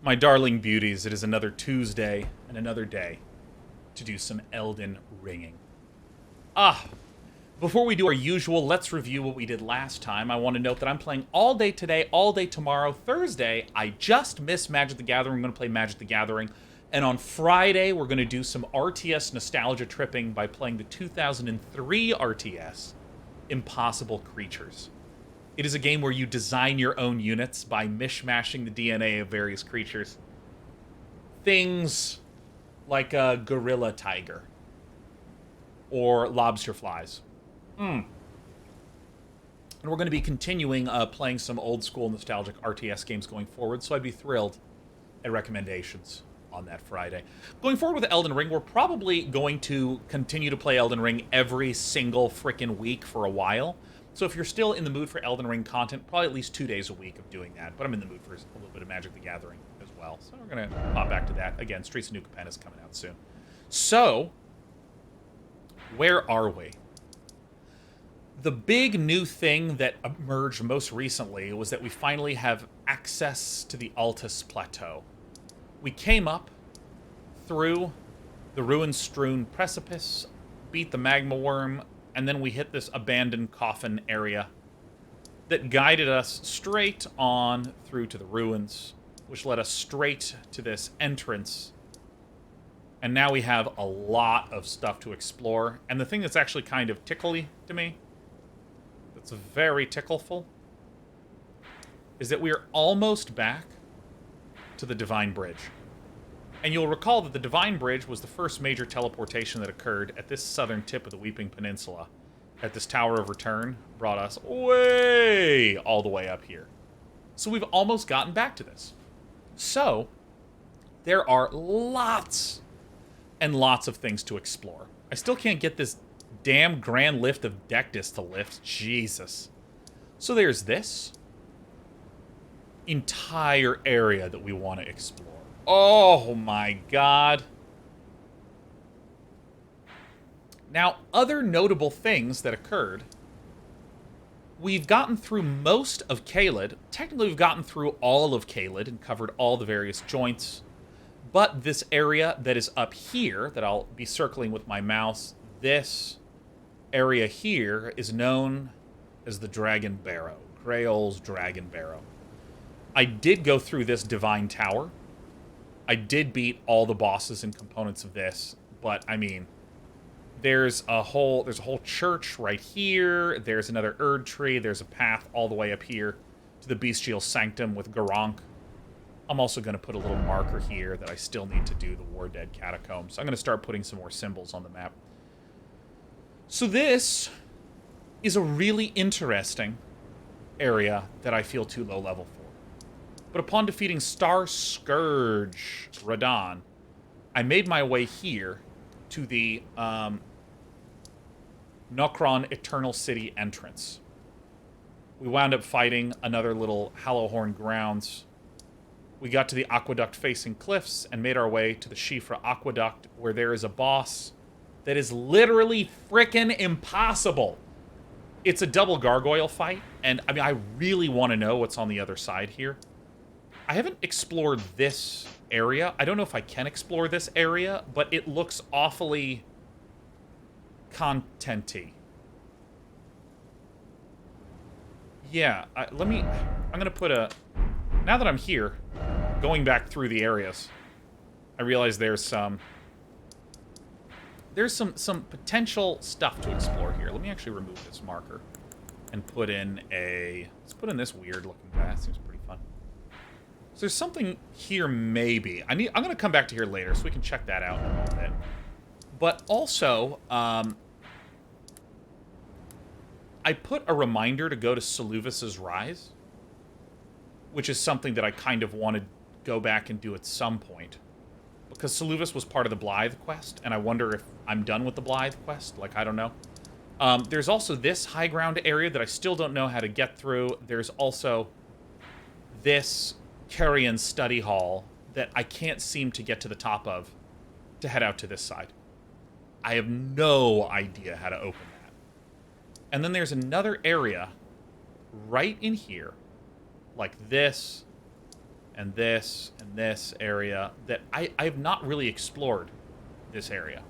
My darling beauties, it is another Tuesday and another day to do some Elden Ringing. Before we do our usual, let's review what we did last time. I want to note that I'm playing all day today, all day tomorrow. Thursday, I just missed Magic the Gathering. I'm going to play Magic the Gathering. And on Friday, we're going to do some RTS nostalgia tripping by playing the 2003 RTS, Impossible Creatures. It is a game where you design your own units by mishmashing the DNA of various creatures. Things like a gorilla tiger. Or lobster flies. And we're going to be continuing playing some old school nostalgic RTS games going forward, so I'd be thrilled at recommendations on that Friday. Going forward with Elden Ring, we're probably going to continue to play Elden Ring every single frickin' week for a while. So if you're still in the mood for Elden Ring content, probably at least 2 days a week of doing that. But I'm in the mood for a little bit of Magic the Gathering as well. So we're going to pop back to that. Again, Streets of New Capenna is coming out soon. So, where are we? The big new thing that emerged most recently was that we finally have access to the Altus Plateau. We came up through the ruin-strewn precipice, beat the magma worm, and then we hit this abandoned coffin area that guided us straight on through to the ruins, which led us straight to this entrance. And now we have a lot of stuff to explore. And the thing that's actually kind of tickly to me, that's very tickleful, is that we are almost back to the Divine Bridge. And you'll recall that the Divine Bridge was the first major teleportation that occurred at this southern tip of the Weeping Peninsula. At this Tower of Return, brought us way all the way up here. So we've almost gotten back to this. So, there are lots and lots of things to explore. I still can't get this damn grand lift of Dectus to lift. Jesus. So there's this entire area that we want to explore. Oh my god. Now, other notable things that occurred. We've gotten through most of Caelid. Technically, we've gotten through all of Caelid and covered all the various joints. But this area that is up here, that I'll be circling with my mouse, this area here is known as the Dragon Barrow. Grail's Dragon Barrow. I did go through this Divine Tower. I did beat all the bosses and components of this, but, I mean, there's a whole church right here, there's another Erd tree, there's a path all the way up here to the Bestial Sanctum with Garank. I'm also going to put a little marker here that I still need to do the War Dead Catacombs. I'm going to start putting some more symbols on the map. So this is a really interesting area that I feel too low level for. But upon defeating Star Scourge Radahn, I made my way here to the Nokron Eternal City entrance. We wound up fighting another little Hallowhorn Grounds. We got to the aqueduct-facing cliffs and made our way to the Shifra Aqueduct, where there is a boss that is literally frickin' impossible. It's a double gargoyle fight, and I mean, I really want to know what's on the other side here. I haven't explored this area. I don't know if I can explore this area, but it looks awfully content-y. Yeah, I'm gonna put a... Now that I'm here, going back through the areas, I realize there's some potential stuff to explore here. Let me actually remove this marker and put in a... Let's put in this weird-looking path. Seems pretty fun. So there's something here, maybe. I'm going to come back to here later, so we can check that out in a little bit. But also, I put a reminder to go to Seluvis' Rise, which is something that I kind of want to go back and do at some point. Because Seluvis was part of the Blythe quest, and I wonder if I'm done with the Blythe quest. Like, I don't know. There's also this high ground area that I still don't know how to get through. There's also this Carrion Study Hall that I can't seem to get to the top of to head out to this side. I have no idea how to open that. And then there's another area right in here, like this, and this area that I have not really explored this area.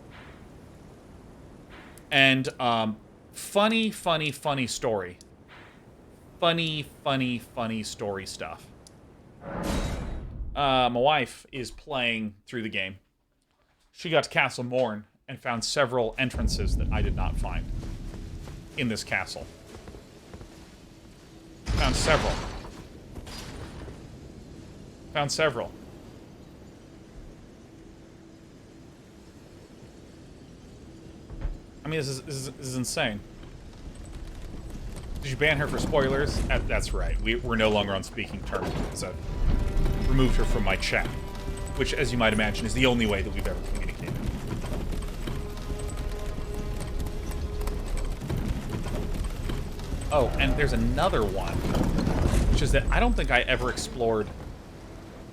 And funny story. Funny story stuff. My wife is playing through the game. She got to Castle Morne and found several entrances that I did not find in this castle. Found several. I mean, this is insane. Did you ban her for spoilers? That's right. We're no longer on speaking terms because I've removed her from my chat, which, as you might imagine, is the only way that we've ever communicated. Oh, and there's another one, which is that I don't think I ever explored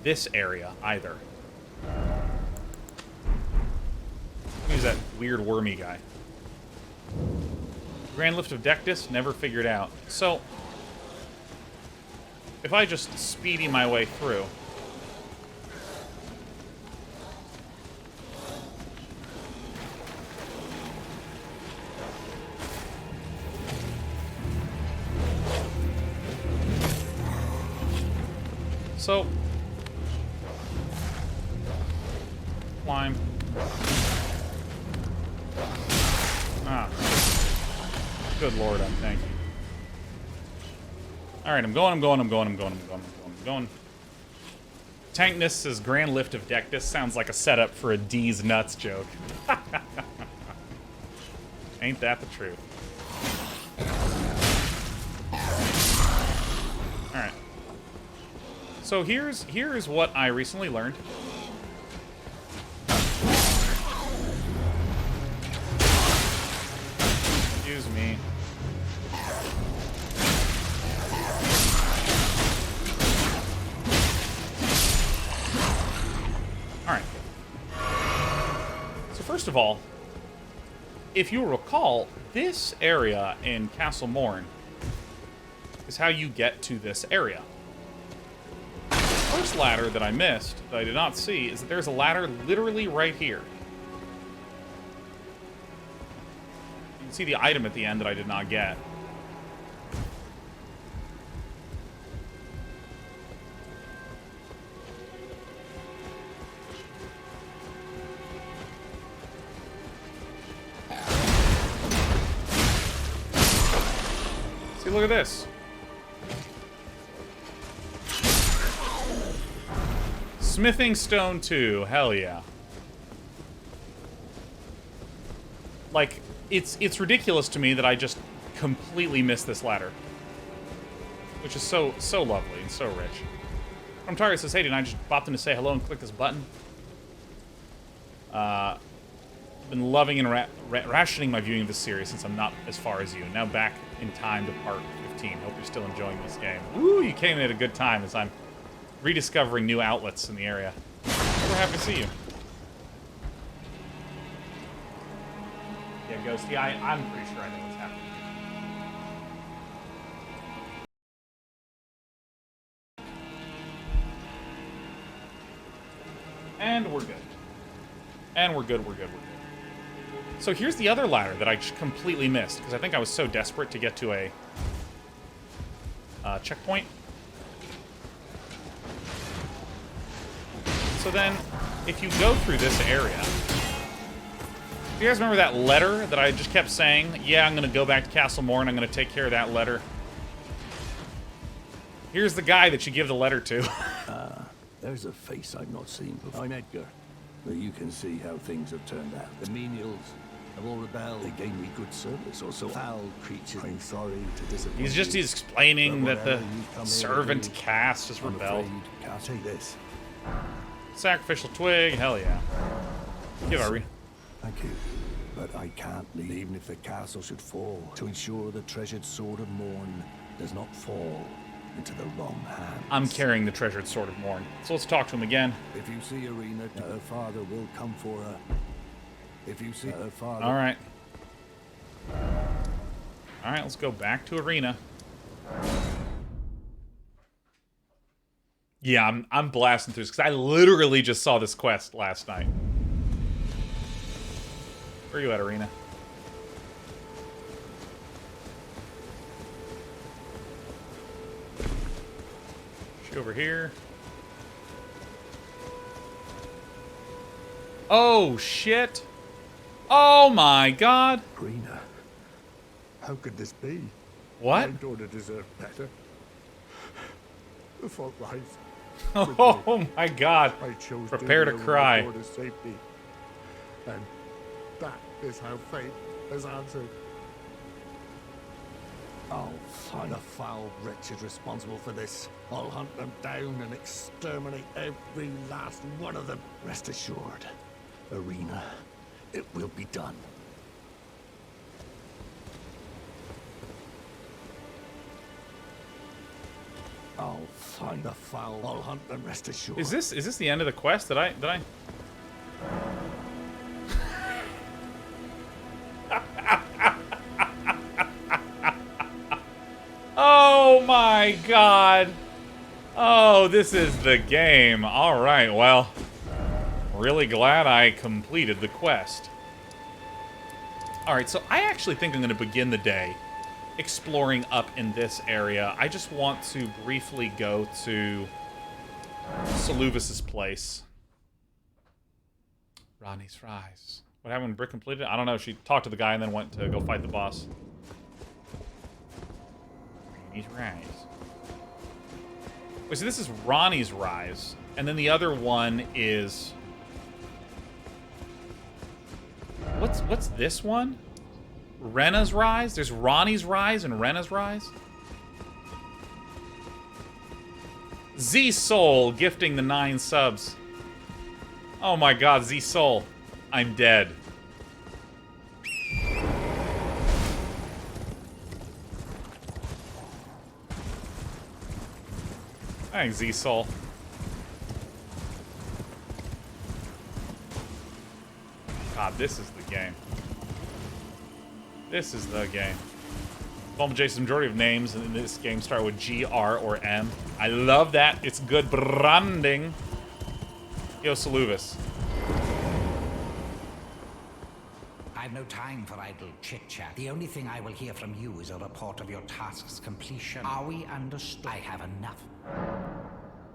this area either. Who's that weird wormy guy? Grand Lift of Dectus, never figured out. So, if I just speedy my way through... So, climb. Ah. Good lord, thank you. Alright, I'm going. Tankness says Grand Lift of Deck. This sounds like a setup for a D's nuts joke. Ain't that the truth? Alright. So here's what I recently learned. Excuse me. Alright. So first of all, if you recall, this area in Castle Morne is how you get to this area. First ladder that I missed, that I did not see, is that there's a ladder literally right here. You can see the item at the end that I did not get. See, look at this. Smithing Stone 2, hell yeah. Like, it's ridiculous to me that I just completely missed this ladder. Which is so lovely and so rich. From Target says, hey, did I just pop in to say hello and click this button? Been loving and rationing my viewing of this series since I'm not as far as you. Now back in time to part 15. Hope you're still enjoying this game. Woo, you came in at a good time as I'm rediscovering new outlets in the area. We're happy to see you. Yeah, Ghosty, I'm pretty sure I know what's happening. And we're good. And we're good. So here's the other ladder that I completely missed, because I think I was so desperate to get to a checkpoint. So then, if you go through this area... Do you guys remember that letter that I just kept saying? Yeah, I'm going to go back to Castle Morne, I'm going to take care of that letter. Here's the guy that you give the letter to. There's a face I've not seen before. I'm Edgar. But you can see how things have turned out. The menials have all rebelled. They gave me good service, or so foul creatures. I'm sorry to disappoint He's explaining that the servant caste has rebelled. Can't take this. Sacrificial twig, hell yeah. Give Irina. Thank you. But I can't leave, even if the castle should fall, to ensure the treasured sword of Morne does not fall into the wrong hands. I'm carrying the treasured sword of Morne, so let's talk to him again. If you see Irina, her father will come for her. If you see her father... Alright. Alright, let's go back to Irina. Yeah, I'm blasting through this because I literally just saw this quest last night. Where are you at, Irina? She over here. Oh, shit. Oh, my God. Irina, how could this be? What? My daughter deserved better. The fault lies. Oh, my God. I chose Prepare to deal with cry. my daughter's safety. And that is how fate has answered. I'll find the foul wretches responsible for this. I'll hunt them down and exterminate every last one of them. Rest assured, Irina, it will be done. I'll find the foul. I'll hunt them. Rest assured. Is this the end of the quest? Did I? Oh my God. Oh, this is the game. All right, well, really glad I completed the quest. All right, so I actually think I'm going to begin the day exploring up in this area. I just want to briefly go to Seluvis's place. Ranni's Rise. What happened when Brick completed it? I don't know. She talked to the guy and then went to go fight the boss. Ranni's Rise. Wait, so this is Ranni's Rise. And then the other one is... What's this one? Renna's Rise? There's Ranni's Rise and Renna's Rise? Z-Soul gifting the 9 subs. Oh my God, Z-Soul. I'm dead. Thanks, Z-Soul. God, this is the game. This is the game. Bomb Jason's majority of names in this game start with G, R, or M. I love that. It's good branding. Yo, Seluvis. I've no time for idle chit-chat. The only thing I will hear from you is a report of your task's completion. Are we understood? I have enough.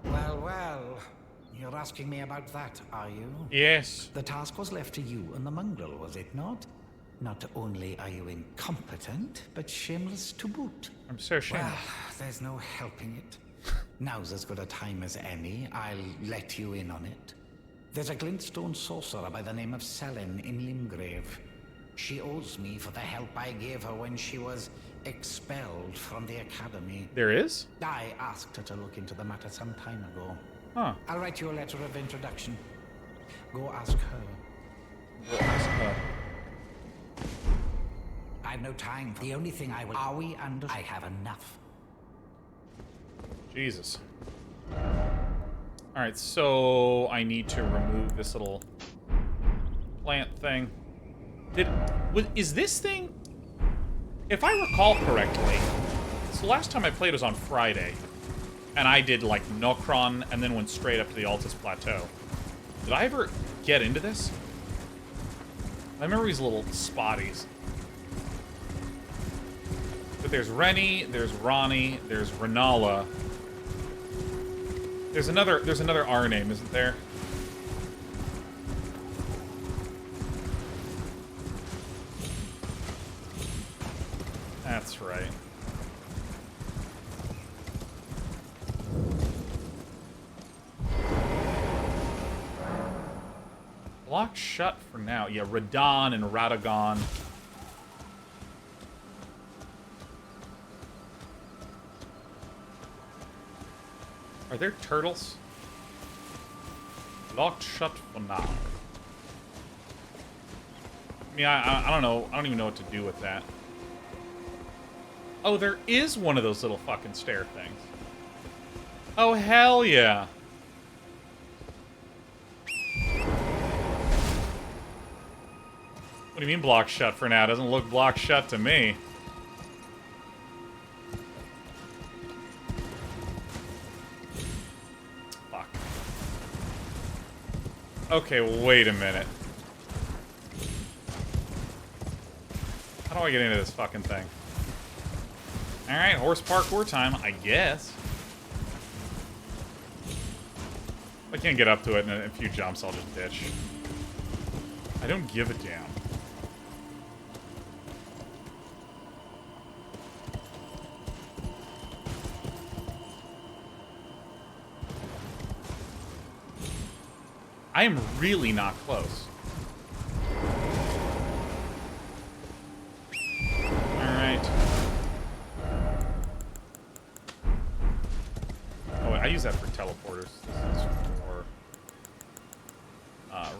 Well, well. You're asking me about that, are you? Yes. The task was left to you and the mongrel, was it not? Not only are you incompetent, but shameless to boot. I'm so shameless. Well, there's no helping it. Now's as good a time as any. I'll let you in on it. There's a glintstone sorcerer by the name of Sellen in Limgrave. She owes me for the help I gave her when she was expelled from the academy. There is? I asked her to look into the matter some time ago. Huh. I'll write you a letter of introduction. Go ask her. Go ask her. I've no time. The only thing I will... Are we under... I have enough. Jesus. Alright, so I need to remove this little plant thing. Is this thing... If I recall correctly, so last time I played was on Friday, and I did, like, Nokron, and then went straight up to the Altus Plateau. Did I ever get into this? My memory's a little spotties. But there's Ranni, there's Ranni, there's Renala. There's another R name, isn't there? That's right. Locked shut for now. Yeah, Radon and Radagon. Are there turtles? Locked shut for now. I mean, I don't know. I don't even know what to do with that. Oh, there is one of those little fucking stair things. Oh, hell yeah. What do you mean blocked shut for now? Doesn't look blocked shut to me. Okay, wait a minute. How do I get into this fucking thing? Alright, horse parkour time, I guess. If I can't get up to it in a few jumps, I'll just ditch. I don't give a damn. I am really not close. Alright. Oh, I use that for teleporters. This is for...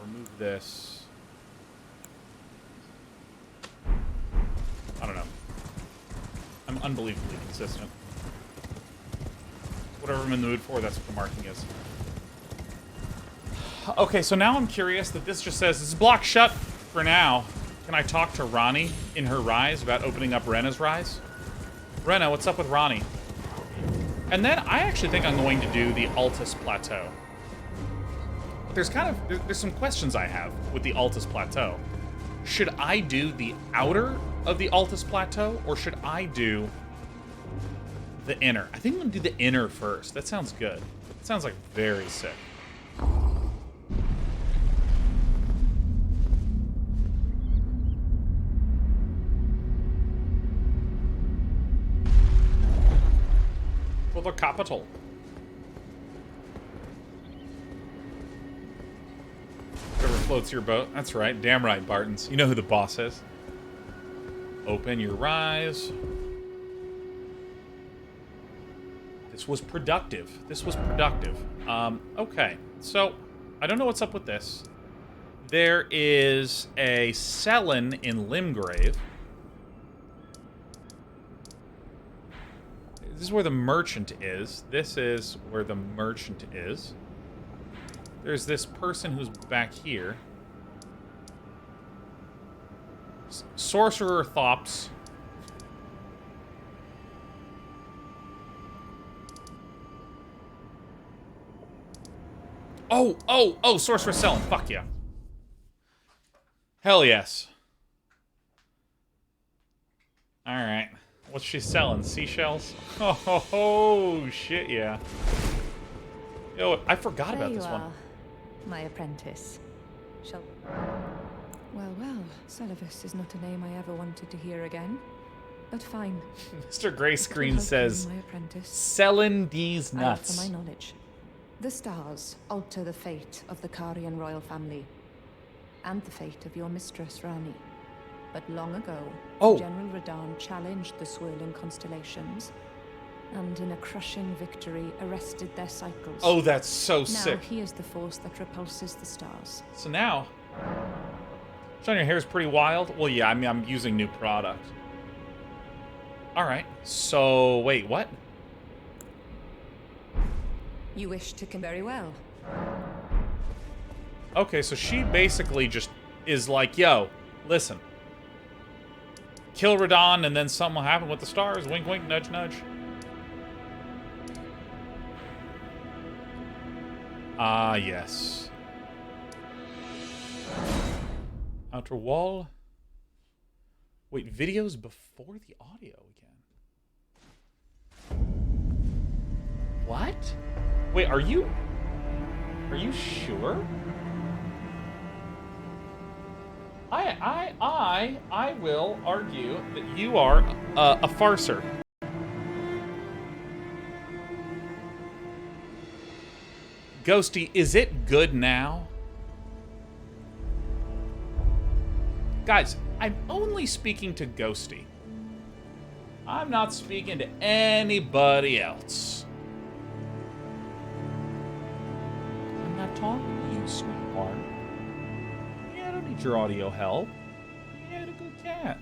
remove this. I don't know. I'm unbelievably consistent. Whatever I'm in the mood for, that's what the marking is. Okay, so now I'm curious that this just says, this is blocked shut for now. Can I talk to Ranni in her rise about opening up Renna's rise? Renna, what's up with Ranni? And then I actually think I'm going to do the Altus Plateau. There's there's some questions I have with the Altus Plateau. Should I do the outer of the Altus Plateau, or should I do the inner? I think I'm gonna do the inner first. That sounds good. That sounds like very sick. For the capital. Whatever floats your boat. That's right. Damn right, Bartons. You know who the boss is. Open your rise. This was productive. This was productive. Okay. So, I don't know what's up with this. There is a Sellen in Limgrave. This is where the merchant is. This is where the merchant is. There's this person who's back here. Sorcerer Thops. Oh, Sorcerer Sellen. Fuck yeah. Hell yes. Alright. What's she selling? Seashells? Oh, shit, yeah. Yo, I forgot about this one. My apprentice. Well, Seluvis is not a name I ever wanted to hear again. But fine. Mr. Grayscreen says, my apprentice. Selling these nuts. For my knowledge, the stars alter the fate of the Carian royal family. And the fate of your mistress, Ranni. But long ago, General Radahn challenged the swirling constellations, and in a crushing victory, arrested their cycles. Oh, that's so sick. Now he is the force that repulses the stars. So now, Sean, your hair is pretty wild. Well, yeah, I mean, I'm using new product. All right. So wait, what? You wish to very well. Okay, so she basically just is like, yo, listen. Kill Radahn, and then something will happen with the stars. Wink, wink, nudge, nudge. Ah, yes. Outer wall. Wait, videos before the audio again. What? Wait, are you sure? I will argue that you are a farcer. Ghosty, is it good now? Guys, I'm only speaking to Ghosty. I'm not speaking to anybody else. I'm not talking to you, sweetheart. Yeah, I don't need your audio help. You had a good cat.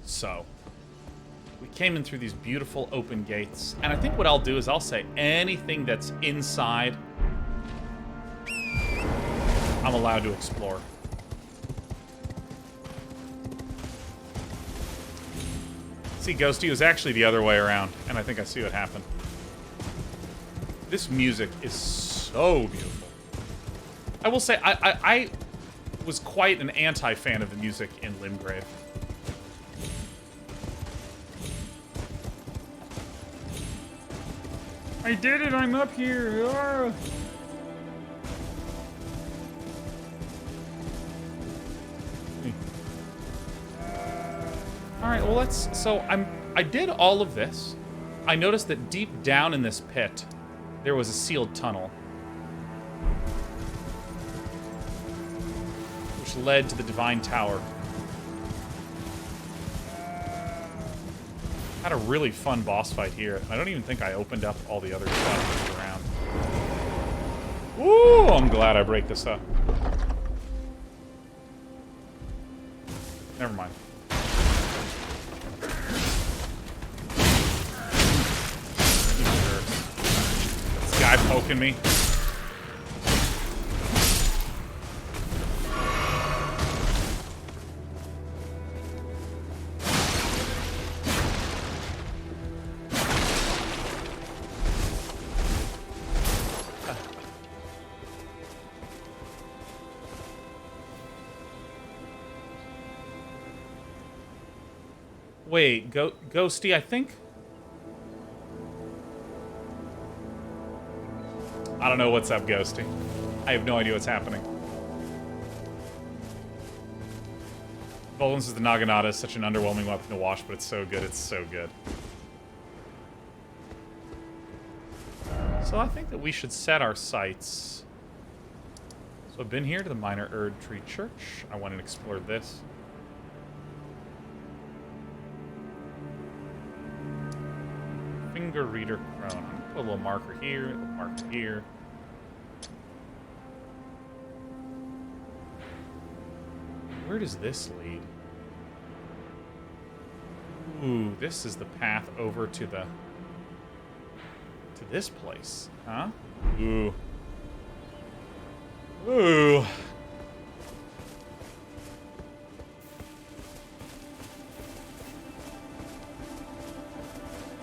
So, we came in through these beautiful open gates, and I think what I'll do is I'll say anything that's inside, I'm allowed to explore. See, Ghosty, was actually the other way around, and I think I see what happened. This music is so beautiful. I will say, I was quite an anti-fan of the music in Limgrave. I did it! I'm up here! Ah. Alright, well let's... So, I did all of this. I noticed that deep down in this pit, there was a sealed tunnel. Which led to the Divine Tower. Had a really fun boss fight here. I don't even think I opened up all the other stuff around. Ooh, I'm glad I break this up. Never mind. This guy poking me. Wait, Ghosty, I think... I don't know what's up, Ghosty. I have no idea what's happening. Volans is the Naginata is such an underwhelming weapon to wash, but it's so good, it's so good. So I think that we should set our sights. So I've been here to the Minor Erd Tree Church. I went and explored this. Finger Reader Crone. I'm gonna put a little marker here, a little marker here. Where does this lead? Ooh, this is the path over to the... to this place, huh? Ooh. Ooh.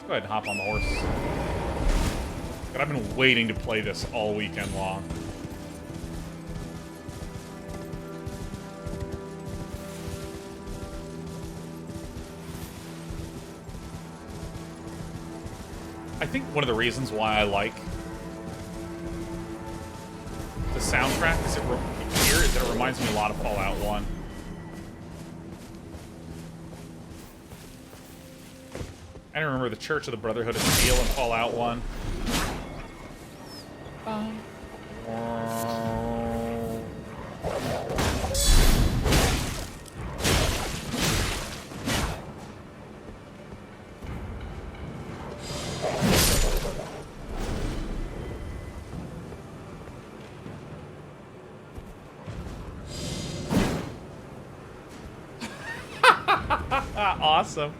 Go ahead and hop on the horse. But I've been waiting to play this all weekend long. I think one of the reasons why I like the soundtrack is that it reminds me a lot of Fallout 1. I remember the Church of the Brotherhood of Steel in Fallout 1. Awesome.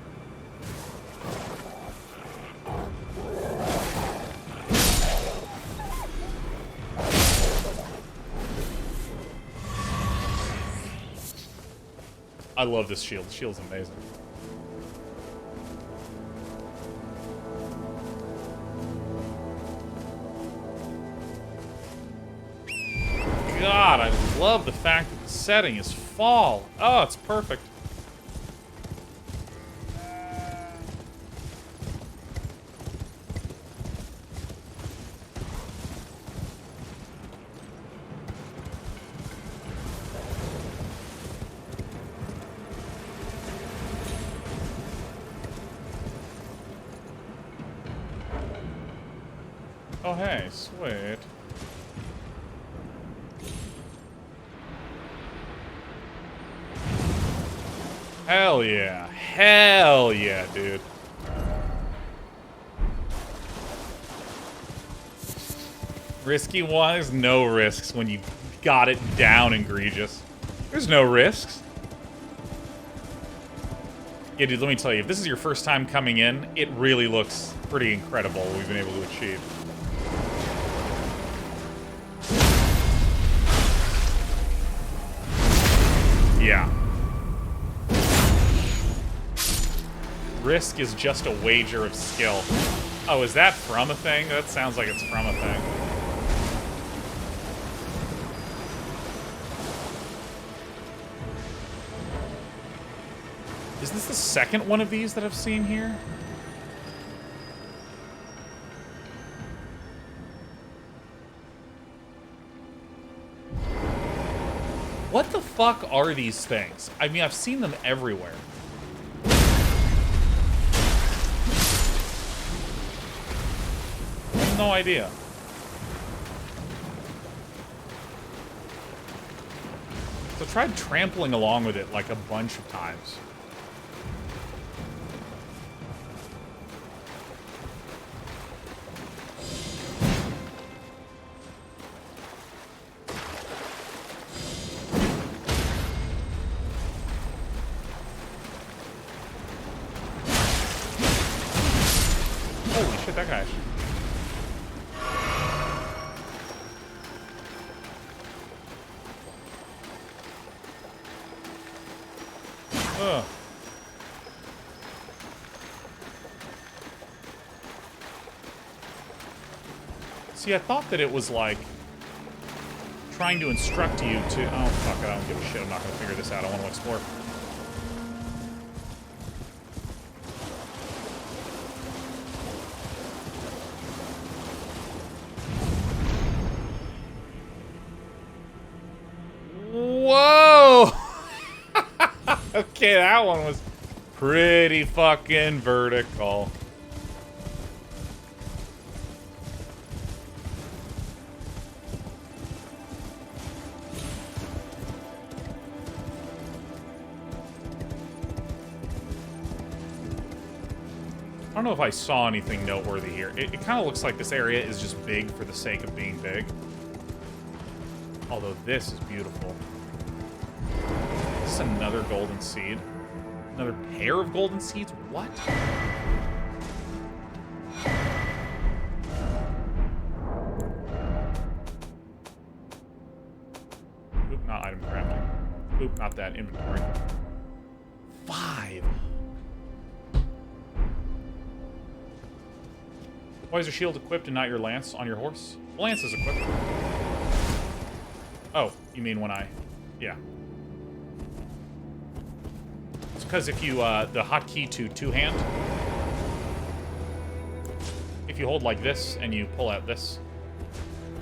I love this shield. The shield's amazing. God, I love the fact that the setting is fall. Oh, it's perfect. Oh, hey, sweet. Hell yeah. Hell yeah, dude. Risky one? There's no risks when you got it down egregious. There's no risks. Yeah, dude, let me tell you, if this is your first time coming in, it really looks pretty incredible what we've been able to achieve. Yeah. Risk is just a wager of skill. Oh, is that from a thing? That sounds like it's from a thing. Is this the second one of these that I've seen here? What the fuck are these things? I mean, I've seen them everywhere. I have no idea. So I tried trampling along with it like a bunch of times. Holy shit, that guy. Ugh. See, I thought that it was like trying to instruct you to. Oh, fuck it, I don't give a shit. I'm not going to figure this out. I want to explore. Whoa! Okay, that one was pretty fucking vertical. I don't know if I saw anything noteworthy here. It kind of looks like this area is just big for the sake of being big. Although this is beautiful. Is this another golden seed? Another pair of golden seeds? What? Oop, not item crafting. Oop, not that. Inventory. 5. Why is your shield equipped and not your lance on your horse? The lance is equipped. Oh, you mean when I... Yeah. It's because if you, the hotkey to two-hand, if you hold like this and you pull out this,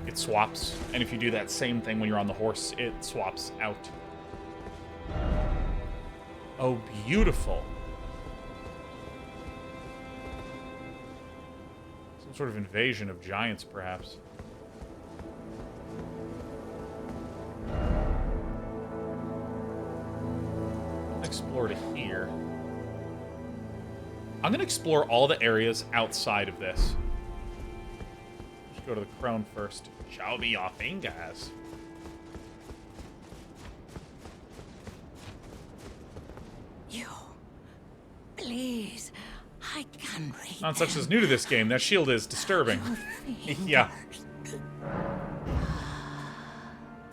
it swaps. And if you do that same thing when you're on the horse, it swaps out. Oh, beautiful. Some sort of invasion of giants, perhaps. Explore to here. I'm going to explore all the areas outside of this. Let's go to the crone first. Show me your fingers. You, please, I can read. Not such as new to this game. That shield is disturbing. Yeah.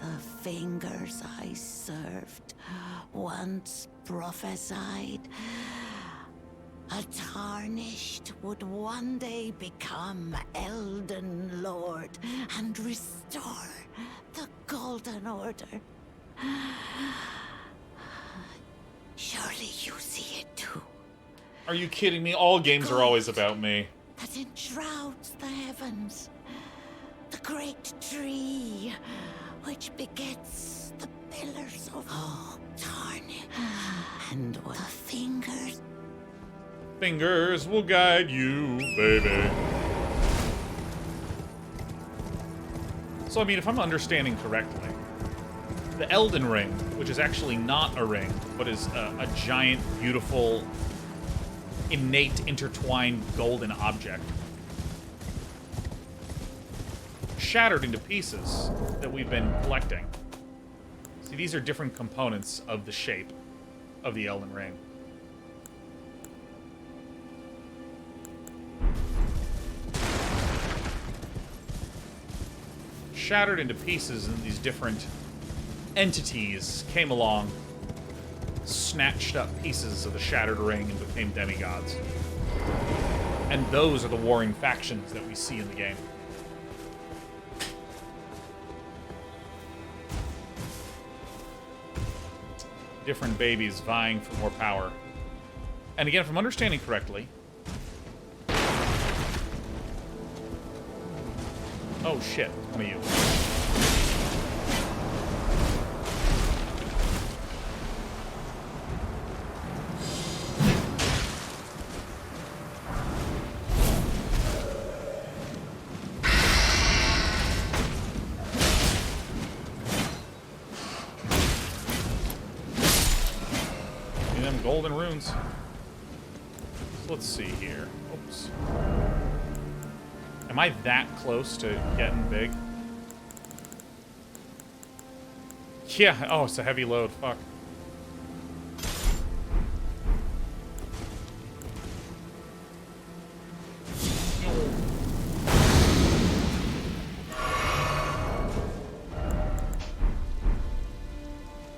The fingers I served once prophesied a tarnished would one day become Elden Lord and restore the Golden Order. Surely you see it too. Are you kidding me? All games are always about me. That enshrouds the heavens. The great tree which begets the pillars of Tarn. And the fingers. Fingers will guide you, baby. So, I mean, if I'm understanding correctly, the Elden Ring, which is actually not a ring, but is a giant, beautiful, innate, intertwined golden object, shattered into pieces that we've been collecting. See, these are different components of the shape of the Elden Ring. Shattered into pieces, and these different entities came along, snatched up pieces of the shattered ring, and became demigods. And those are the warring factions that we see in the game. Different babies vying for more power. And again, if I'm understanding correctly... Oh shit, one of you. Golden runes. So let's see here. Oops. Am I that close to getting big? Yeah. Oh, it's a heavy load. Fuck.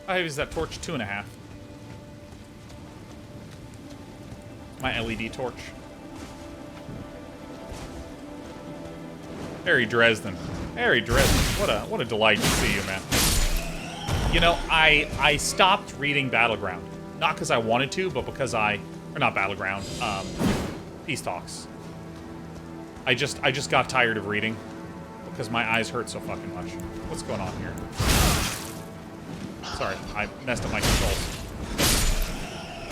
How heavy is that torch? 2.5. My LED torch. Harry Dresden. Harry Dresden. What a delight to see you, man. You know, I stopped reading Battleground. Not because I wanted to, but because or not Battleground, Peace Talks. I just got tired of reading because my eyes hurt so fucking much. What's going on here? Sorry, I messed up my controls.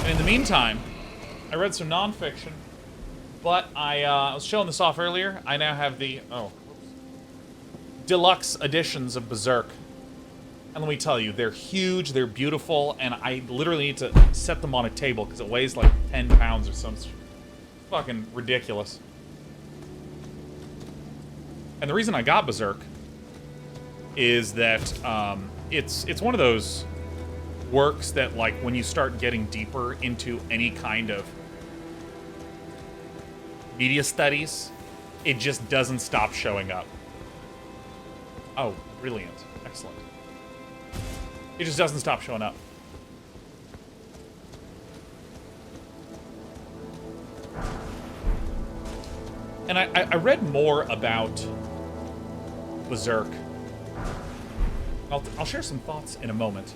And in the meantime, I read some nonfiction, but I was showing this off earlier. I now have the deluxe editions of Berserk. And let me tell you, they're huge, they're beautiful, and I literally need to set them on a table because it weighs like 10 pounds or something. Fucking ridiculous. And the reason I got Berserk is that it's one of those works that, like, when you start getting deeper into any kind of media studies, it just doesn't stop showing up. Oh, brilliant. Excellent. It just doesn't stop showing up. And I read more about Berserk. I'll share some thoughts in a moment.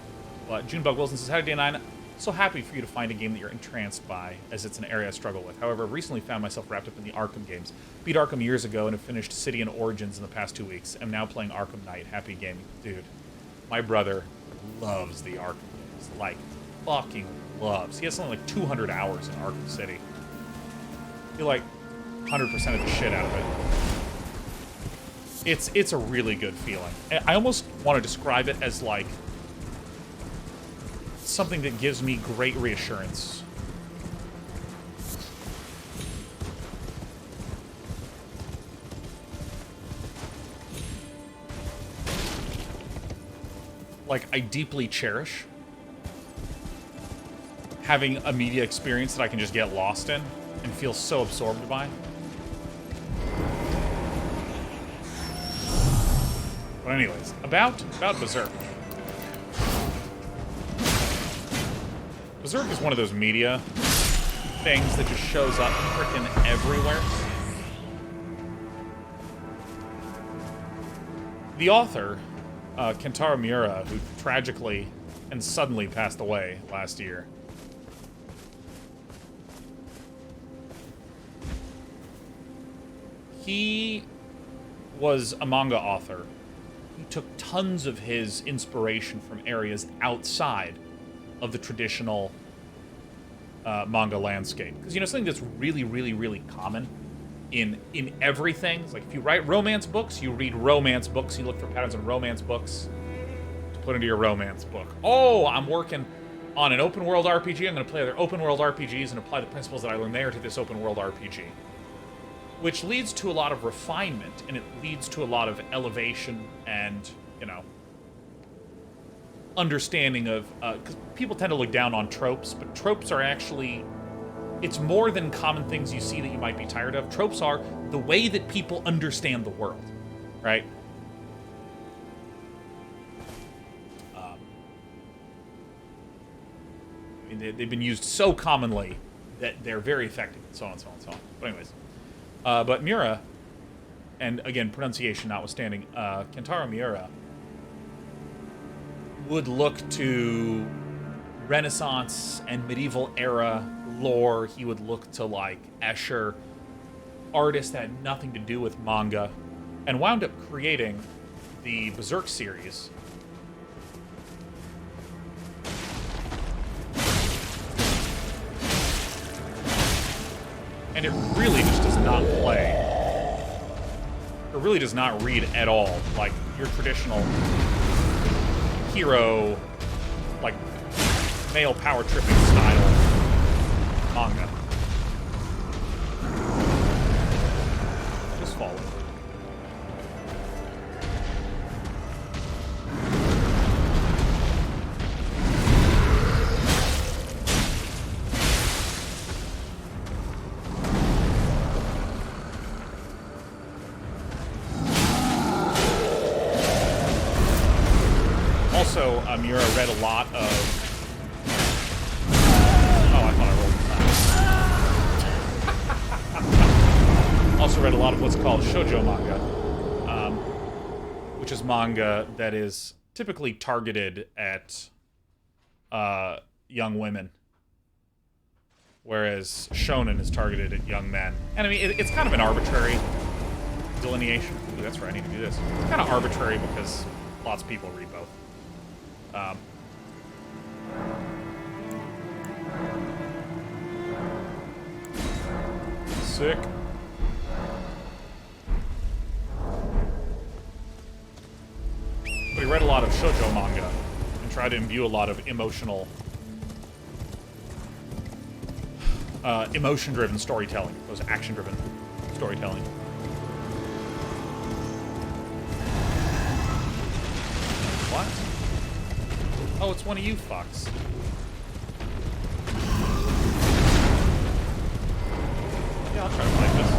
But Junebug Wilson says, "Howdy, Day9. So happy for you to find a game that you're entranced by, as it's an area I struggle with. However, I've recently found myself wrapped up in the Arkham games. Beat Arkham years ago and have finished City and Origins in the past 2 weeks. I'm now playing Arkham Knight. Happy gaming." Dude, my brother loves the Arkham games. Like, fucking loves. He has something like 200 hours in Arkham City. He, like, 100% of the shit out of it. It's a really good feeling. I almost want to describe it as, like, something that gives me great reassurance. Like, I deeply cherish having a media experience that I can just get lost in and feel so absorbed by. But anyways, about Berserk. Berserk is one of those media things that just shows up frickin' everywhere. The author, Kentaro Miura, who tragically and suddenly passed away last year, he was a manga author. He took tons of his inspiration from areas outside of the traditional manga landscape. Because, you know, something that's really, really, really common in everything. It's like, if you write romance books, you read romance books, you look for patterns in romance books to put into your romance book. Oh, I'm working on an open world RPG. I'm going to play other open world RPGs and apply the principles that I learned there to this open world RPG. Which leads to a lot of refinement, and it leads to a lot of elevation and, you know, understanding of, because people tend to look down on tropes, but tropes are actually, it's more than common things you see that you might be tired of. Tropes are the way that people understand the world, right? I mean, they've been used so commonly that they're very effective, and so on and so on and so on. But anyways, But Miura, and again, pronunciation notwithstanding, Kentaro Miura would look to Renaissance and medieval era lore. He would look to, like, Escher, artists that had nothing to do with manga, and wound up creating the Berserk series. And it really just does not play. It really does not read at all like your traditional hero, like, male power tripping style manga. Just follow. Also, Miura read a lot of... Oh, I thought I rolled. Also read a lot of what's called shoujo manga, which is manga that is typically targeted at young women, whereas shonen is targeted at young men. And I mean, it's kind of an arbitrary delineation. Ooh, that's right, I need to do this. It's kind of arbitrary because lots of people read both. Sick. But he read a lot of shoujo manga and tried to imbue a lot of emotion-driven storytelling, those action-driven storytelling. What? Oh, it's one of you fucks. Yeah, I'll try to fight this.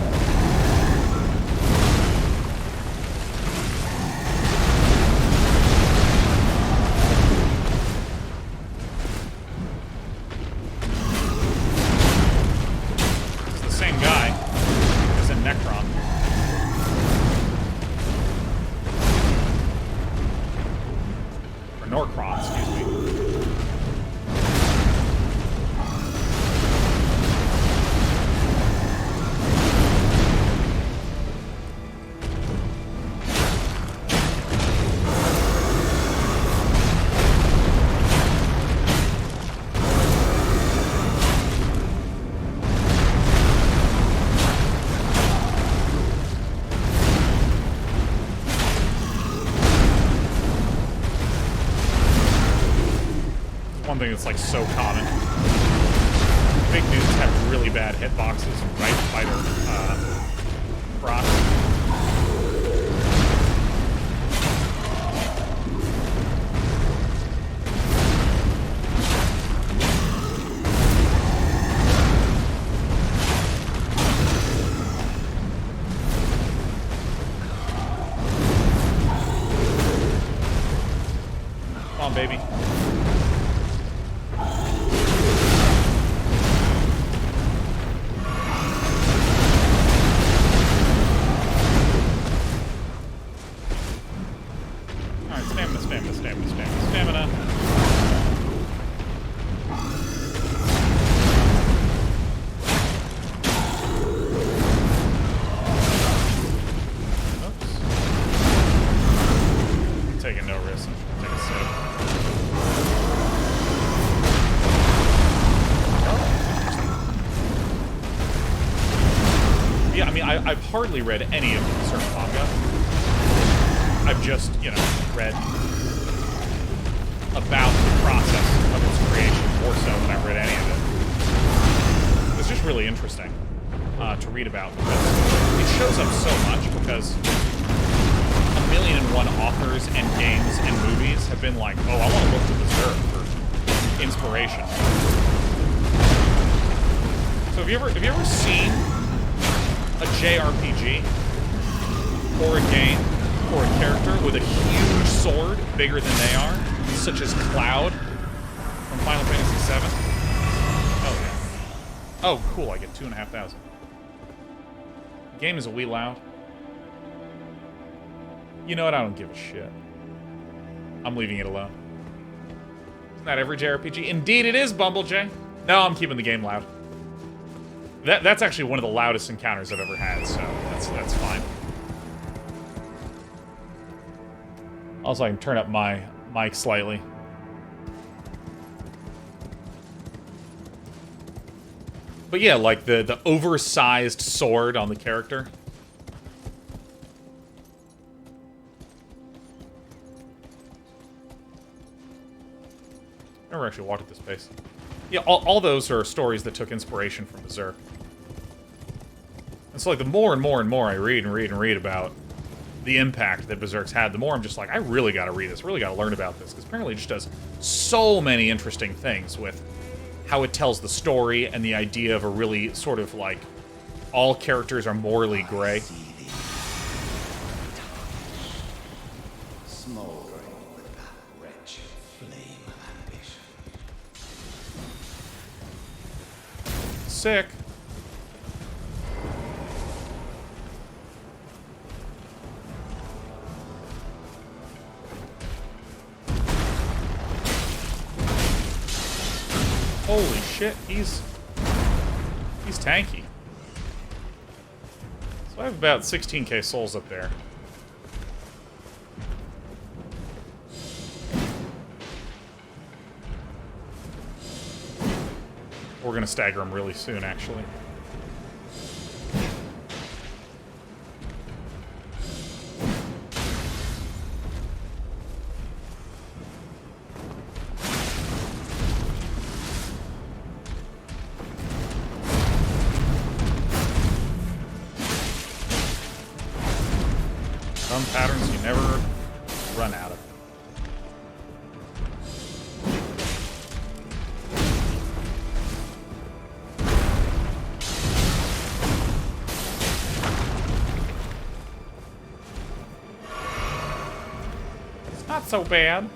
It's the same guy as in Necron. Or Norcron, excuse me. One thing that's, like, so common. Big dudes have really bad hitboxes, right? Fighter, proc. Come on, baby. Stamina. Oops. I'm taking no risks. I'm just gonna take a sip. Yeah, I mean, I've hardly read any of the Berserk manga. I've just, you know, read about the process of its creation more so than I've read any of it. It's just really interesting to read about because it shows up so much because 1,000,001 authors and games and movies have been like, oh, I want to look to Berserk for inspiration. So have you ever seen a JRPG or a game or a character with a huge sword bigger than they are, such as Cloud from Final Fantasy VII? Oh, yeah. Oh, cool, I get 2,500. game is a wee loud. You know what? I don't give a shit. I'm leaving it alone. Isn't that every JRPG? Indeed it is, Bumble J. No, I'm keeping the game loud. That's actually one of the loudest encounters I've ever had, so that's fine. Also, I can turn up my mic slightly. But yeah, like the oversized sword on the character. I never actually walked at this pace. Yeah, all those are stories that took inspiration from Berserk. And so, like, the more and more and more I read and read and read about the impact that Berserk's had, the more I'm just like, I really gotta read this, really gotta learn about this, because apparently it just does so many interesting things with how it tells the story and the idea of a really sort of, like, all characters are morally gray. Sick. Holy shit, he's tanky. So I have about 16k souls up there. We're gonna stagger him really soon, actually. Some patterns you never run out of. Not so bad.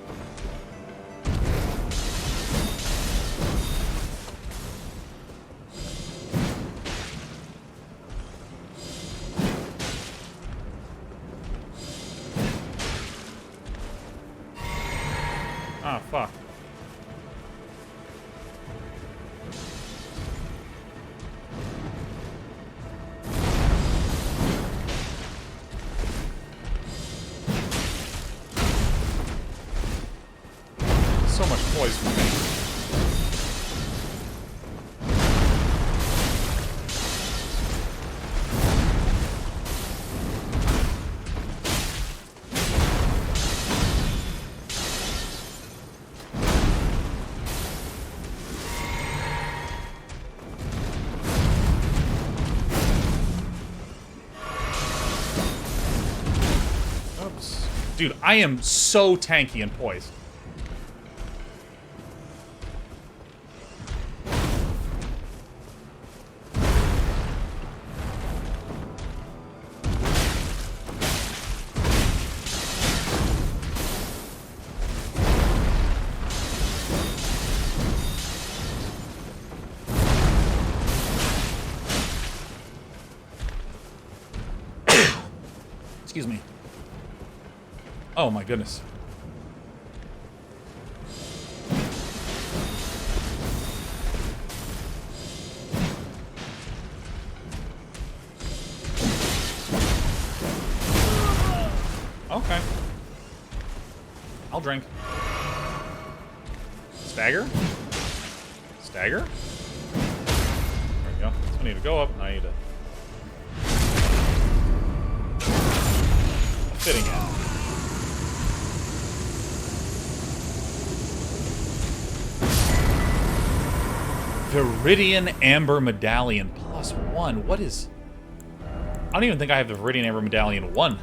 Ah, fuck. So much poison for me. Oops. Dude, I am so tanky and poised. Excuse me. Oh my goodness. Okay. I'll drink. Stagger? Stagger? There we go. So I need to go up, and I need to... Fitting in. Viridian Amber Medallion +1. What is... I don't even think I have the Viridian Amber Medallion 1.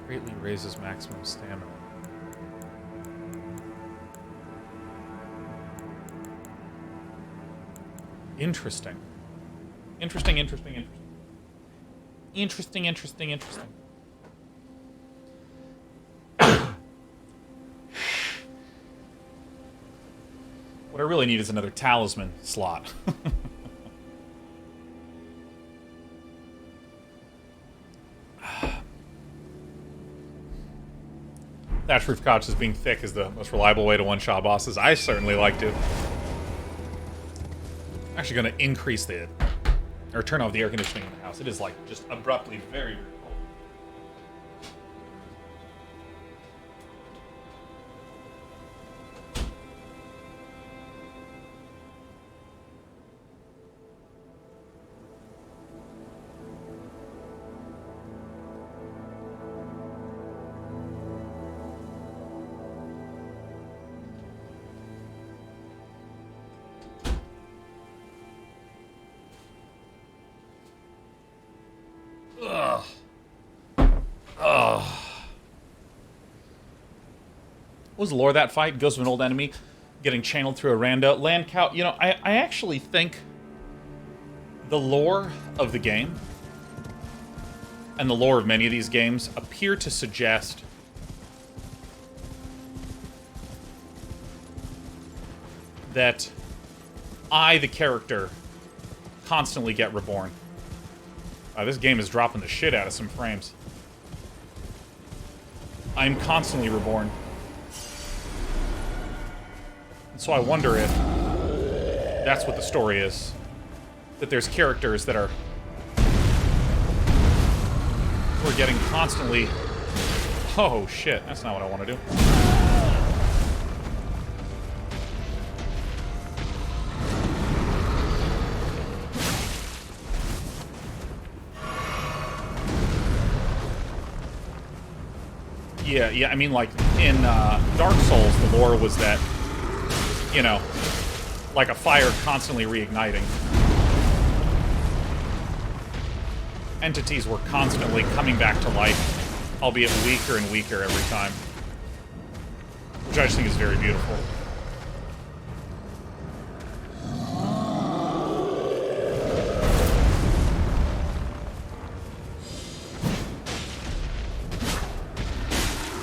Greatly raises maximum stamina. Interesting. Interesting. What I really need is another talisman slot. Thatch roof cottages being thick is the most reliable way to one-shot bosses. I certainly like to. I'm actually going to increase the... or turn off the air conditioning in the house. It is, like, just abruptly very, very cold. Ugh. Ugh. What was the lore of that fight? Ghost of an old enemy getting channeled through a rando. Land cow. You know, I actually think the lore of the game and the lore of many of these games appear to suggest that I, the character, constantly get reborn. This game is dropping the shit out of some frames. I'm constantly reborn. And so I wonder if that's what the story is. That there's characters that are... we're getting constantly... oh, shit. That's not what I want to do. Yeah, I mean, like, in Dark Souls, the lore was that, you know, like a fire constantly reigniting. Entities were constantly coming back to life, albeit weaker and weaker every time. Which I just think is very beautiful.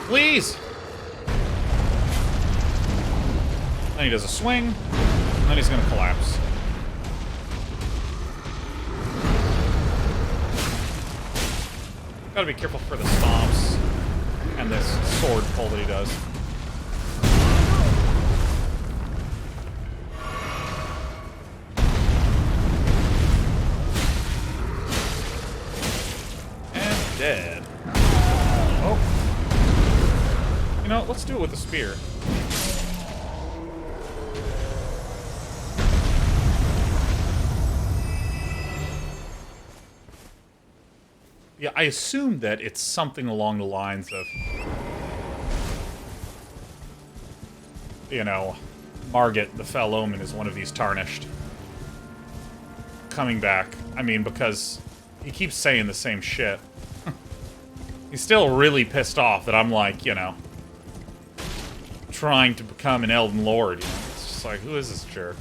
Please! Then he does a swing, and then he's gonna collapse. Gotta be careful for the stomps and this sword pull that he does. And dead. Oh. You know, let's do it with the spear. Yeah, I assume that it's something along the lines of, you know, Margit, the Fell Omen, is one of these tarnished. Coming back. I mean, because he keeps saying the same shit. He's still really pissed off that I'm, like, you know, trying to become an Elden Lord. You know? It's just like, who is this jerk?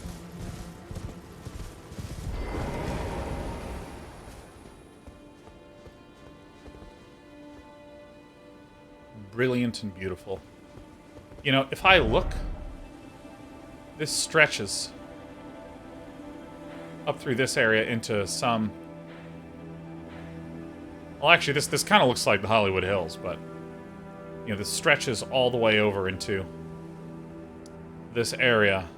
Brilliant and beautiful. You know, if I look, this stretches up through this area into some... well, actually, this kind of looks like the Hollywood Hills, but... you know, this stretches all the way over into this area.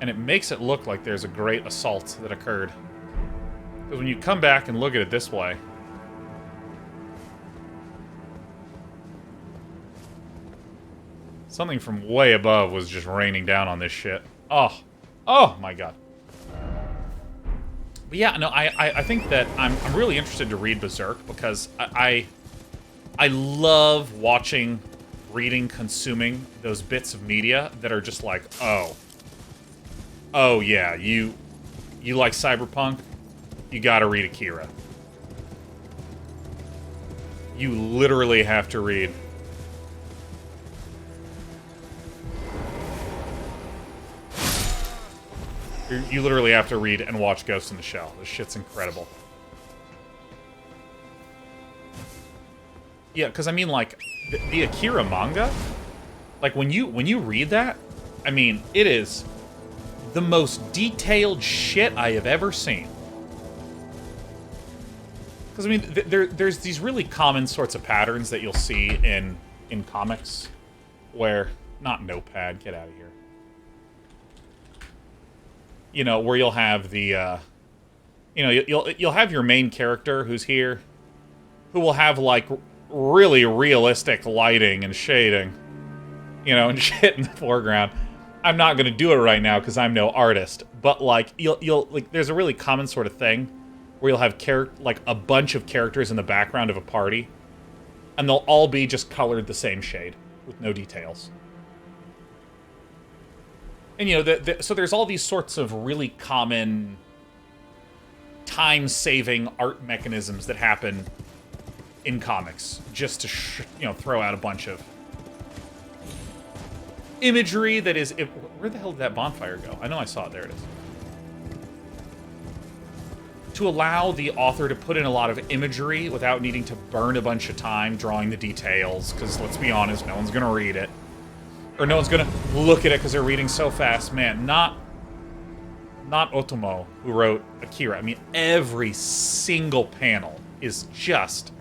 And it makes it look like there's a great assault that occurred. Because when you come back and look at it this way... something from way above was just raining down on this shit. Oh. Oh, my God. But yeah, no, I think that I'm really interested to read Berserk because I love watching, reading, consuming those bits of media that are just like, oh. Oh, yeah, you like Cyberpunk? You gotta read Akira. You literally have to read... you literally have to read and watch Ghost in the Shell. This shit's incredible. Yeah, because I mean, like, the Akira manga, like, when you read that, I mean, it is the most detailed shit I have ever seen. Because, I mean, there's these really common sorts of patterns that you'll see in comics where... Not Notepad, get out of here. You know, where you'll have the, you know, you'll have your main character who's here, who will have, like, really realistic lighting and shading, you know, and shit in the foreground. I'm not gonna do it right now because I'm no artist, but, like, you'll like, there's a really common sort of thing where you'll have like a bunch of characters in the background of a party, and they'll all be just colored the same shade with no details. And, you know, so there's all these sorts of really common time-saving art mechanisms that happen in comics, just to, you know, throw out a bunch of imagery that is... where the hell did that bonfire go? I know I saw it. There it is. To allow the author to put in a lot of imagery without needing to burn a bunch of time drawing the details, because, let's be honest, no one's going to read it. Or no one's gonna look at it because they're reading so fast. Man, not Otomo, who wrote Akira. I mean, every single panel is just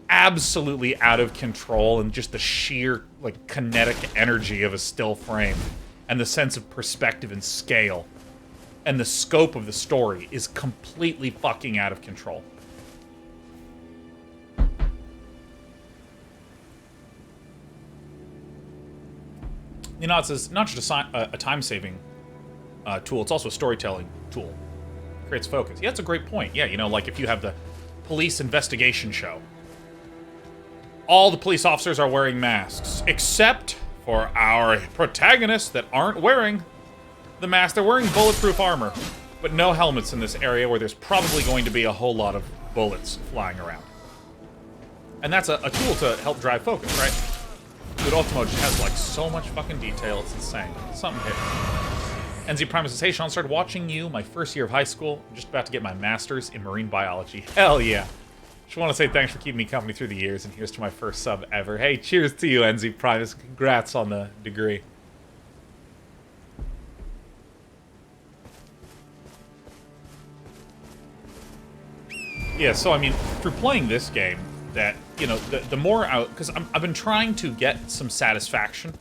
absolutely out of control, and just the sheer, like, kinetic energy of a still frame, and the sense of perspective and scale, and the scope of the story is completely fucking out of control. You know, it's not just a time-saving tool, it's also a storytelling tool. It creates focus. Yeah, that's a great point. Yeah, you know, like if you have the police investigation show. All the police officers are wearing masks, except for our protagonists that aren't wearing the mask. They're wearing bulletproof armor, but no helmets in this area where there's probably going to be a whole lot of bullets flying around. And that's a tool to help drive focus, right? Dude, Ultimo just has, like, so much fucking detail, it's insane. Something hit me. NZ Primus says, hey, Sean, started watching you my first year of high school. I'm just about to get my master's in marine biology. Hell yeah. Just want to say thanks for keeping me company through the years, and here's to my first sub ever. Hey, cheers to you, NZ Primus. Congrats on the degree. Yeah, so, I mean, through playing this game, that, you know, the more out... Because I've been trying to get some satisfaction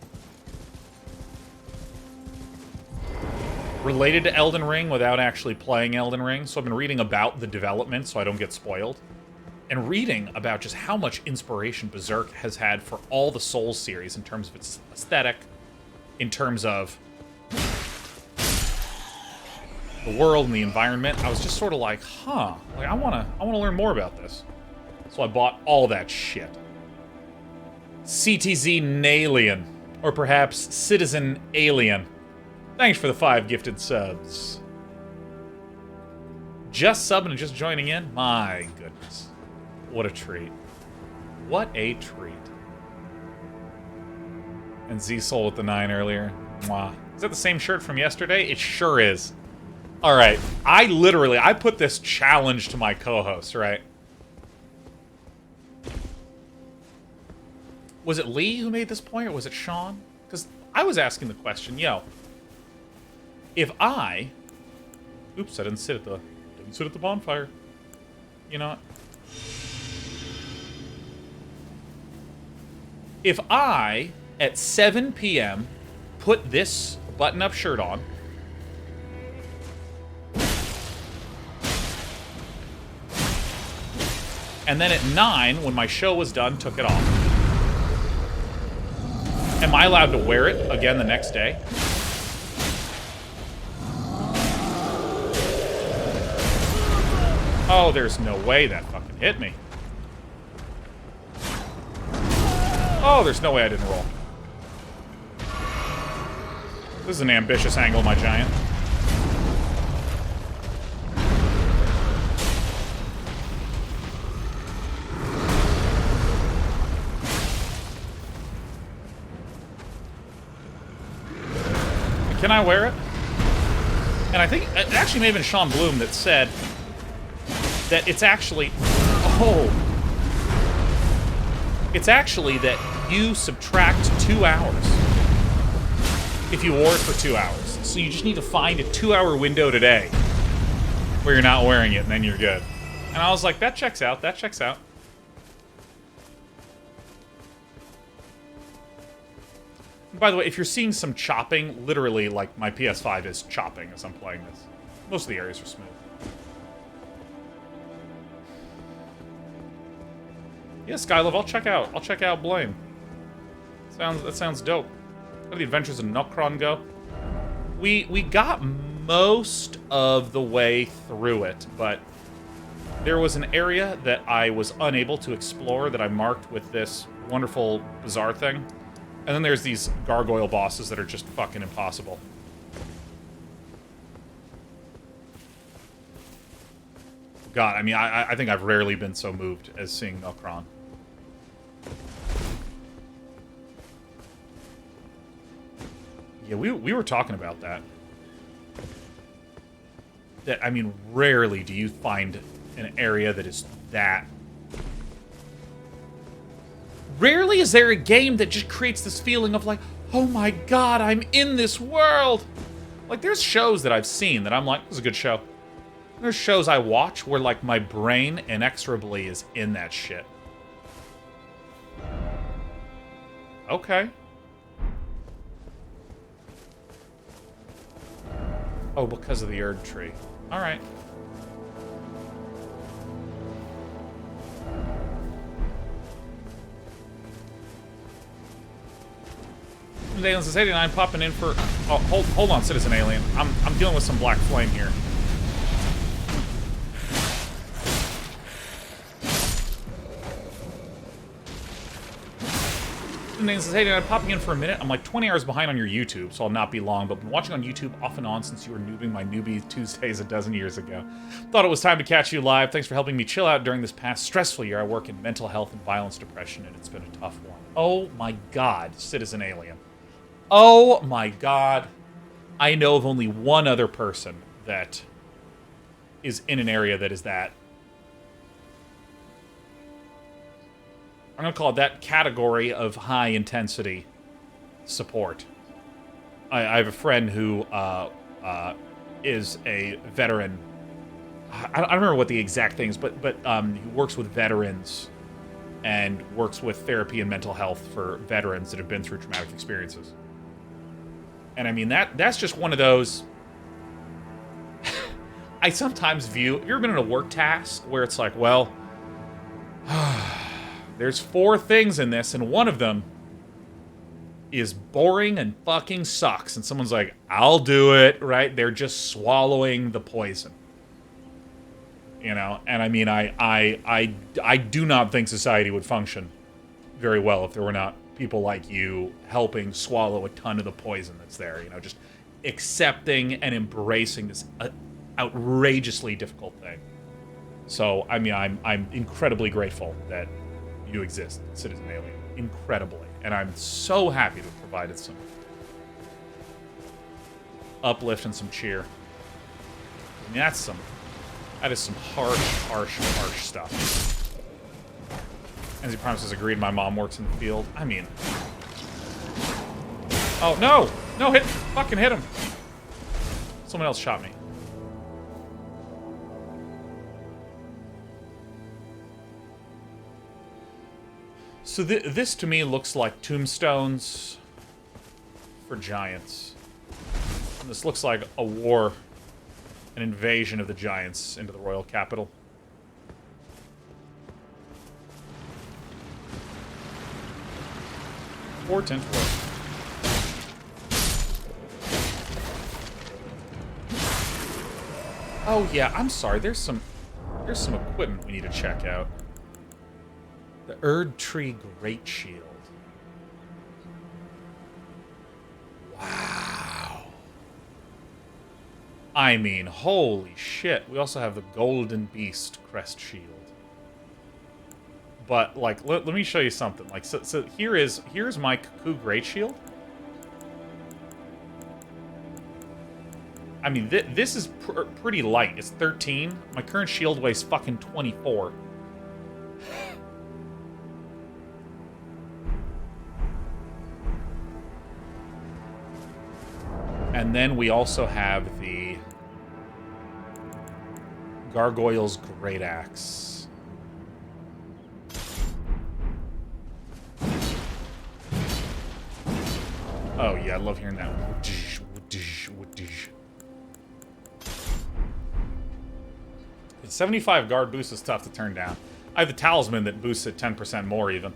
related to Elden Ring without actually playing Elden Ring. So I've been reading about the development so I don't get spoiled. And reading about just how much inspiration Berserk has had for all the Souls series in terms of its aesthetic, in terms of the world and the environment. I was just sort of like, huh, like I wanna learn more about this. So I bought all that shit. CTZ Nalien, or perhaps Citizen Alien. Thanks for the 5 gifted subs. Just subbing and just joining in? My goodness. What a treat. What a treat. And Z-Soul with the 9 earlier. Mwah. Is that the same shirt from yesterday? It sure is. Alright, I put this challenge to my co-host, right? Was it Lee who made this point, or was it Sean? Because I was asking the question, yo, if I... Oops, I didn't sit at the bonfire. You know what? If I, at 7 p.m., put this button-up shirt on, and then at 9, when my show was done, took it off, am I allowed to wear it again the next day? Oh, there's no way that fucking hit me. Oh, there's no way I didn't roll. This is an ambitious angle, my giant. Can I wear it? And I think it actually may have been Sean Bloom that said that it's actually... Oh. It's actually that you subtract 2 hours if you wore it for 2 hours. So you just need to find a 2-hour window today where you're not wearing it, and then you're good. And I was like, that checks out, that checks out. By the way, if you're seeing some chopping, literally, like, my PS5 is chopping as I'm playing this. Most of the areas are smooth. Yeah, Skylove, I'll check out Blame. That sounds dope. How do the Adventures of Nokron go? We got most of the way through it, but there was an area that I was unable to explore that I marked with this wonderful bizarre thing. And then there's these gargoyle bosses that are just fucking impossible. God, I mean, I think I've rarely been so moved as seeing Nokron. Yeah, we were talking about that. That, I mean, rarely do you find an area that is that... Rarely is there a game that just creates this feeling of like, oh my god, I'm in this world! Like, there's shows that I've seen that I'm like, this is a good show. There's shows I watch where, like, my brain inexorably is in that shit. Okay. Oh, because of the Erd tree. Alright. Alien says 89 popping in for... Oh, hold on, Citizen Alien. I'm dealing with some black flame here. Alien says 89 popping in for a minute. I'm like 20 hours behind on your YouTube, so I'll not be long, but been watching on YouTube off and on since you were noobing my newbie Tuesdays a dozen years ago. Thought it was time to catch you live. Thanks for helping me chill out during this past stressful year. I work in mental health and violence depression, and it's been a tough one. Oh my god, Citizen Alien. Oh my god. I know of only one other person that is in an area that is that. I'm going to call it that category of high-intensity support. I have a friend who is a veteran. I don't remember what the exact thing is, but he works with veterans and works with therapy and mental health for veterans that have been through traumatic experiences. And I mean, that's just one of those... I sometimes view... Have you ever been in a work task where it's like, well... there's 4 things in this, and one of them is boring and fucking sucks. And someone's like, I'll do it, right? They're just swallowing the poison. You know? And I mean, I do not think society would function very well if there were not people like you helping swallow a ton of the poison that's there, you know, just accepting and embracing this outrageously difficult thing. So, I mean, I'm incredibly grateful that you exist, Citizen Alien. Incredibly. And I'm so happy to have provided some uplift and some cheer. I mean, that is some harsh stuff. As he promises, agreed. My mom works in the field. I mean... Oh, no! No, fucking hit him! Someone else shot me. So this, to me, looks like tombstones for giants. And this looks like a war, an invasion of the giants into the royal capital. Important work. Oh yeah, I'm sorry. There's some equipment we need to check out. The Erd Tree Great Shield. Wow. I mean, holy shit. We also have the Golden Beast Crest Shield. But, like, let me show you something. Like, so here's my Cuckoo Great Shield. I mean, this is pretty light. It's 13. My current shield weighs fucking 24. And then we also have the Gargoyle's Great Axe. Oh yeah, I love hearing that. The 75 guard boost is tough to turn down. I have the talisman that boosts it 10% more even.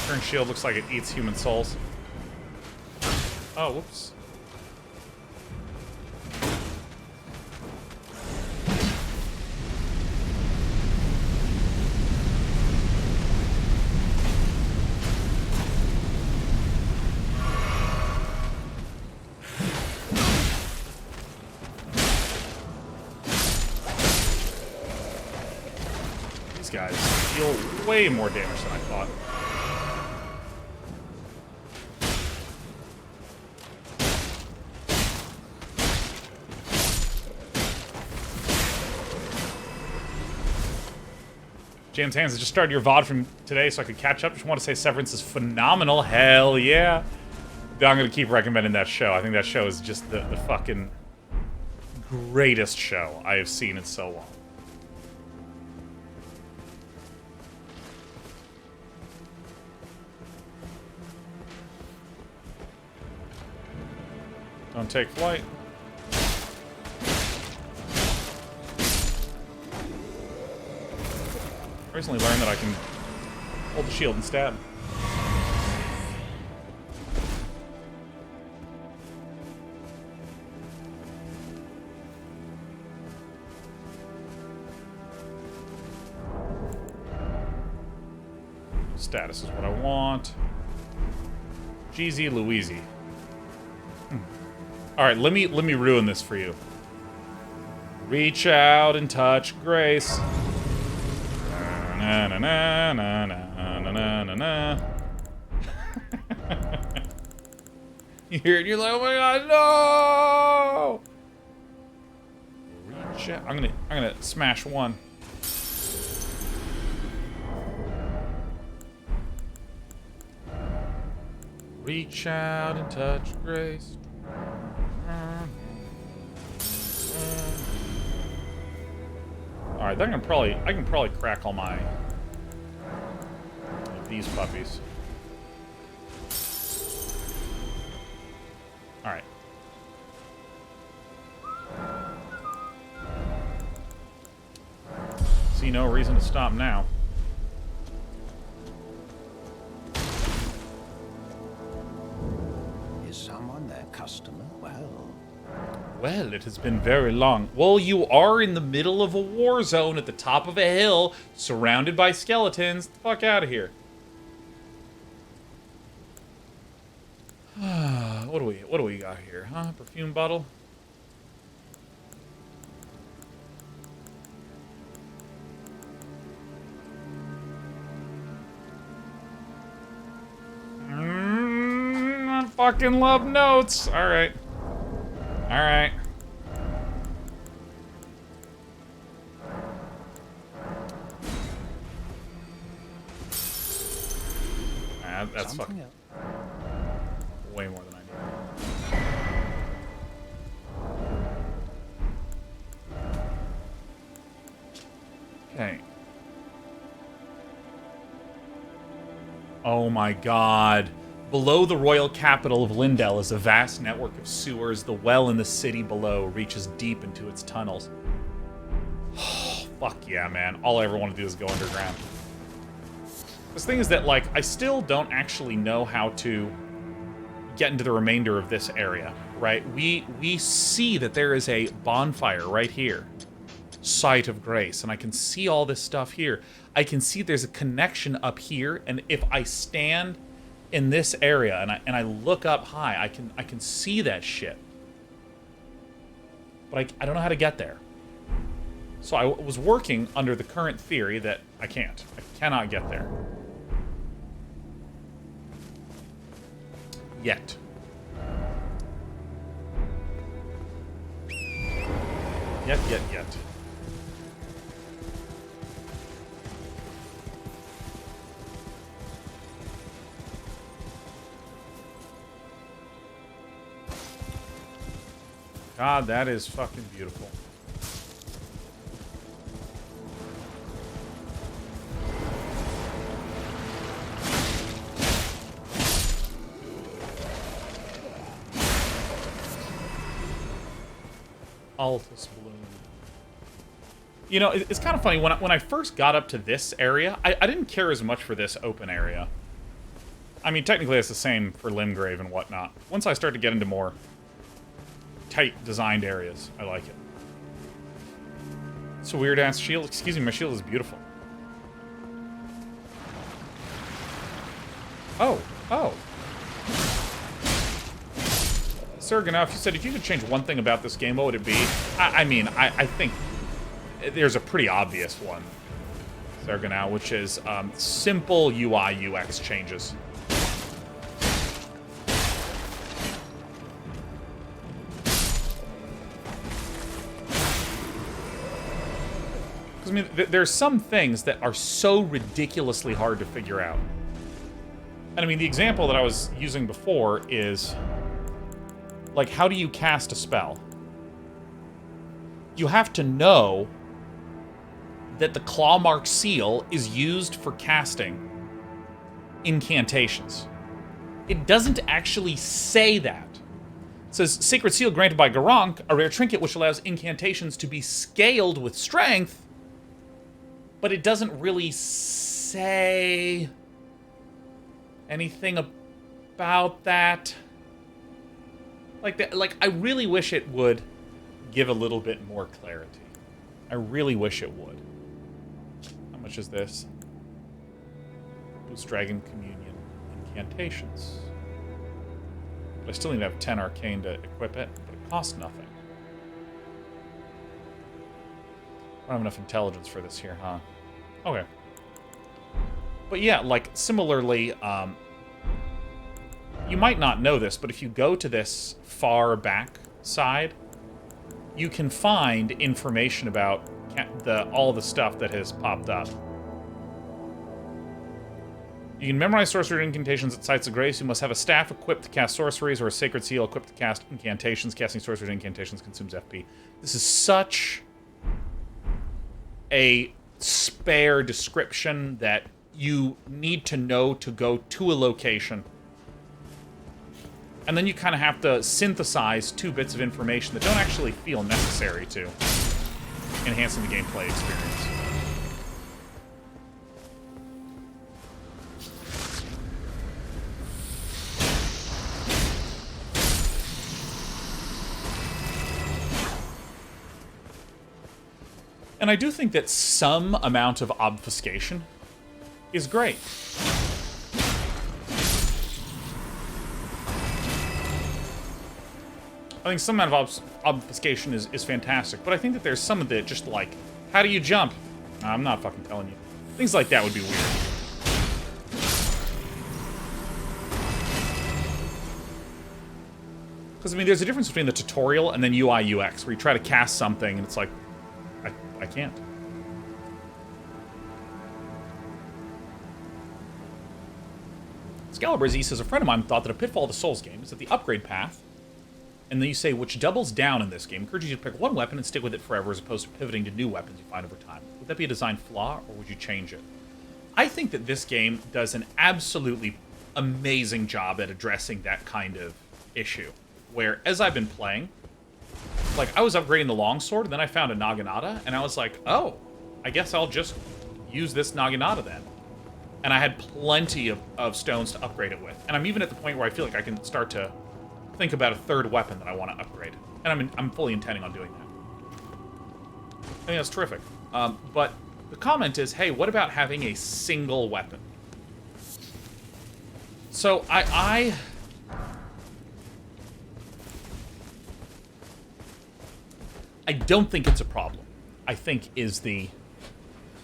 Turn shield looks like it eats human souls. Oh, whoops. These guys deal way more damage than I thought. James Hands, I just started your VOD from today so I could catch up. Just want to say Severance is phenomenal. Hell yeah. I'm going to keep recommending that show. I think that show is just the fucking greatest show I have seen in so long. Don't take flight. I recently learned that I can hold the shield and stab. Status is what I want. GZ Louise. Alright, let me ruin this for you. Reach out and touch grace. Na na na na na na na na na. You hear it, you're like, oh my god, no! Reach out. I'm gonna smash one. Reach out and touch grace. Alright, I can probably crack all my these puppies. Alright. See no reason to stop now. Is someone their customer? Well, it has been very long. Well, you are in the middle of a war zone at the top of a hill, surrounded by skeletons. Get the fuck out of here. What do we got here, huh? Perfume bottle? I fucking love notes. All right. Alright. That's fucking way more than I need. Okay. Oh my god. Below the royal capital of Lindell is a vast network of sewers. The well in the city below reaches deep into its tunnels. Oh, fuck yeah, man. All I ever want to do is go underground. This thing is that, like, I still don't actually know how to get into the remainder of this area, right? We see that there is a bonfire right here. Site of Grace, and I can see all this stuff here. I can see there's a connection up here, and if I stand in this area and I look up high, I can see that shit. But I don't know how to get there. So I was working under the current theory that I cannot get there. Yet. Yet. God, that is fucking beautiful. Altus Bloom. You know, it's kind of funny. When I first got up to this area, I didn't care as much for this open area. I mean, technically it's the same for Limgrave and whatnot. Once I start to get into more tight designed areas, I like it. It's a weird ass shield. Excuse me, my shield is beautiful. Oh. Sergana, if you said if you could change one thing about this game, what would it be? I mean, I think there's a pretty obvious one, Sergana, which is simple UI UX changes. I mean, there's some things that are so ridiculously hard to figure out. And I mean, the example that I was using before is, like, how do you cast a spell? You have to know that the Clawmark Seal is used for casting incantations. It doesn't actually say that. It says, Sacred Seal granted by Garank, a rare trinket which allows incantations to be scaled with strength, but it doesn't really say anything about that. Like, I really wish it would give a little bit more clarity. I really wish it would. How much is this? Boost Dragon Communion incantations. But I still need to have 10 arcane to equip it, but it costs nothing. I don't have enough intelligence for this here, huh? Okay. But yeah, like, similarly, you might not know this, but if you go to this far back side, you can find information about all the stuff that has popped up. You can memorize sorcery incantations at sites of grace. You must have a staff equipped to cast sorceries or a sacred seal equipped to cast incantations. Casting sorceries and incantations consumes FP. This is such a spare description that you need to know to go to a location. And then you kind of have to synthesize 2 bits of information that don't actually feel necessary to enhancing the gameplay experience. And I do think that some amount of obfuscation is great. I think some amount of obfuscation is fantastic, but I think that there's some of it just like, how do you jump? I'm not fucking telling you. Things like that would be weird. Because, I mean, there's a difference between the tutorial and then UI UX, where you try to cast something and it's like, I can't. Excalibur Z says, a friend of mine thought that a pitfall of the Souls game is that the upgrade path, and then you say, which doubles down in this game, encourages you to pick one weapon and stick with it forever as opposed to pivoting to new weapons you find over time. Would that be a design flaw, or would you change it? I think that this game does an absolutely amazing job at addressing that kind of issue, where, as I've been playing, like, I was upgrading the longsword, and then I found a Naginata, and I was like, oh, I guess I'll just use this Naginata then. And I had plenty of stones to upgrade it with. And I'm even at the point where I feel like I can start to think about a 3rd weapon that I want to upgrade. And I'm fully intending on doing that. I think that's terrific. But the comment is, hey, what about having a single weapon? So I don't think it's a problem, I think is the...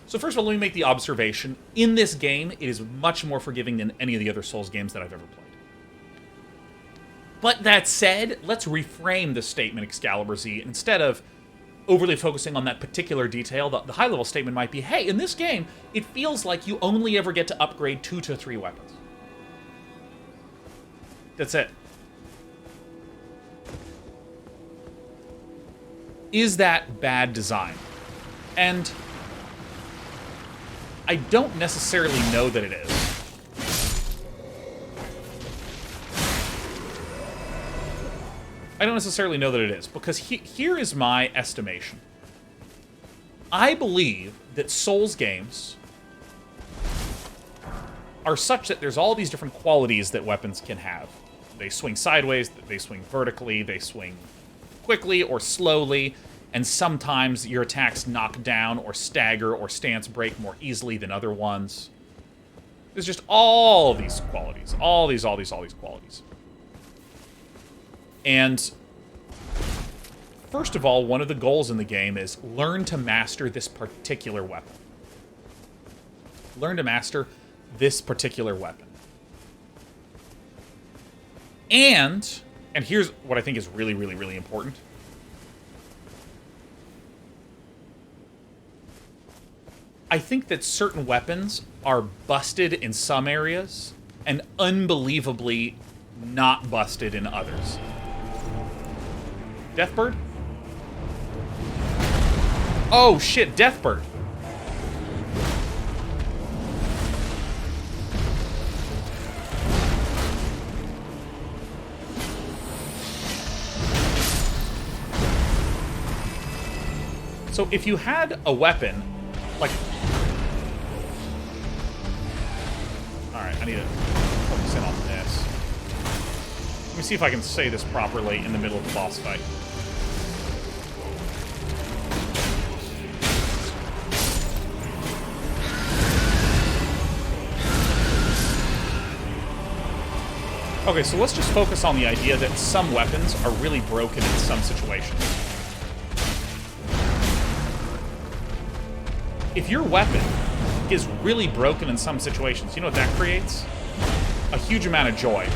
So first of all, let me make the observation. In this game, it is much more forgiving than any of the other Souls games that I've ever played. But that said, let's reframe the statement, Excalibur Z. Instead of, overly focusing on that particular detail. The high-level statement might be, hey, in this game, it feels like you only ever get to upgrade 2 to 3 weapons. That's it. Is that bad design? And I don't necessarily know that it is. I don't necessarily know that it is, because here is my estimation. I believe that Souls games are such that there's all these different qualities that weapons can have. They swing sideways, they swing vertically, they swing quickly or slowly, and sometimes your attacks knock down or stagger or stance break more easily than other ones. There's just all these qualities. All these qualities. And first of all, one of the goals in the game is learn to master this particular weapon. Learn to master this particular weapon. And here's what I think is really, really, really important. I think that certain weapons are busted in some areas and unbelievably not busted in others. Deathbird? Oh shit, Deathbird. So if you had a weapon, like... Alright, I need to focus in on this. Let me see if I can say this properly in the middle of the boss fight. Okay, so let's just focus on the idea that some weapons are really broken in some situations. If your weapon is really broken in some situations, you know what that creates? A huge amount of joy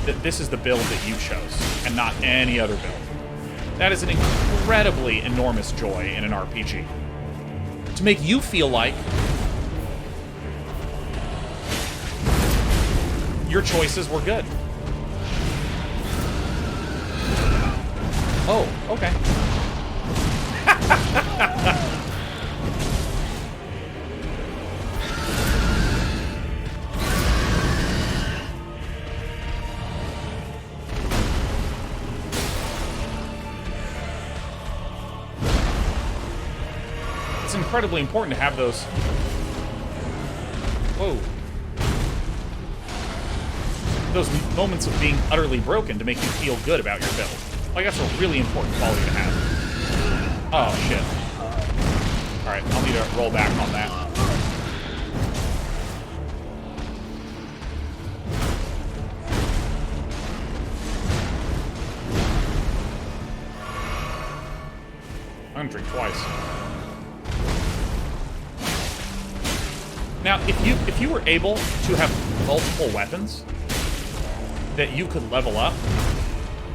that this is the build that you chose, and not any other build. That is an incredibly enormous joy in an RPG. To make you feel like your choices were good. Oh, okay. It's incredibly important to have those... Whoa. Those moments of being utterly broken to make you feel good about your build. Like, that's a really important quality to have. Oh, shit. Alright, I'll need to roll back on that. I'm gonna drink twice. Now, if you were able to have multiple weapons that you could level up,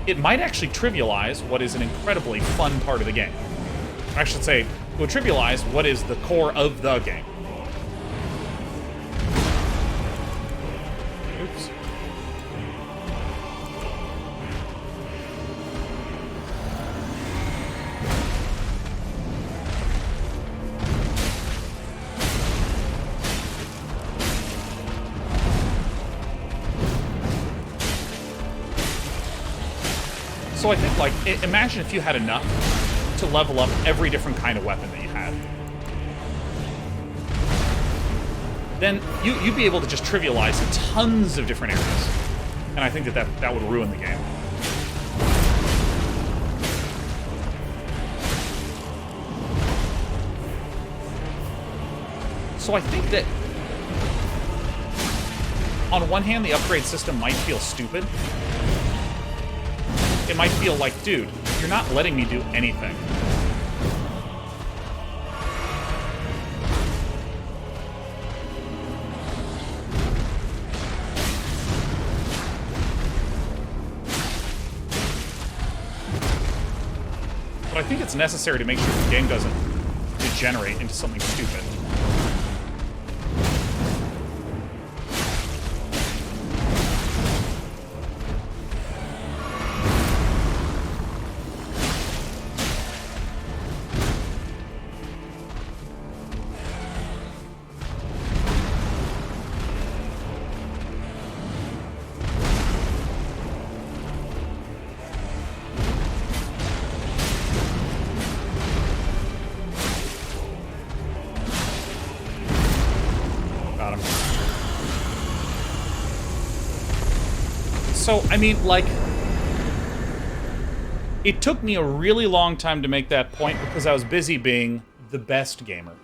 it might actually trivialize what is an incredibly fun part of the game. I should say, it would trivialize what is the core of the game. Oops. So I think, like, imagine if you had enough to level up every different kind of weapon that you had. Then you'd be able to just trivialize tons of different areas. And I think that would ruin the game. So I think that, on one hand, the upgrade system might feel stupid. It might feel like, dude, you're not letting me do anything. But I think it's necessary to make sure the game doesn't degenerate into something stupid. So, I mean, like, it took me a really long time to make that point because I was busy being the best gamer.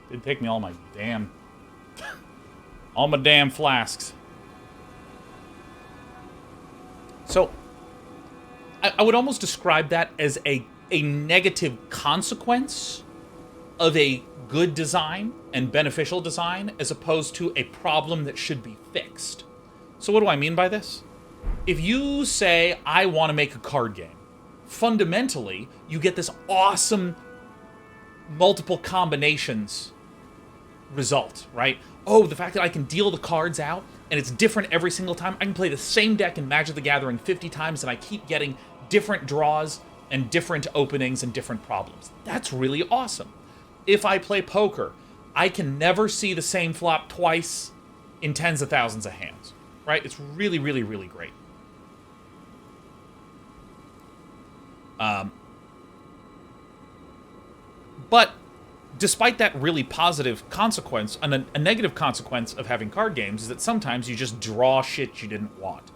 It'd take me all my damn flasks. So, I would almost describe that as a negative consequence of a good design and beneficial design as opposed to a problem that should be fixed. So what do I mean by this? If you say, I want to make a card game, fundamentally, you get this awesome multiple combinations result, right? Oh, the fact that I can deal the cards out, and it's different every single time. I can play the same deck in Magic the Gathering 50 times, and I keep getting different draws and different openings and different problems. That's really awesome. If I play poker, I can never see the same flop twice in tens of thousands of hands. Right? It's really, really, really great. But despite that really positive consequence, a negative consequence of having card games is that sometimes you just draw shit you didn't want.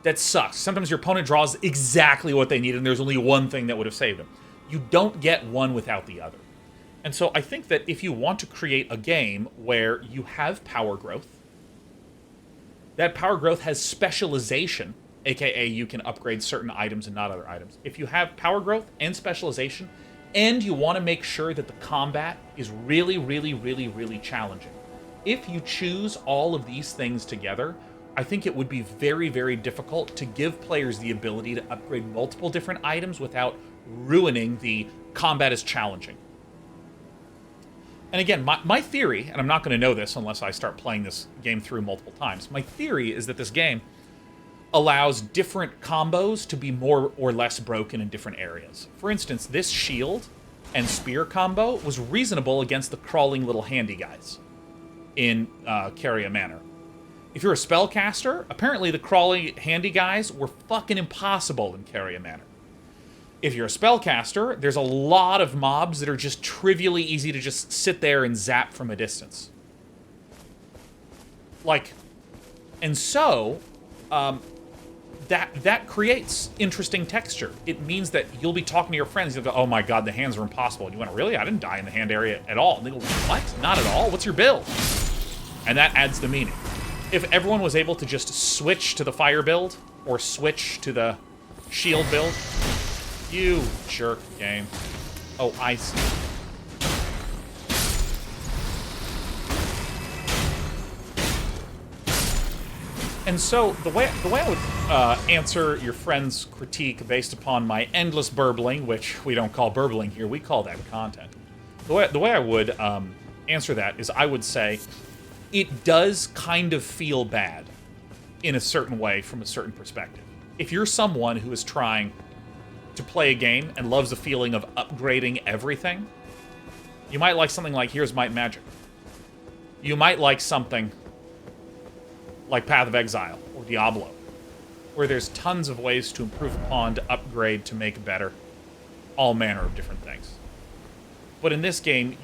That sucks. Sometimes your opponent draws exactly what they need, and there's only one thing that would have saved them. You don't get one without the other. And so I think that if you want to create a game where you have power growth, that power growth has specialization, aka you can upgrade certain items and not other items. If you have power growth and specialization, and you want to make sure that the combat is really, really, really, really challenging, if you choose all of these things together, I think it would be very, very difficult to give players the ability to upgrade multiple different items without ruining the combat is challenging. And again, my theory, and I'm not going to know this unless I start playing this game through multiple times, my theory is that this game allows different combos to be more or less broken in different areas. For instance, this shield and spear combo was reasonable against the crawling little handy guys in Caria Manor. If you're a spellcaster, apparently the crawling handy guys were fucking impossible in Caria Manor. If you're a spellcaster, there's a lot of mobs that are just trivially easy to just sit there and zap from a distance. Like, and so, that creates interesting texture. It means that you'll be talking to your friends, you'll go, oh my god, the hands are impossible. And you went, really? I didn't die in the hand area at all. And they go, what? Not at all? What's your build? And that adds the meaning. If everyone was able to just switch to the fire build, or switch to the shield build, you jerk game. Oh, I see. And so the way I would answer your friend's critique based upon my endless burbling, which we don't call burbling here, we call that content. The way I would answer that is I would say it does kind of feel bad in a certain way from a certain perspective. If you're someone who is trying to play a game and loves the feeling of upgrading everything, you might like something like Here's Might and Magic. You might like something like Path of Exile or Diablo, where there's tons of ways to improve upon, to upgrade, to make better, all manner of different things. But in this game,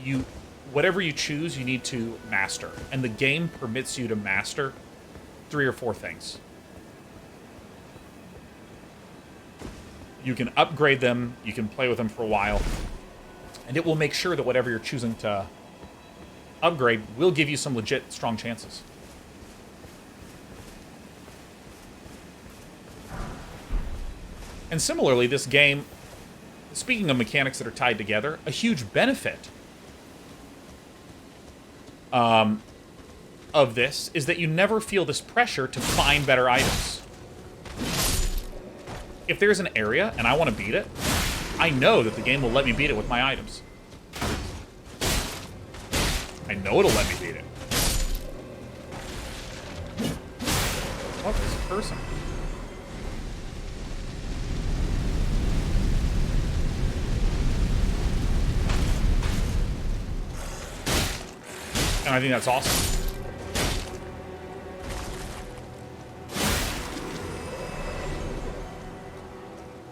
whatever you choose, you need to master, and the game permits you to master 3 or 4 things. You can upgrade them, you can play with them for a while, and it will make sure that whatever you're choosing to upgrade will give you some legit strong chances. And similarly, this game, speaking of mechanics that are tied together, a huge benefit of this is that you never feel this pressure to find better items. If there's an area and I want to beat it, I know that the game will let me beat it with my items. I know it'll let me beat it. What is a person? And I think that's awesome.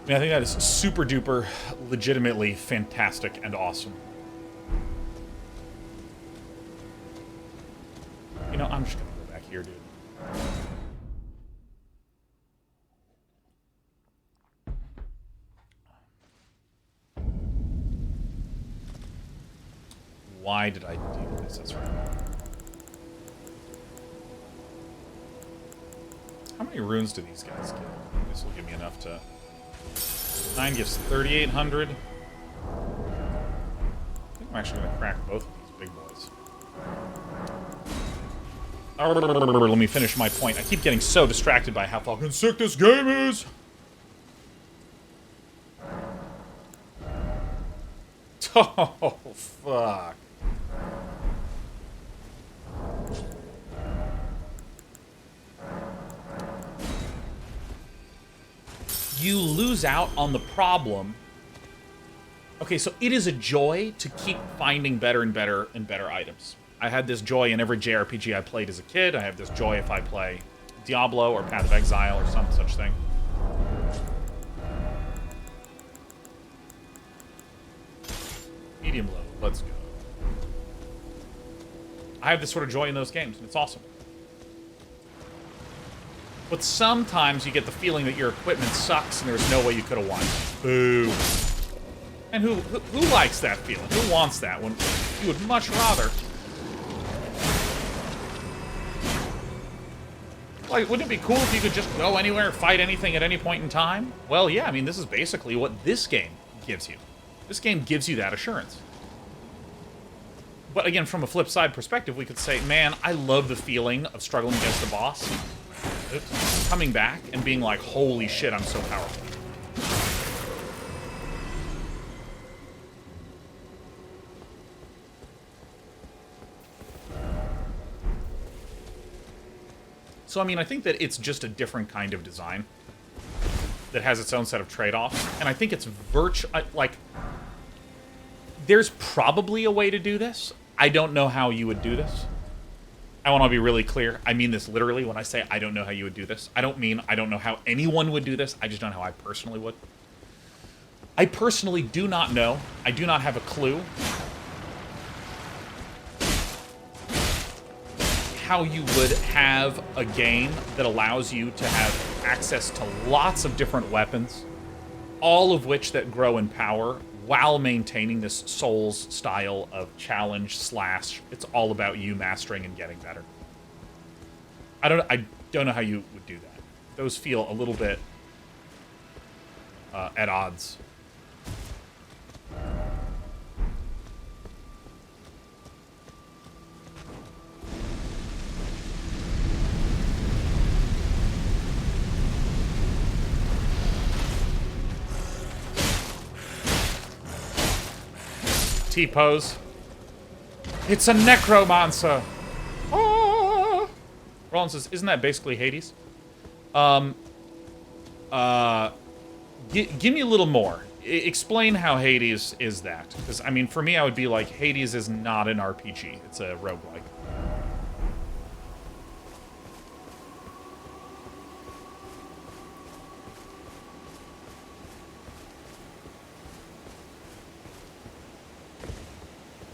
I mean, I think that is super duper, legitimately fantastic and awesome. You know, I'm just gonna go back here, dude. Why did I do this? That's right. How many runes do these guys give? This will give me enough to... 9 gives 3,800. I think I'm actually going to crack both of these big boys. Let me finish my point. I keep getting so distracted by how fucking sick this game is! Oh, fuck. You lose out on the problem. Okay, so it is a joy to keep finding better and better and better items. I had this joy in every JRPG I played as a kid. I have this joy if I play Diablo or Path of Exile or some such thing. Medium level, let's go. I have this sort of joy in those games, and it's awesome. But sometimes you get the feeling that your equipment sucks and there's no way you could have won. Boo. And who likes that feeling? Who wants that when you would much rather... Like, wouldn't it be cool if you could just go anywhere, fight anything at any point in time? Well, yeah, I mean, this is basically what this game gives you. This game gives you that assurance. But again, from a flip side perspective, we could say, man, I love the feeling of struggling against the boss. Coming back and being like, holy shit, I'm so powerful. So, I mean, I think that it's just a different kind of design that has its own set of trade-offs. And I think it's like, there's probably a way to do this. I don't know how you would do this. I want to be really clear. I mean this literally when I say I don't know how you would do this. I don't mean I don't know how anyone would do this. I just don't know how I personally would. I personally do not know. I do not have a clue how you would have a game that allows you to have access to lots of different weapons, all of which that grow in power, while maintaining this Souls style of challenge slash, it's all about you mastering and getting better. I don't know how you would do that. Those feel a little bit at odds. T-pose. It's a necromancer. Ah! Roland says, isn't that basically Hades? Give me a little more. Explain how Hades is that. Because, I mean, for me, I would be like, Hades is not an RPG. It's a roguelike.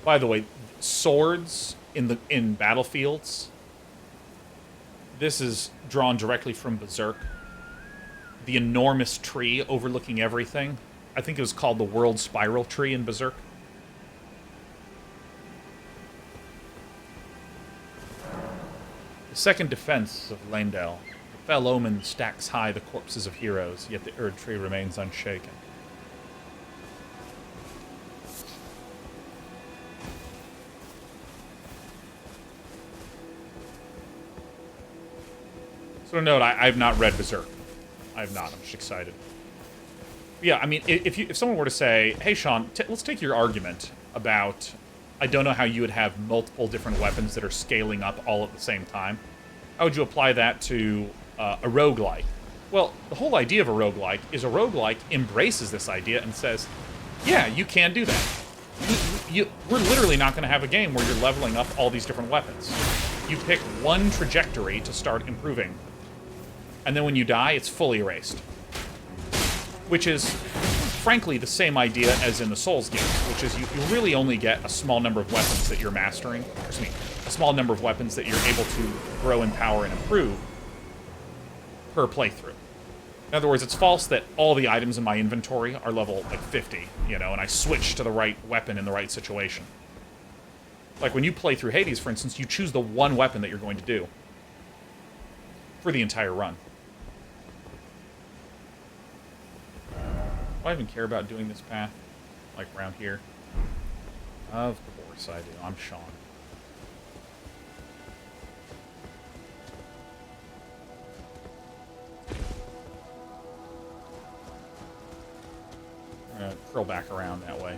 By the way, swords in battlefields. This is drawn directly from Berserk. The enormous tree overlooking everything. I think it was called the World Spiral Tree in Berserk. The second defense of Leyndell. The fell omen stacks high the corpses of heroes, yet the Erd tree remains unshaken. So note, I have not read Berserk. I have not. I'm just excited. Yeah, I mean, if someone were to say, hey, Sean, let's take your argument about, I don't know how you would have multiple different weapons that are scaling up all at the same time. How would you apply that to a roguelike? Well, the whole idea of a roguelike is a roguelike embraces this idea and says, yeah, you can do that. We're literally not going to have a game where you're leveling up all these different weapons. You pick one trajectory to start improving, and then when you die, it's fully erased. Which is, frankly, the same idea as in the Souls games, which is you really only get a small number of weapons that you're mastering, a small number of weapons that you're able to grow in power and improve per playthrough. In other words, it's false that all the items in my inventory are level, like, 50, you know, and I switch to the right weapon in the right situation. Like, when you play through Hades, for instance, you choose the one weapon that you're going to do for the entire run. Do I even care about doing this path? Like, around here? Of course I do. I'm Sean. I'm gonna curl back around that way.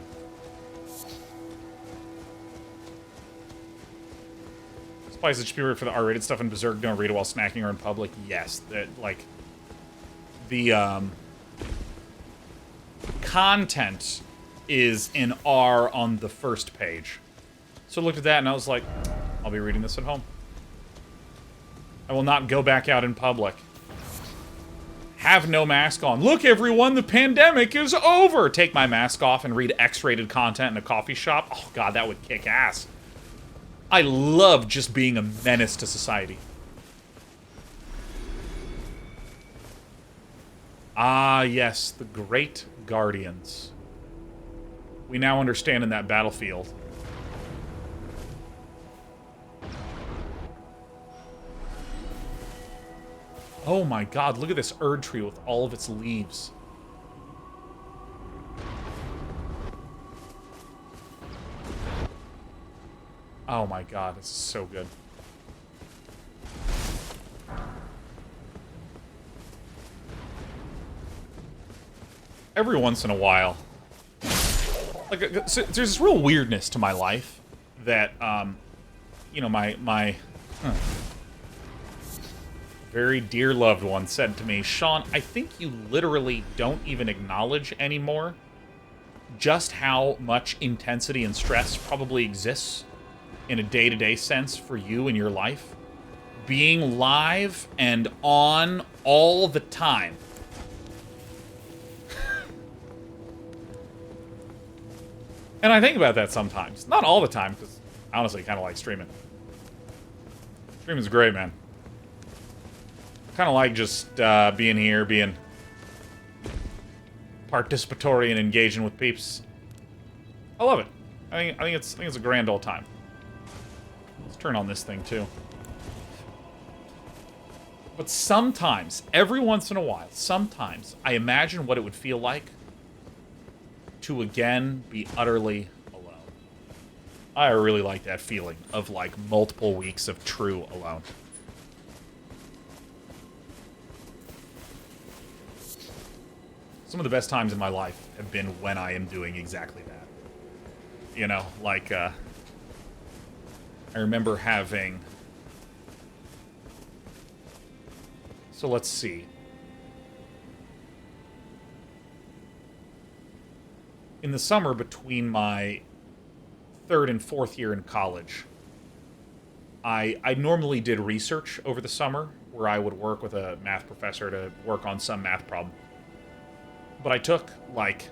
Supplies that should be for the R-rated stuff in Berserk don't read it while smacking or in public. Yes, that, like, the content is in R on the first page. So I looked at that and I was like, I'll be reading this at home. I will not go back out in public. Have no mask on. Look, everyone, the pandemic is over! Take my mask off and read X-rated content in a coffee shop. Oh, God, that would kick ass. I love just being a menace to society. Ah, yes, the Great Guardians. We now understand in that battlefield. Oh my God, look at this Erd tree with all of its leaves. Oh my God, this is so good. Every once in a while, like, so there's this real weirdness to my life that, you know, my very dear loved one said to me, Sean, I think you literally don't even acknowledge anymore just how much intensity and stress probably exists in a day-to-day sense for you in your life. Being live and on all the time. And I think about that sometimes. Not all the time, because I honestly kind of like streaming. Streaming's great, man. Kind of like just being here, being participatory and engaging with peeps. I love it. I think it's a grand old time. Let's turn on this thing too. But sometimes, every once in a while, sometimes I imagine what it would feel like to again be utterly alone. I really like that feeling of like multiple weeks of true alone. Some of the best times in my life have been when I am doing exactly that. You know, like, I remember having... So let's see. In the summer between my third and fourth year in college, I normally did research over the summer, where I would work with a math professor to work on some math problem. But I took, like,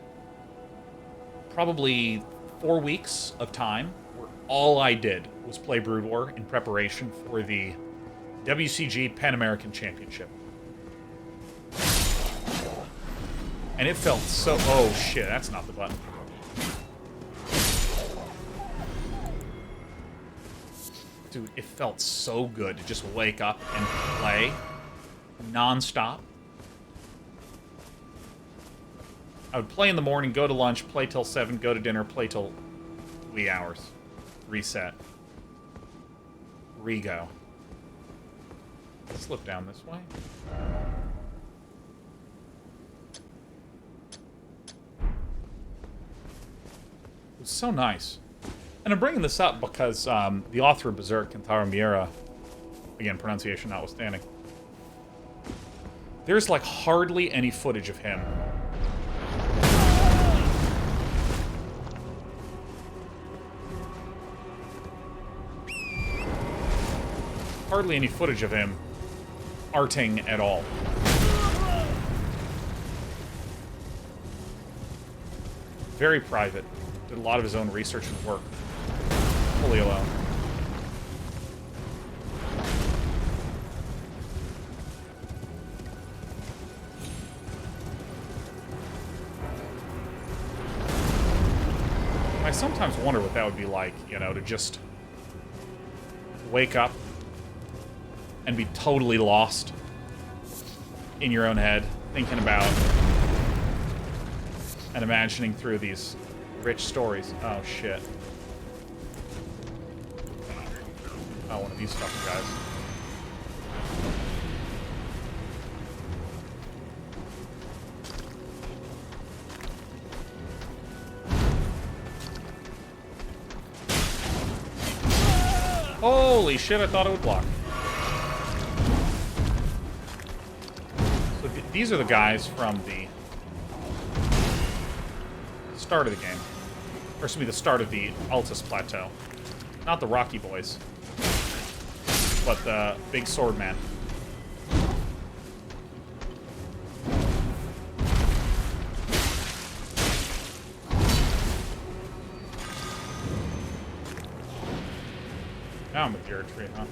probably 4 weeks of time where all I did was play Brood War in preparation for the WCG Pan American Championship. And it felt so... Oh, shit, that's not the button. Dude, it felt so good to just wake up and play non-stop. I would play in the morning, go to lunch, play till 7, go to dinner, play till wee hours. Reset. Re-go. Slip down this way. so nice. And I'm bringing this up because the author of Berserk, Kentaro Miura, again, pronunciation notwithstanding, there's like hardly any footage of him. Hardly any footage of him arting at all. Very private. Did a lot of his own research and work. Fully alone. I sometimes wonder what that would be like, you know, to just wake up and be totally lost in your own head, thinking about and imagining through these rich stories. Oh, shit. Oh, one of these fucking guys. Holy shit, I thought it would block. So these are the guys from the start of the game. Or excuse me, the start of the Altus Plateau. Not the Rocky Boys, but the big sword man. Now I'm with your tree, huh?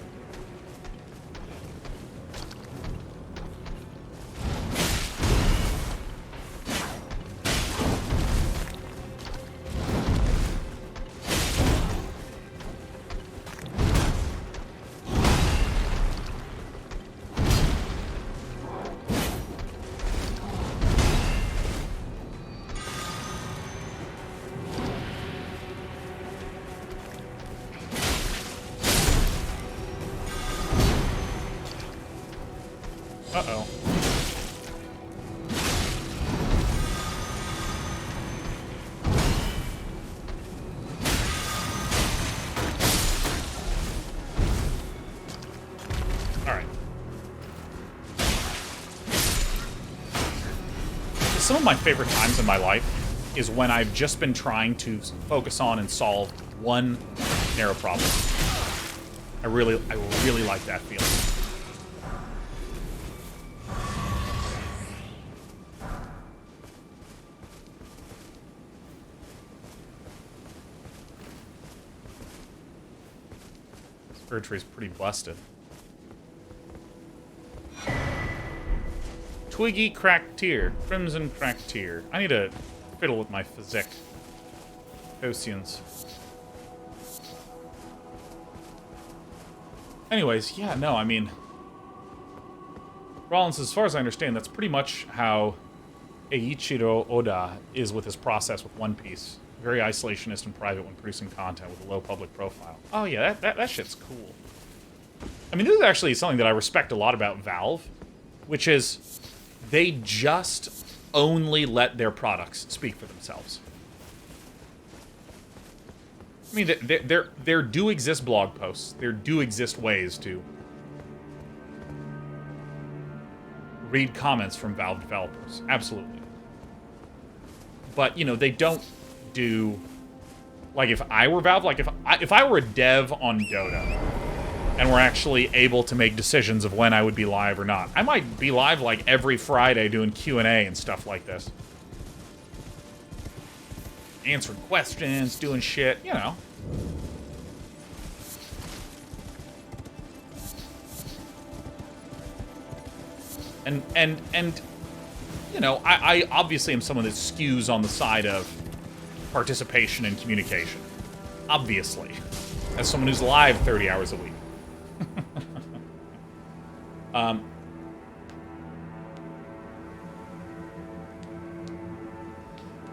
Uh-oh. Alright. Some of my favorite times in my life is when I've just been trying to focus on and solve one narrow problem. I really like that feeling. Tree's pretty busted. Twiggy cracked tear. Crimson cracked tear. I need to fiddle with my physique. Oceans. Anyways, yeah, no, I mean... Rollins, as far as I understand, that's pretty much how Eiichiro Oda is with his process with One Piece. Very isolationist and private when producing content with a low public profile. Oh yeah, that shit's cool. I mean, this is actually something that I respect a lot about Valve, which is they just only let their products speak for themselves. I mean, there do exist blog posts. There do exist ways to read comments from Valve developers. Absolutely. But, you know, they don't do... Like, if I were Valve, like, if I were a dev on Dota, and we're actually able to make decisions of when I would be live or not, I might be live, like, every Friday doing Q&A and stuff like this. Answering questions, doing shit, you know. And you know, I obviously am someone that skews on the side of participation and communication. Obviously. As someone who's live 30 hours a week.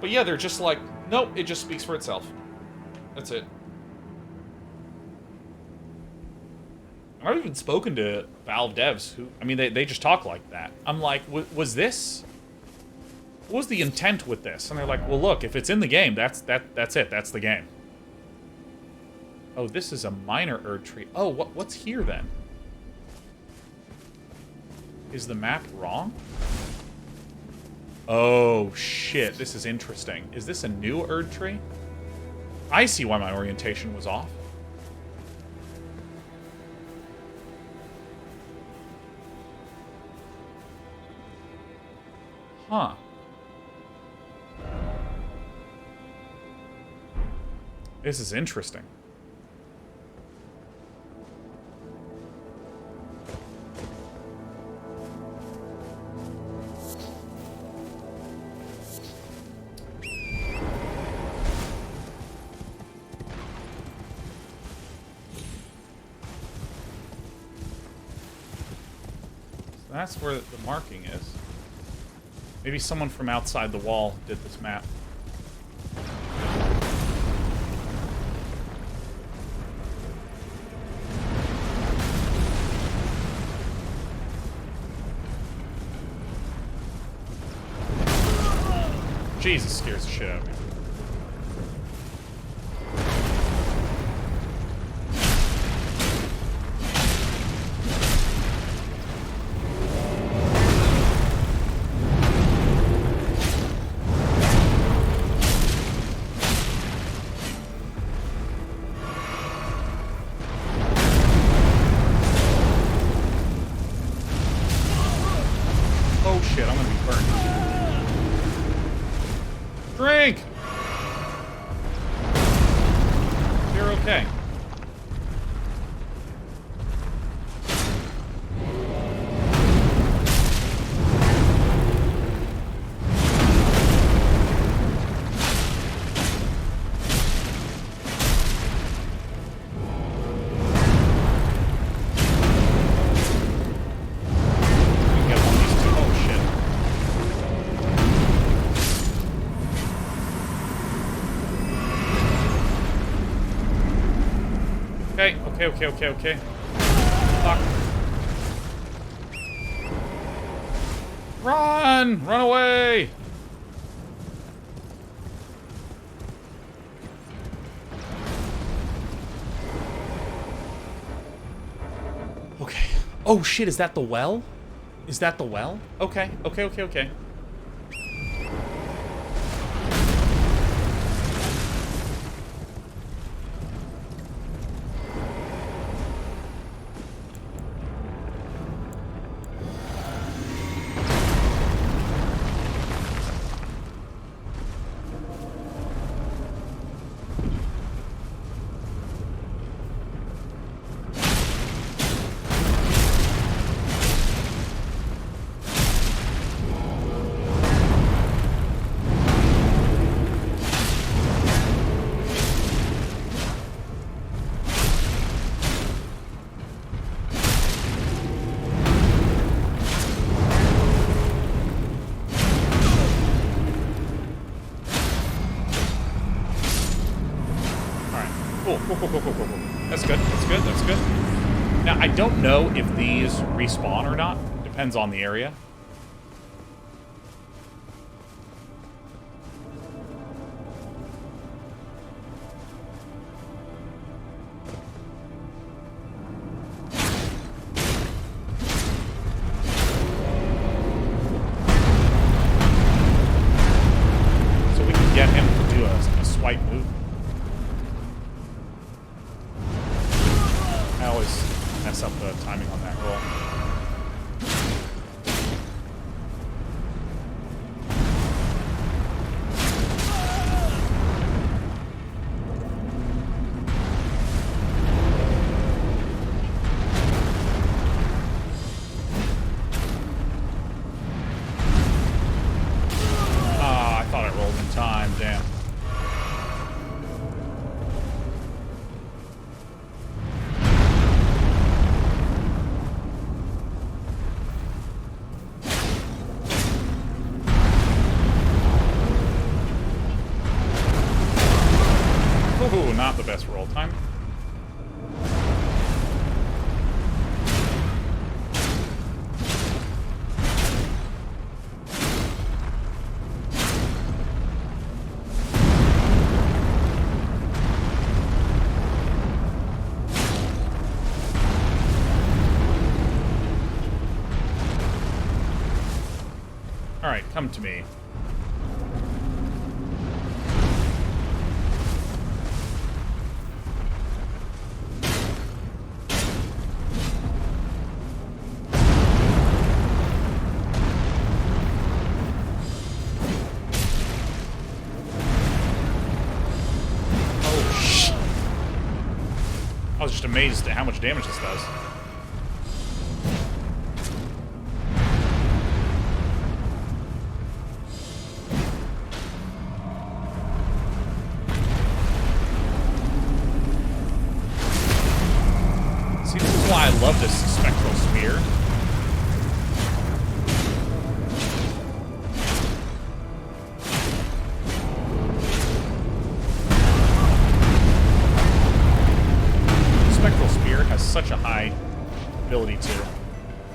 But yeah, they're just like, nope, it just speaks for itself. That's it. I've even spoken to Valve devs who, I mean, they just talk like that. I'm like, was this what was the intent with this? And they're like, well, look, if it's in the game, that's it. That's the game. Oh, this is a minor Erd tree. Oh, what's here then? Is the map wrong? Oh, shit. This is interesting. Is this a new Erd tree? I see why my orientation was off. Huh. This is interesting. So that's where the marking is. Maybe someone from outside the wall did this map. Jesus, scares the shit out of me. Drink! You're okay. Okay. Fuck. Run! Run away! Okay. Oh shit, is that the well? Is that the well? Okay. Cool. That's good. Now, I don't know if these respawn or not. Depends on the area. So we can get him to do a swipe move. I always mess up the timing on that roll. Ah, I thought I rolled in time, damn. Ooh, not the best roll time. Come to me. I was just amazed at how much damage this does. See, this is why I love this spectral spear. Such a high ability to.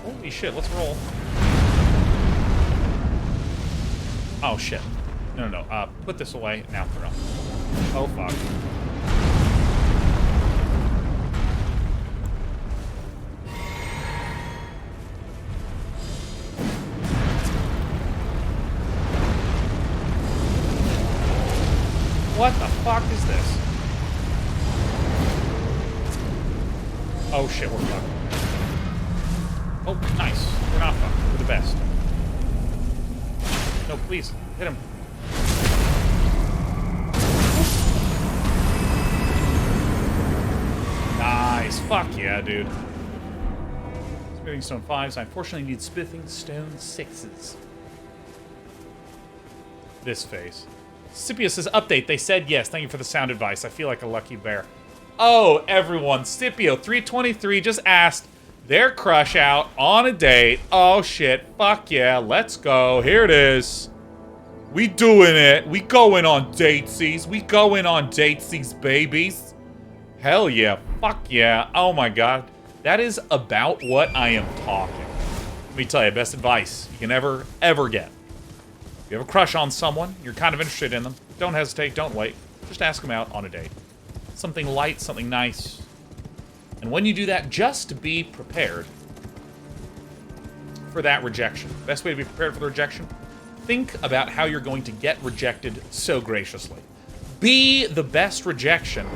Holy shit, let's roll. Oh shit. No. Put this away. Now throw. Oh fuck. What the fuck is this? Oh shit, we're fucked. Oh, nice. We're not fucked. We're the best. No, please. Hit him. Nice. Fuck yeah, dude. Smithing stone 5s. I unfortunately need smithing stone 6s. This face. Scipio says, update. They said yes. Thank you for the sound advice. I feel like a lucky bear. Oh, everyone, Scipio323 just asked their crush out on a date. Oh, shit. Fuck yeah. Let's go. Here it is. We doing it. We going on datesies. We going on datesies, babies. Hell yeah. Fuck yeah. Oh, my God. That is about what I am talking. Let me tell you, best advice you can ever get. If you have a crush on someone, you're kind of interested in them, don't hesitate, don't wait. Just ask them out on a date. Something light, something nice. And when you do that, just be prepared for that rejection. Best way to be prepared for the rejection? Think about how you're going to get rejected so graciously. Be the best rejection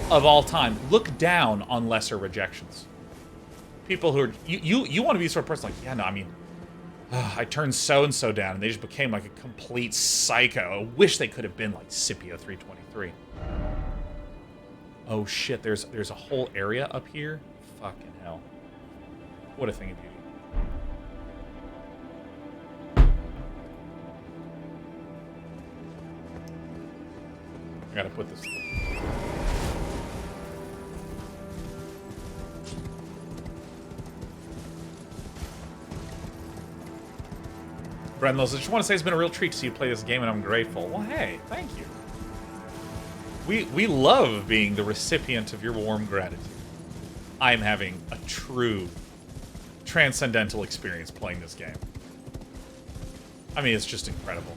of all time. Look down on lesser rejections. People who are... You want to be the sort of person like, yeah, no, I mean... I turned so-and-so down, and they just became like a complete psycho. I wish they could have been like Scipio323. Oh shit, there's a whole area up here? Fucking hell. What a thing of beauty. I gotta put this... Brenlos, I just want to say it's been a real treat to see you play this game, and I'm grateful. Well, hey, thank you. We love being the recipient of your warm gratitude. I am having a true transcendental experience playing this game. I mean, it's just incredible.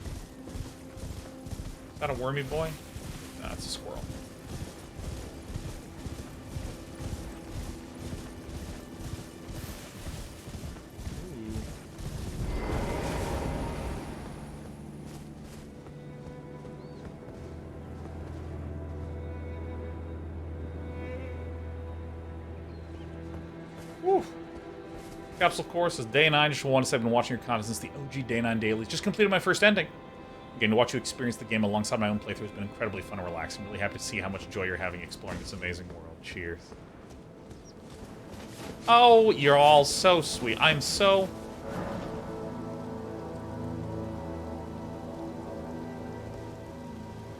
Is that a wormy boy? No, it's a squirrel. Capsule Course is Day 9. Just want to say I've been watching your content since the OG Day 9 dailies. Just completed my first ending. Getting to watch you experience the game alongside my own playthrough has been incredibly fun and relaxing. Really happy to see how much joy you're having exploring this amazing world. Cheers. Oh, you're all so sweet. I'm so...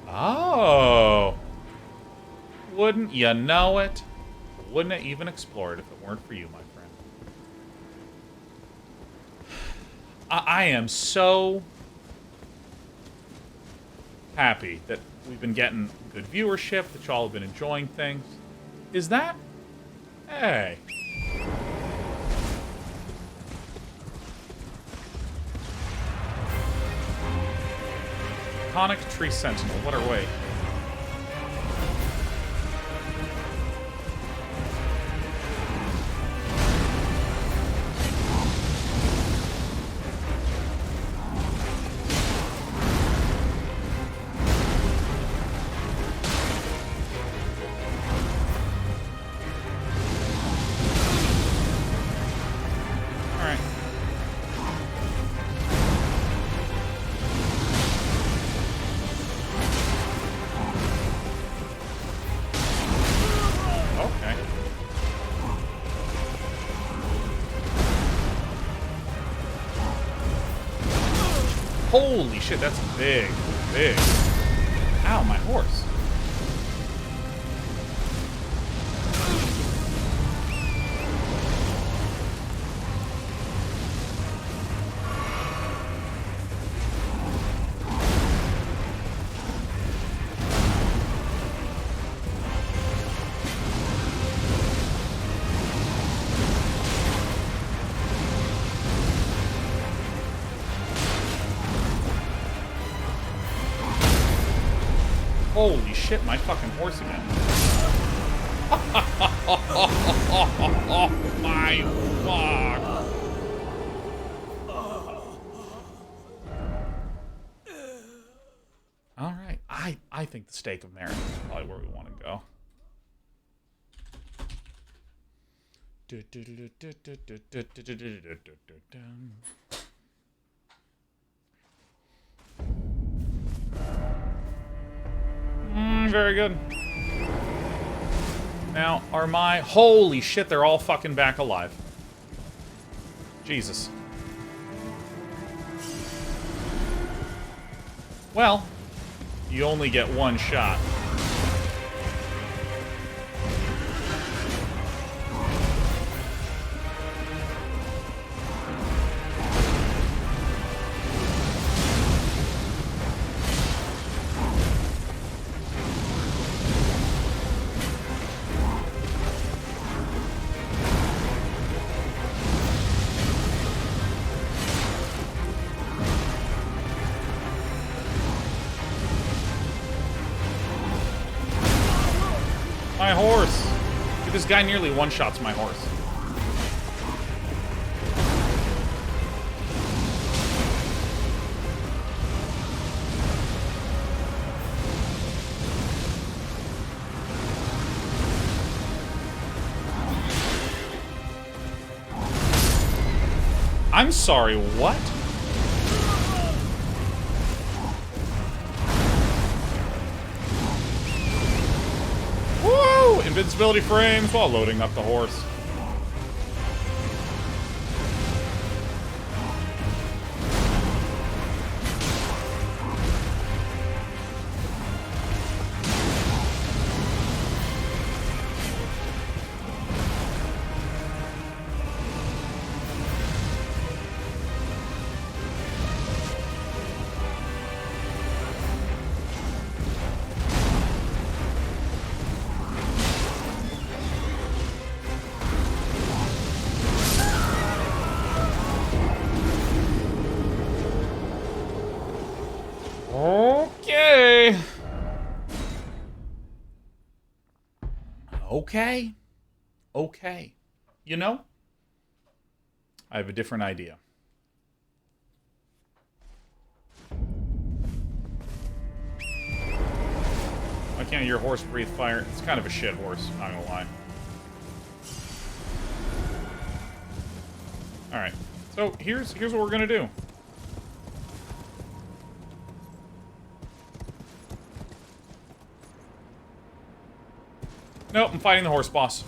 Oh. Wouldn't you know it? Wouldn't have even explored if it weren't for you, my friend. I am so happy that we've been getting good viewership, that y'all have been enjoying things. Is that? Hey. Draconic Tree Sentinel, what are we? Holy shit, that's big. Big. Ow, my horse. Holy shit, my fucking horse again. Oh my fuck. Alright, I think the Stake of Merit is probably where we want to go. Very good. Now, are my... Holy shit, they're all fucking back alive. Jesus. Well, you only get one shot. My horse! Dude, this guy nearly one-shots my horse. I'm sorry, what? Woo! Invincibility frames while loading up the horse. Okay. Okay. Okay. You know, I have a different idea. Why can't your horse breathe fire? It's kind of a shit horse, not gonna lie. Alright. So here's what we're gonna do. Nope, I'm fighting the horse boss.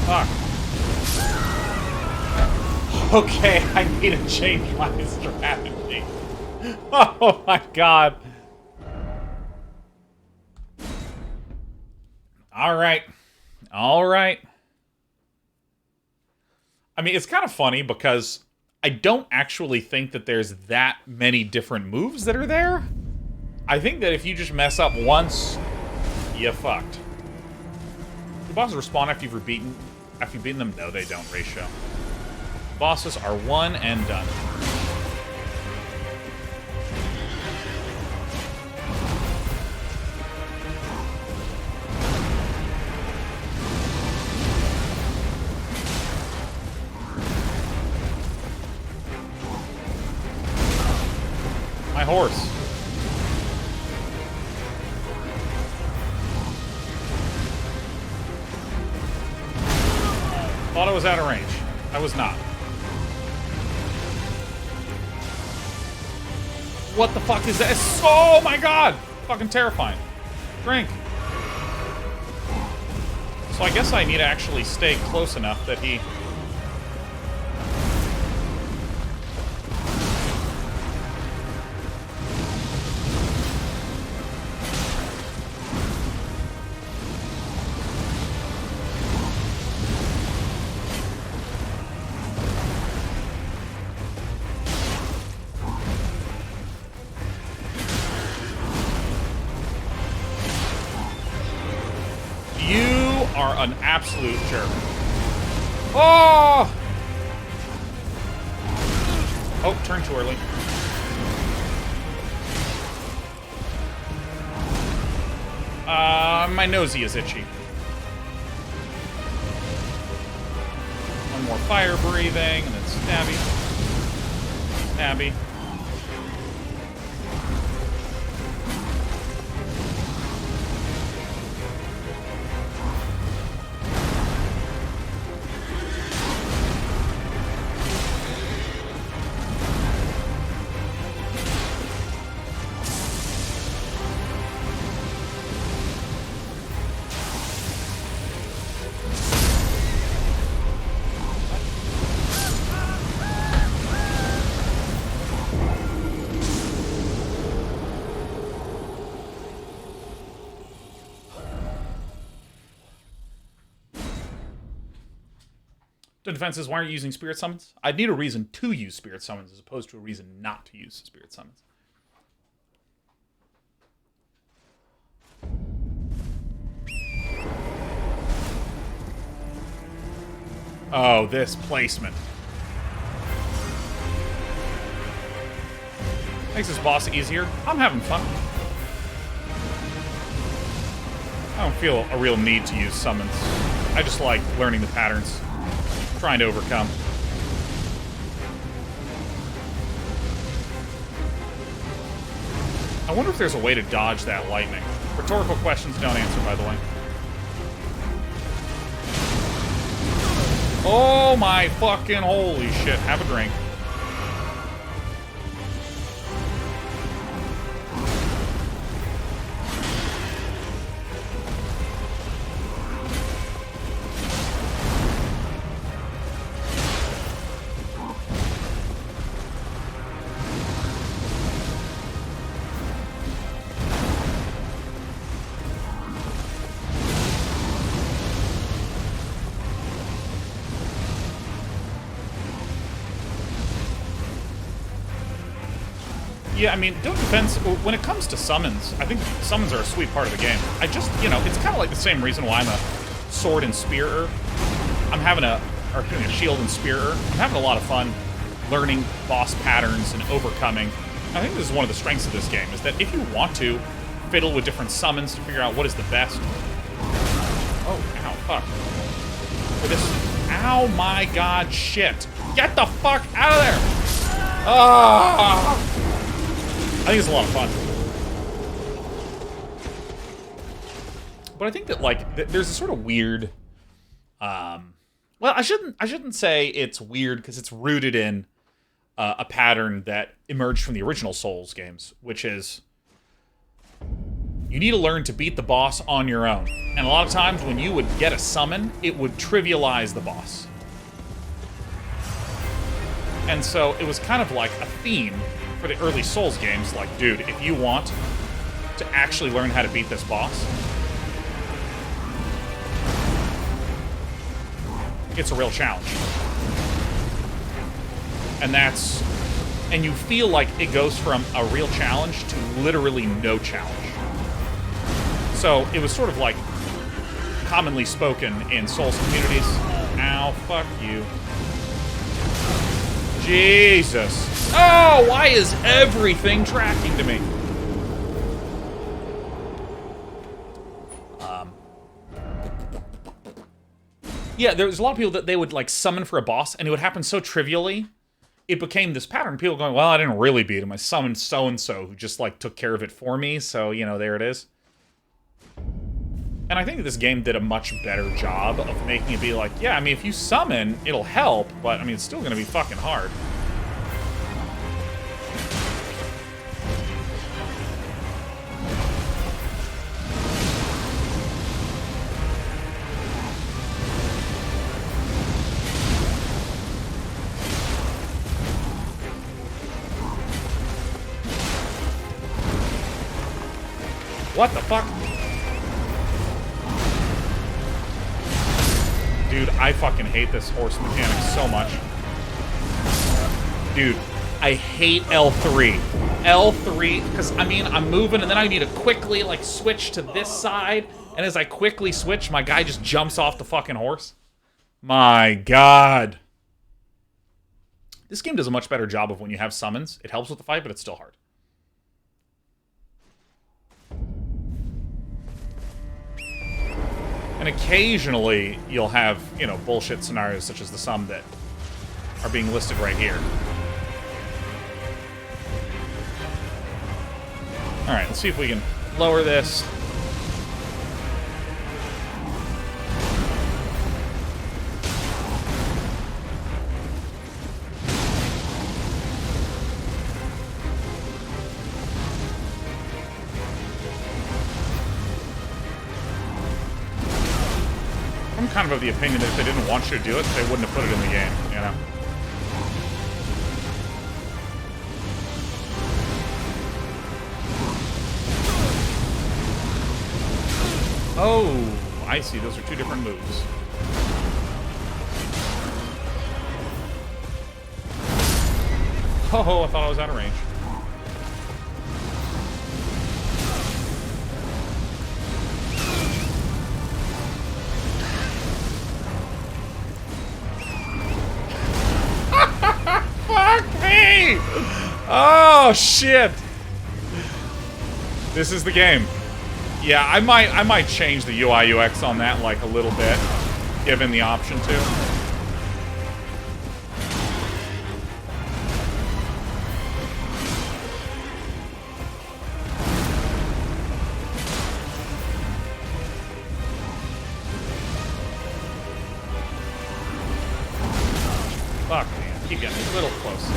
Fuck. Okay, I need to change my strategy. Oh my god. Alright. Alright. I mean, it's kind of funny because I don't actually think that there's that many different moves that are there. I think that if you just mess up once, you fucked. Do bosses respawn after you've beaten them? No, they don't, ratio. Bosses are one and done. My horse. was out of range. I was not. What the fuck is that? Oh my god! Fucking terrifying. Drink. So I guess I need to actually stay close enough that he... are an absolute jerk. Oh! Oh, turn too early. My nosy is itchy. One more fire breathing, and then stabby. Stabby. The defense is, why aren't you using spirit summons? I'd need a reason to use spirit summons as opposed to a reason not to use spirit summons. Oh, this placement. Makes this boss easier. I'm having fun. I don't feel a real need to use summons. I just like learning the patterns. Trying to overcome. I wonder if there's a way to dodge that lightning. Rhetorical questions don't answer, by the way. Oh my fucking holy shit. Have a drink. Yeah, I mean, don't defense, when it comes to summons, I think summons are a sweet part of the game. I just, you know, it's kind of like the same reason why I'm a sword and spearer. I'm having a shield and spearer. I'm having a lot of fun learning boss patterns and overcoming. I think this is one of the strengths of this game, is that if you want to fiddle with different summons to figure out what is the best. Oh, ow, fuck. For this, ow my god, shit. Get the fuck out of there! Ah! I think it's a lot of fun. But I think that, like, there's a sort of weird... well, I shouldn't say it's weird, because it's rooted in a pattern that emerged from the original Souls games, which is... you need to learn to beat the boss on your own. And a lot of times, when you would get a summon, it would trivialize the boss. And so, it was kind of like a theme for the early Souls games, like, dude, if you want to actually learn how to beat this boss, it's a real challenge. And you feel like it goes from a real challenge to literally no challenge. So it was sort of like commonly spoken in Souls communities. Ow, fuck you. Jesus. Oh, why is everything tracking to me? Yeah, there was a lot of people that they would, like, summon for a boss, and it would happen so trivially, it became this pattern. People going, well, I didn't really beat him. I summoned so-and-so who just, like, took care of it for me, so, you know, there it is. And And I think this game did a much better job of making it be like, yeah, I mean, if you summon, it'll help, but, I mean, it's still gonna be fucking hard. What the fuck? Dude, I fucking hate this horse mechanic so much. Dude, I hate L3. L3, because, I mean, I'm moving and then I need to quickly, like, switch to this side. And as I quickly switch, my guy just jumps off the fucking horse. My God. This game does a much better job of when you have summons. It helps with the fight, but it's still hard. And occasionally, you'll have, you know, bullshit scenarios such as the some that are being listed right here. Alright, let's see if we can lower this. I'm kind of the opinion that if they didn't want you to do it, they wouldn't have put it in the game, you know? Oh, I see. Those are two different moves. Oh, I thought I was out of range. Fuck me! Oh, shit! This is the game. Yeah, I might change the UI UX on that like a little bit, given the option to. Fuck, man. Keep getting a little close.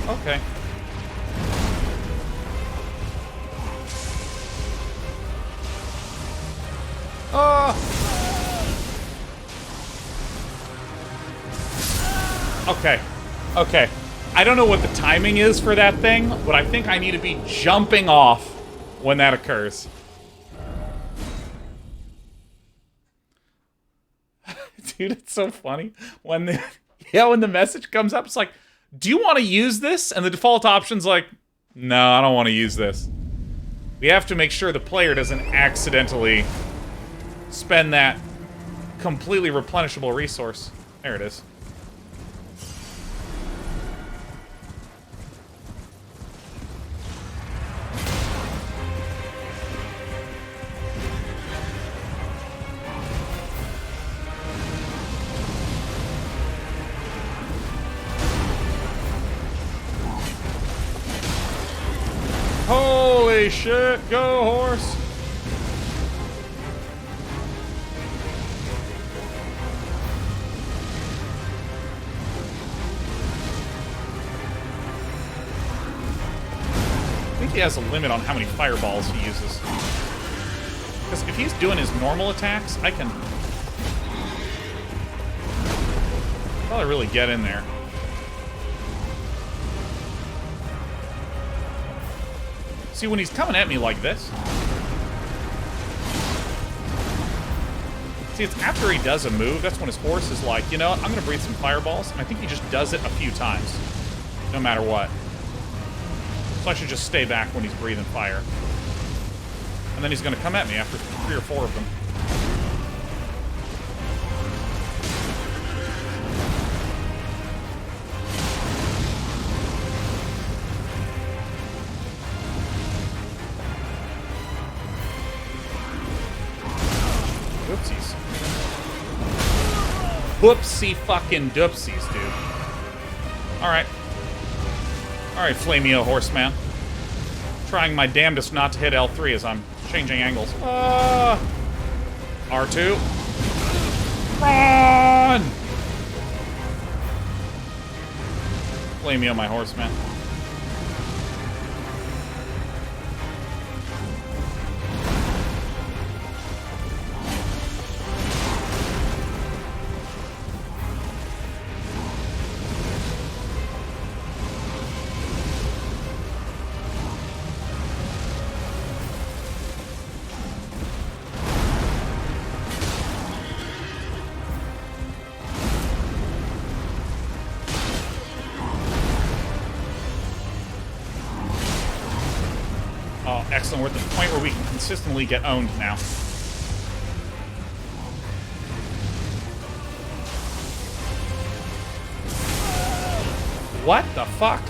Okay. Okay. Okay. I don't know what the timing is for that thing, but I think I need to be jumping off when that occurs. Dude, it's so funny. When the when the message comes up, it's like, do you want to use this? And the default option's like, no, I don't want to use this. We have to make sure the player doesn't accidentally spend that completely replenishable resource. There it is. Holy shit, go horse! I think he has a limit on how many fireballs he uses. Because if he's doing his normal attacks, I can probably really get in there. See, when he's coming at me like this... See, it's after he does a move, that's when his horse is like, you know what, I'm going to breathe some fireballs, and I think he just does it a few times, no matter what. So I should just stay back when he's breathing fire. And then he's going to come at me after 3 or 4 of them. Whoopsies. Whoopsie fucking doopsies, dude. Alright. Alright, Flameo Horseman. Trying my damnedest not to hit L3 as I'm changing angles. R2. Run! Flameo, my horseman. Excellent. We're at the point where we can consistently get owned now. What the fuck?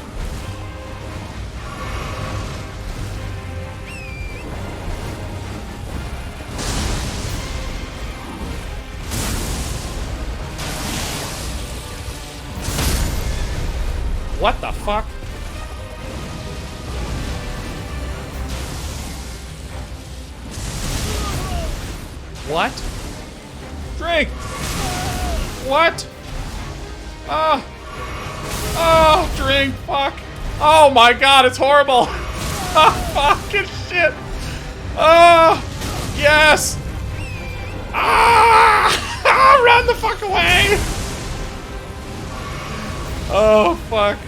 What the fuck? What? Drink! What? Oh, drink, fuck. Oh my god, it's horrible. Oh, fucking shit. Oh, yes. Run the fuck away. Oh, fuck.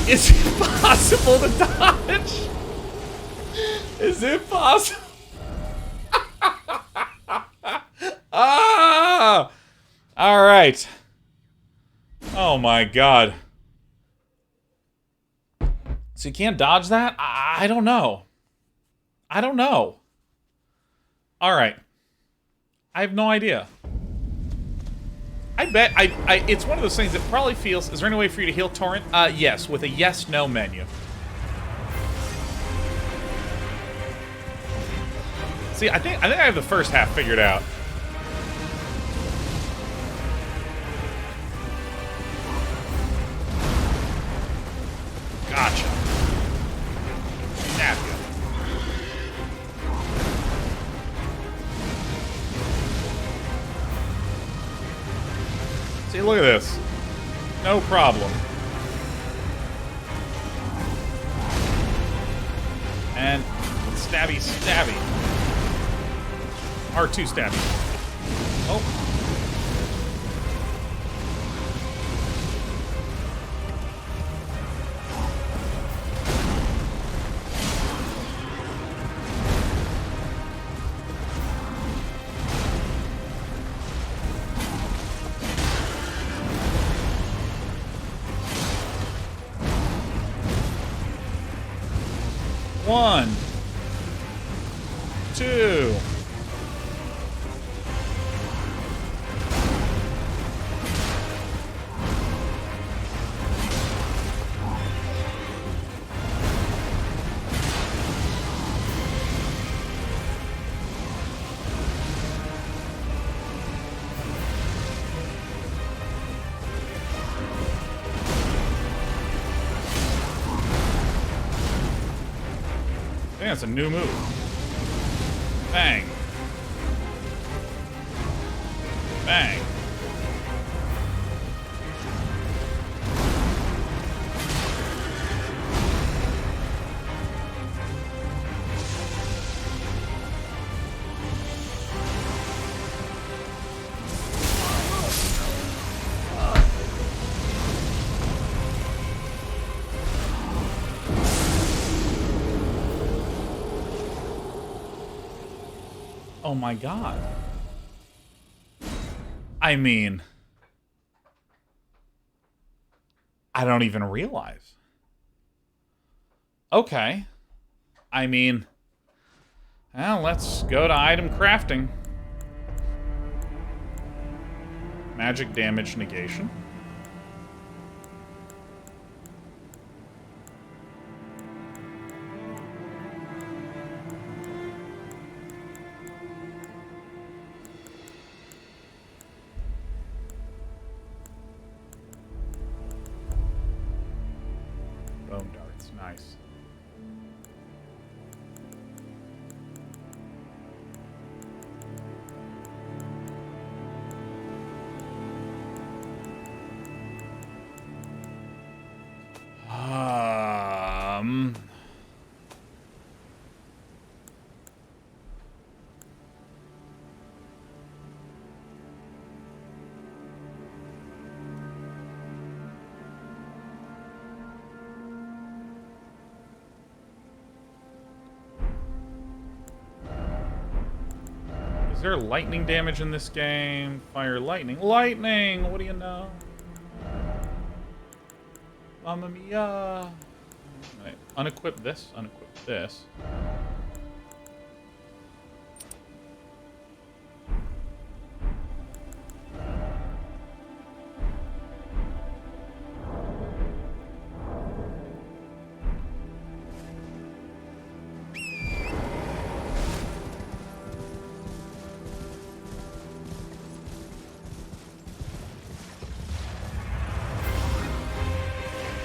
Is it possible to dodge? Is it possible? All right. Oh my god. So you can't dodge that? I don't know. I don't know. All right. I have no idea. I bet it's one of those things that probably feels. Is there any way for you to heal Torrent? Yes, with a yes/no menu. See, I think I have the first half figured out. Gotcha. Stab you. See, look at this. No problem. And stabby, stabby. R2 stabby. Oh. One, two. I think that's a new move. Bang. Bang. Oh my god. I mean, I don't even realize. Okay. I mean, well, let's go to item crafting. Magic damage negation. Bone darts, nice. Is there lightning damage in this game? Fire, lightning. Lightning! What do you know? Mamma mia! Right. Unequip this. Unequip this.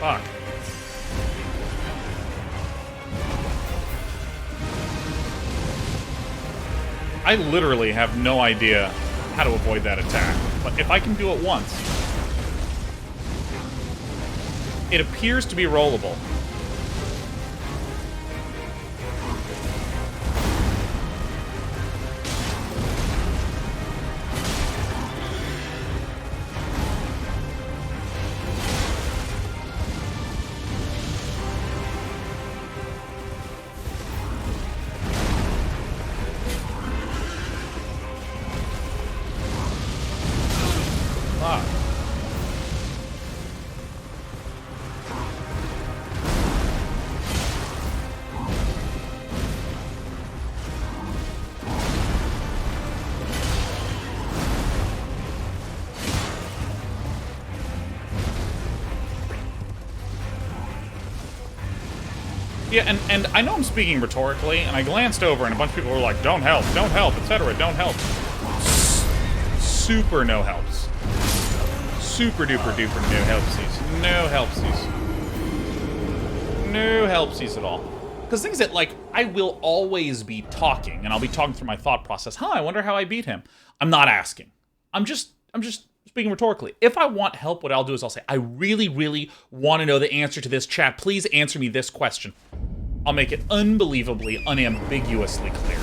Fuck. I literally have no idea how to avoid that attack. But if I can do it once... It appears to be rollable. Yeah, and I know I'm speaking rhetorically, and I glanced over, and a bunch of people were like, don't help, etc., don't help. Super no helps. Super duper duper no helpsies. No helpsies. No helpsies at all. Because things that, like, I will always be talking, and I'll be talking through my thought process. I wonder how I beat him. I'm not asking. I'm just speaking rhetorically. If I want help, what I'll do is I'll say, I really, really want to know the answer to this. Chat, please answer me this question. I'll make it unbelievably, unambiguously clear.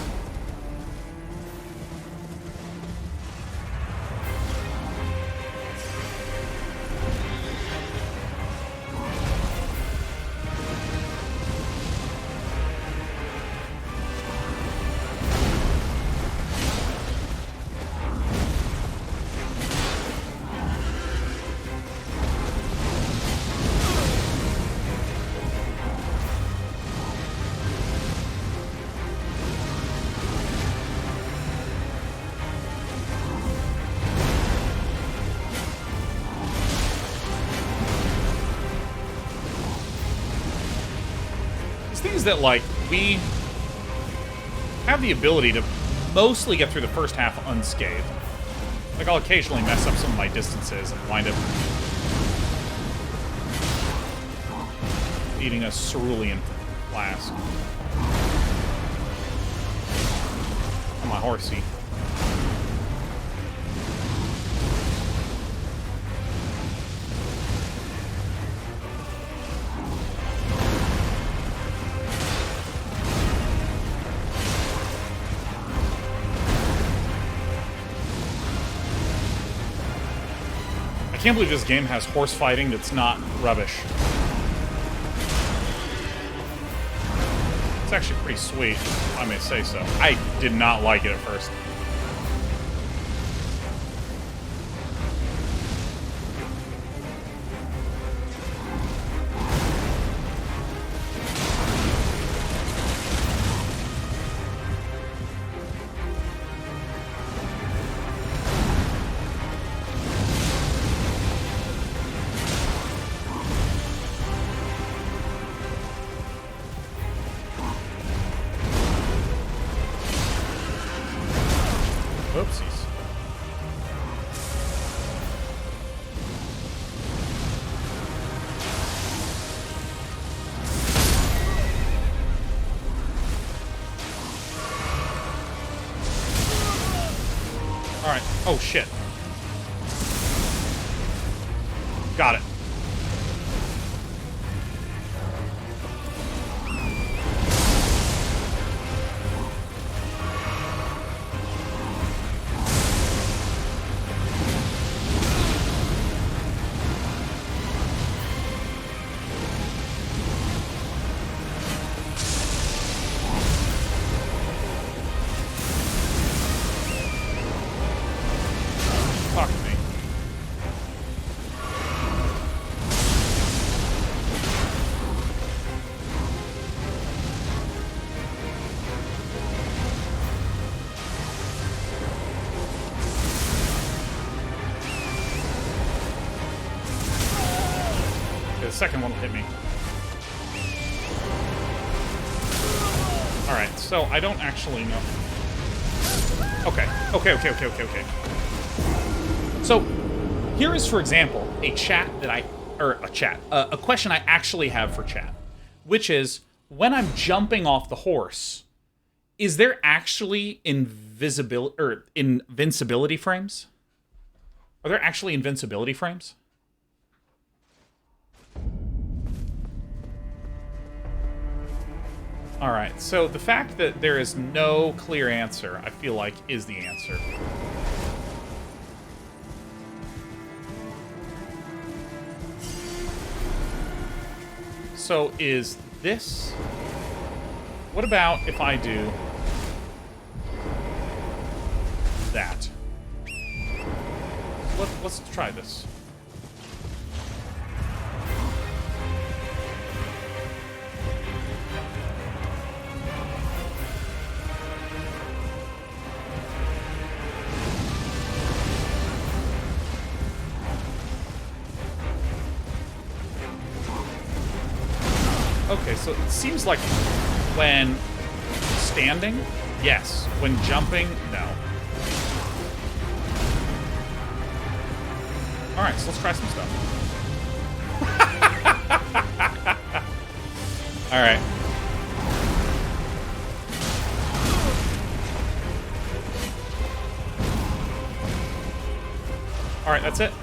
That, like, we have the ability to mostly get through the first half unscathed. Like, I'll occasionally mess up some of my distances and wind up eating a cerulean flask. On my horsey. I can't believe this game has horse fighting that's not rubbish. It's actually pretty sweet, if I may say so. I did not like it at first. shit. Got it. Fuck me. Okay, the second one will hit me. Alright, so I don't actually know. Okay. So, here is, for example, a question I actually have for chat, which is, when I'm jumping off the horse, is there actually invincibility frames? Are there actually invincibility frames? Alright, so the fact that there is no clear answer, I feel like, is the answer. So is this... What about if I do that? Let's try this. Okay, so it seems like when standing, yes. When jumping, no. Alright, so let's try some stuff. Alright. Alright, that's it.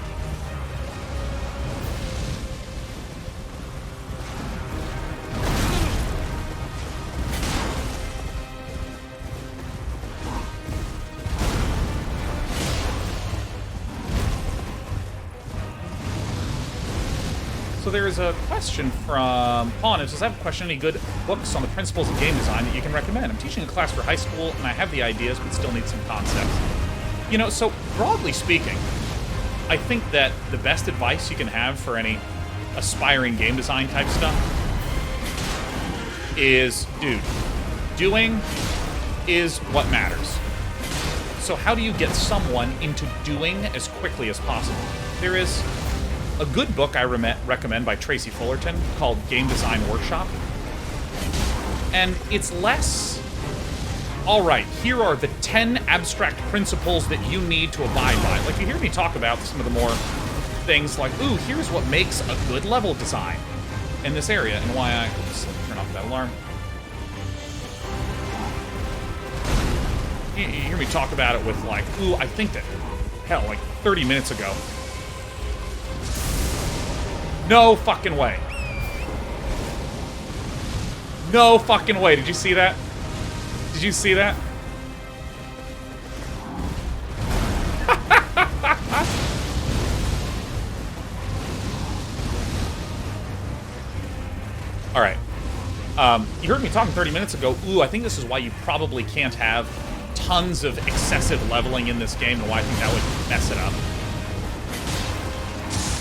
So there is a question from Pawn. It says, I have a question. Any good books on the principles of game design that you can recommend? I'm teaching a class for high school, and I have the ideas, but still need some concepts. You know, so broadly speaking, I think that the best advice you can have for any aspiring game design type stuff is, dude, doing is what matters. So how do you get someone into doing as quickly as possible? There is a good book I recommend by Tracy Fullerton called Game Design Workshop. And it's less, all right, here are the 10 abstract principles that you need to abide by. Like, you hear me talk about some of the more things like, ooh, here's what makes a good level design in this area, and why I... Oops, let me turn off that alarm. You hear me talk about it with, like, ooh, I think that, hell, like 30 minutes ago. No fucking way. No fucking way. Did you see that? Did you see that? All right. You heard me talking 30 minutes ago. Ooh, I think this is why you probably can't have tons of excessive leveling in this game, and why I think that would mess it up.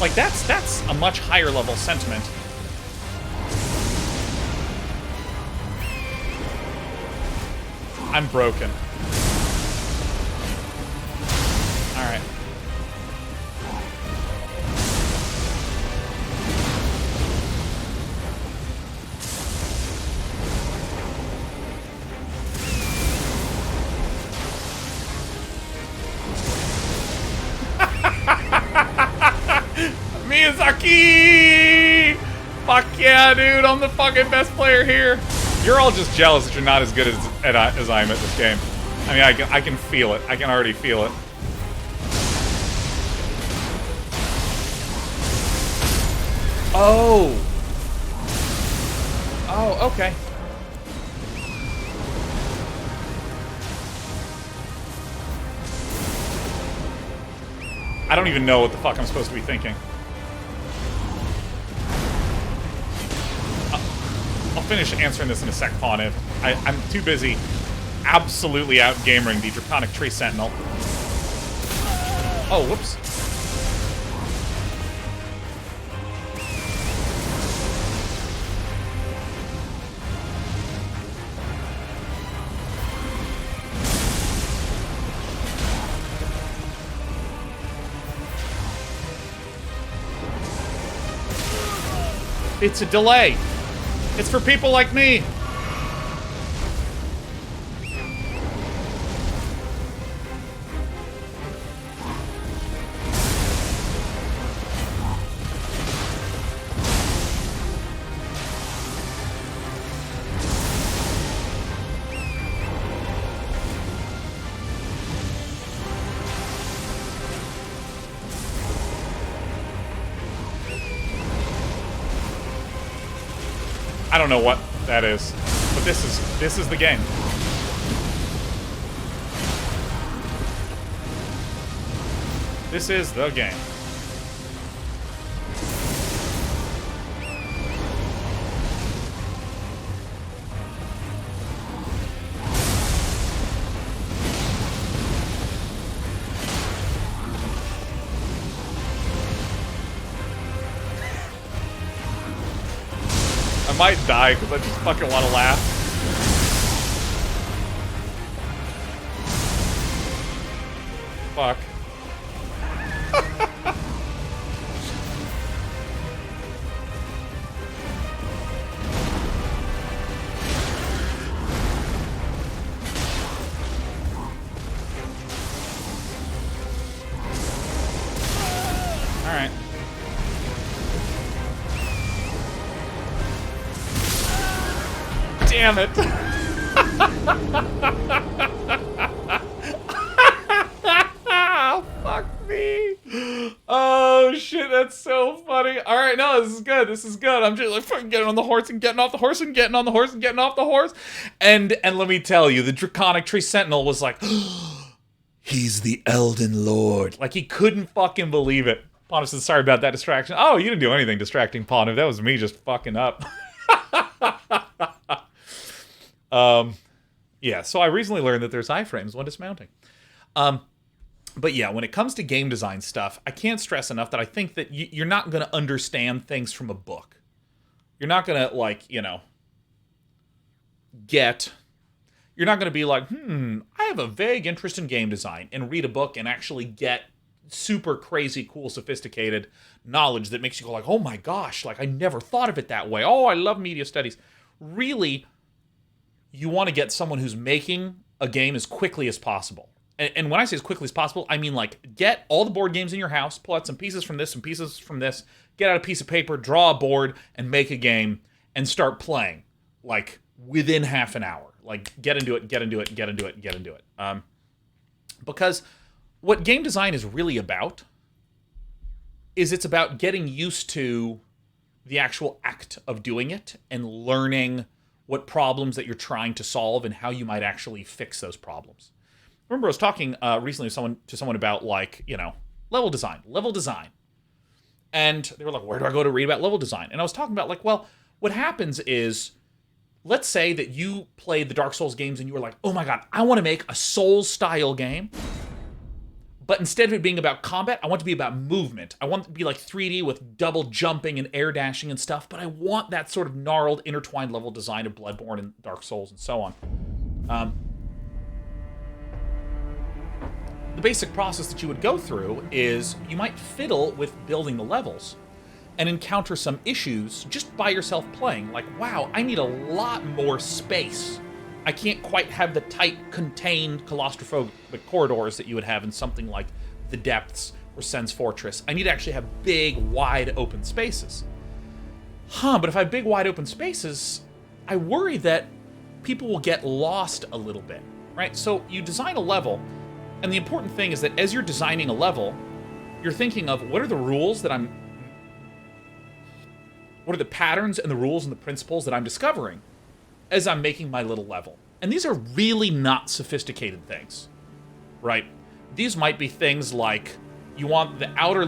Like, that's a much higher level sentiment. I'm broken. Alright. Miyazaki! Fuck yeah, dude, I'm the fucking best player here. You're all just jealous that you're not as good as I am at this game. I mean, I can feel it. I can already feel it. Oh. Oh, okay. I don't even know what the fuck I'm supposed to be thinking. I'll finish answering this in a sec, Pawn. I'm too busy absolutely out-gamering the Draconic Tree Sentinel. Oh, whoops. It's a delay. It's for people like me. I don't know what that is, but this is the game. This is the game. I might die because I just fucking want to laugh. Fuck. Alright. Damn it. Fuck me. Oh shit, that's so funny. Alright, no, this is good. This is good. I'm just like fucking getting on the horse and getting off the horse and getting on the horse and getting off the horse. And let me tell you, the Draconic Tree Sentinel was like, he's the Elden Lord. Like he couldn't fucking believe it. Pawn said, sorry about that distraction. Oh, you didn't do anything distracting, Pawn. That was me just fucking up. Yeah, so I recently learned that there's iframes when dismounting. But yeah, when it comes to game design stuff, I can't stress enough that I think that you're not going to understand things from a book. You're not going to, like, you know, you're not going to be like, I have a vague interest in game design, and read a book and actually get super crazy, cool, sophisticated knowledge that makes you go like, oh my gosh, like I never thought of it that way. Oh, I love media studies. Really, you want to get someone who's making a game as quickly as possible. And when I say as quickly as possible, I mean like get all the board games in your house, pull out some pieces from this, some pieces from this, get out a piece of paper, draw a board, and make a game, and start playing like within half an hour. Like get into it. Because what game design is really about is it's about getting used to the actual act of doing it and learning what problems that you're trying to solve and how you might actually fix those problems. I remember I was talking recently to someone about, like, you know, level design. And they were like, where do I go to read about level design? And I was talking about, like, well, what happens is, let's say that you played the Dark Souls games and you were like, oh my god, I want to make a Souls-style game. But instead of it being about combat, I want it to be about movement. I want it to be like 3D with double jumping and air dashing and stuff, but I want that sort of gnarled, intertwined level design of Bloodborne and Dark Souls and so on. The basic process that you would go through is you might fiddle with building the levels and encounter some issues just by yourself playing. Like, wow, I need a lot more space. I can't quite have the tight, contained, claustrophobic corridors that you would have in something like The Depths or Sen's Fortress. I need to actually have big, wide open spaces. But if I have big, wide open spaces, I worry that people will get lost a little bit, right? So you design a level, and the important thing is that as you're designing a level, you're thinking of what are the rules that I'm What are the patterns and the rules and the principles that I'm discovering as I'm making my little level? And these are really not sophisticated things, right? These might be things like you want the outer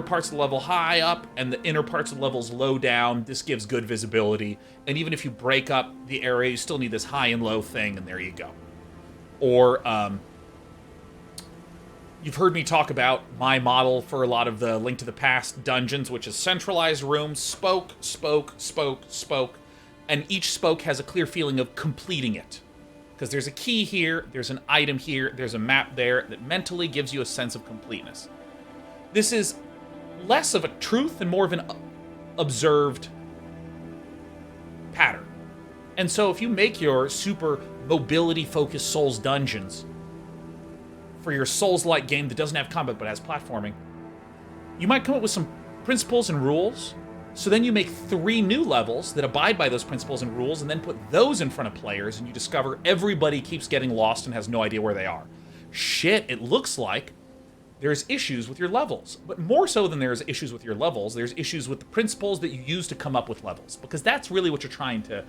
parts of the level high up and the inner parts of the levels low down. This gives good visibility. And even if you break up the area, you still need this high and low thing, and there you go. Or, you've heard me talk about my model for a lot of the Link to the Past dungeons, which is centralized rooms, spoke, and each spoke has a clear feeling of completing it. Because there's a key here, there's an item here, there's a map there that mentally gives you a sense of completeness. This is less of a truth and more of an observed pattern. And so if you make your super mobility-focused Souls dungeons for your Souls-like game that doesn't have combat but has platforming, you might come up with some principles and rules, so then you make 3 new levels that abide by those principles and rules, and then put those in front of players, and you discover everybody keeps getting lost and has no idea where they are. Shit, it looks like there's issues with your levels. But more so than there's issues with your levels, there's issues with the principles that you use to come up with levels. Because that's really what you're trying to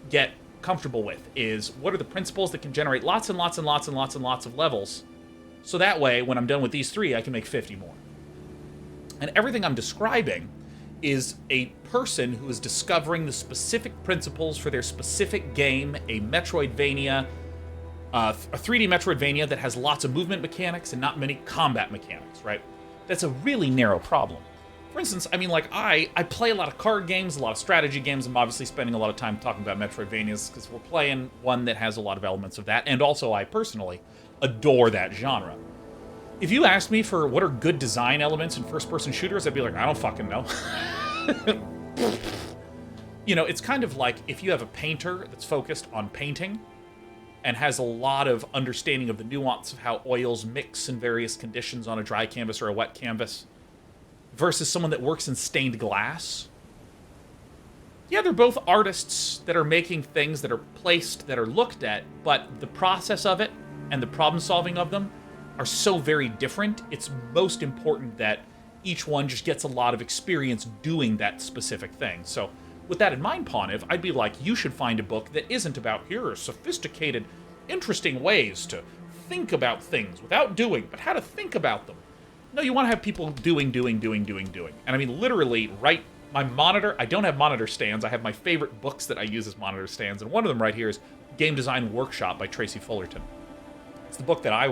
get comfortable with, is what are the principles that can generate lots and lots and lots and lots and lots of levels. So that way, when I'm done with these 3, I can make 50 more. And everything I'm describing is a person who is discovering the specific principles for their specific game, a Metroidvania, a 3D Metroidvania that has lots of movement mechanics and not many combat mechanics, right? That's a really narrow problem. For instance, I mean, like, I play a lot of card games, a lot of strategy games. I'm obviously spending a lot of time talking about Metroidvanias because we're playing one that has a lot of elements of that, and also I personally adore that genre. If you asked me for what are good design elements in first-person shooters, I'd be like, I don't fucking know. You know, it's kind of like if you have a painter that's focused on painting and has a lot of understanding of the nuance of how oils mix in various conditions on a dry canvas or a wet canvas, versus someone that works in stained glass. Yeah, they're both artists that are making things that are placed, that are looked at, but the process of it and the problem solving of them are so very different. It's most important that each one just gets a lot of experience doing that specific thing. So with that in mind, Pawniv, I'd be like, you should find a book that isn't about, here are sophisticated, interesting ways to think about things without doing, but how to think about them. No, you want to have people doing. And I mean, literally, right, my monitor, I don't have monitor stands. I have my favorite books that I use as monitor stands, and one of them right here is Game Design Workshop by Tracy Fullerton. It's the book that I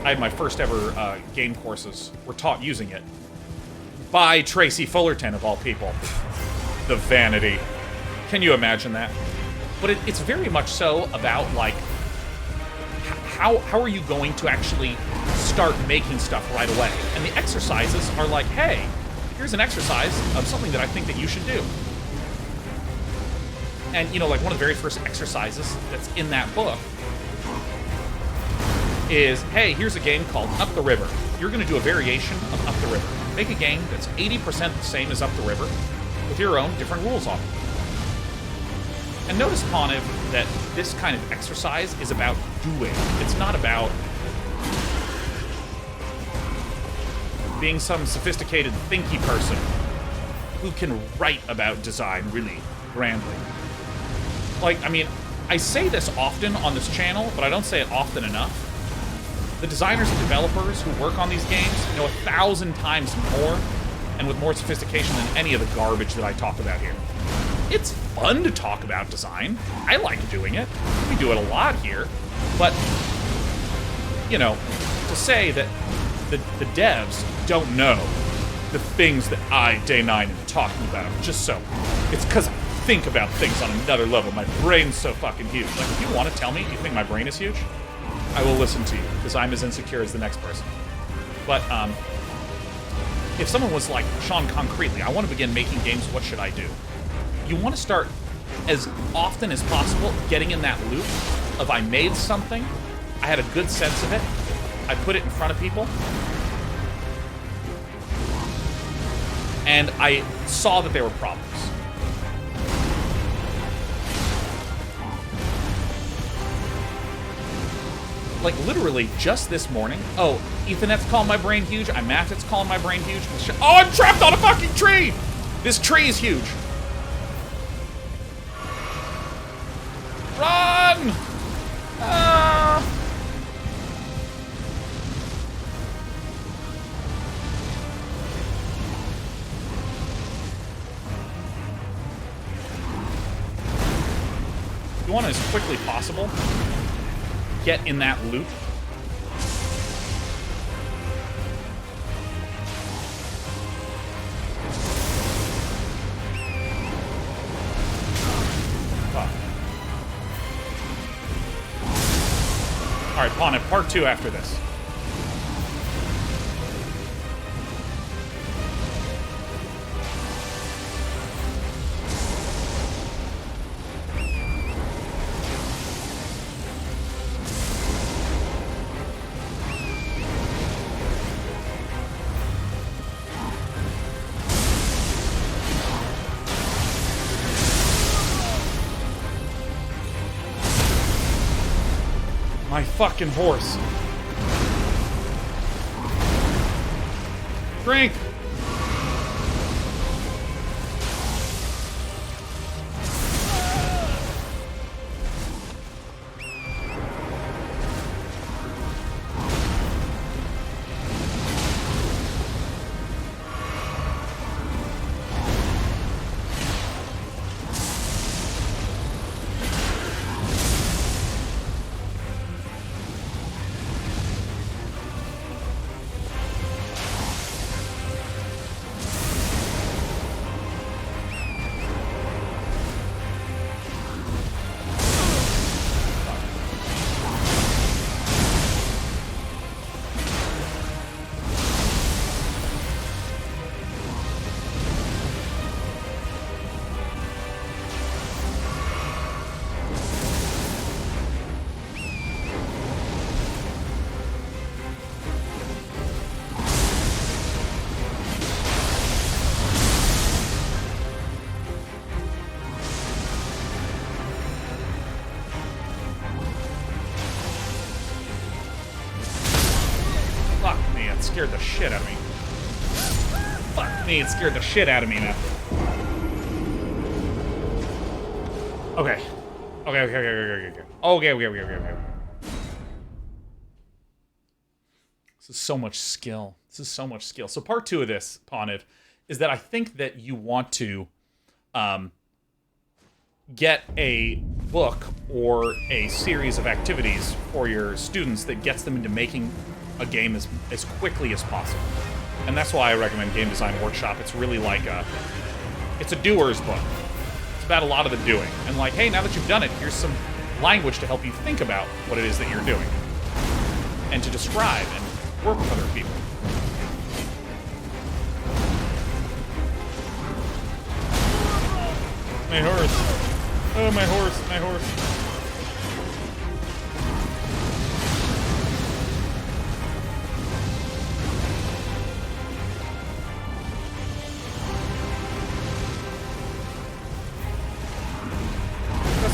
had my first ever game courses were taught using it by Tracy Fullerton, of all people. The vanity. Can you imagine that? But it's very much so about, like, how are you going to actually start making stuff right away? And the exercises are like, hey, here's an exercise of something that I think that you should do. And, you know, like, one of the very first exercises that's in that book is, hey, here's a game called Up the River. You're going to do a variation of Up the River. Make a game that's 80% the same as Up the River with your own different rules on it. And notice, Pawniv, that this kind of exercise is about doing. It's not about being some sophisticated, thinky person who can write about design really grandly. Like, I mean, I say this often on this channel, but I don't say it often enough. The designers and developers who work on these games know 1,000 times more and with more sophistication than any of the garbage that I talk about here. It's fun to talk about design. I like doing it. We do it a lot here. But, you know, to say that the devs don't know the things that I, Day 9, am talking about, just so. It's because I think about things on another level. My brain's so fucking huge. Like, if you want to tell me you think my brain is huge, I will listen to you, because I'm as insecure as the next person. But, if someone was like, Sean, concretely, I want to begin making games, what should I do? You want to start, as often as possible, getting in that loop of I made something, I had a good sense of it, I put it in front of people, and I saw that there were problems. Like, literally, just this morning, oh, Ethernet's calling my brain huge, iMath's calling my brain huge, oh, I'm trapped on a fucking tree! This tree is huge. Run! Ah! You want to, as quickly possible, get in that loop. Alright, Pawn, part 2 after this. My fucking horse. Drink! Scared the shit out of me. Fuck me, it scared the shit out of me now. Okay. Okay. This is so much skill. So part 2 of this, Poniv, is that I think that you want to get a book or a series of activities for your students that gets them into making a game as quickly as possible. And that's why I recommend Game Design Workshop. It's really like it's a doer's book. It's about a lot of the doing. And like, hey, now that you've done it, here's some language to help you think about what it is that you're doing. And to describe and work with other people. My horse. Oh, my horse.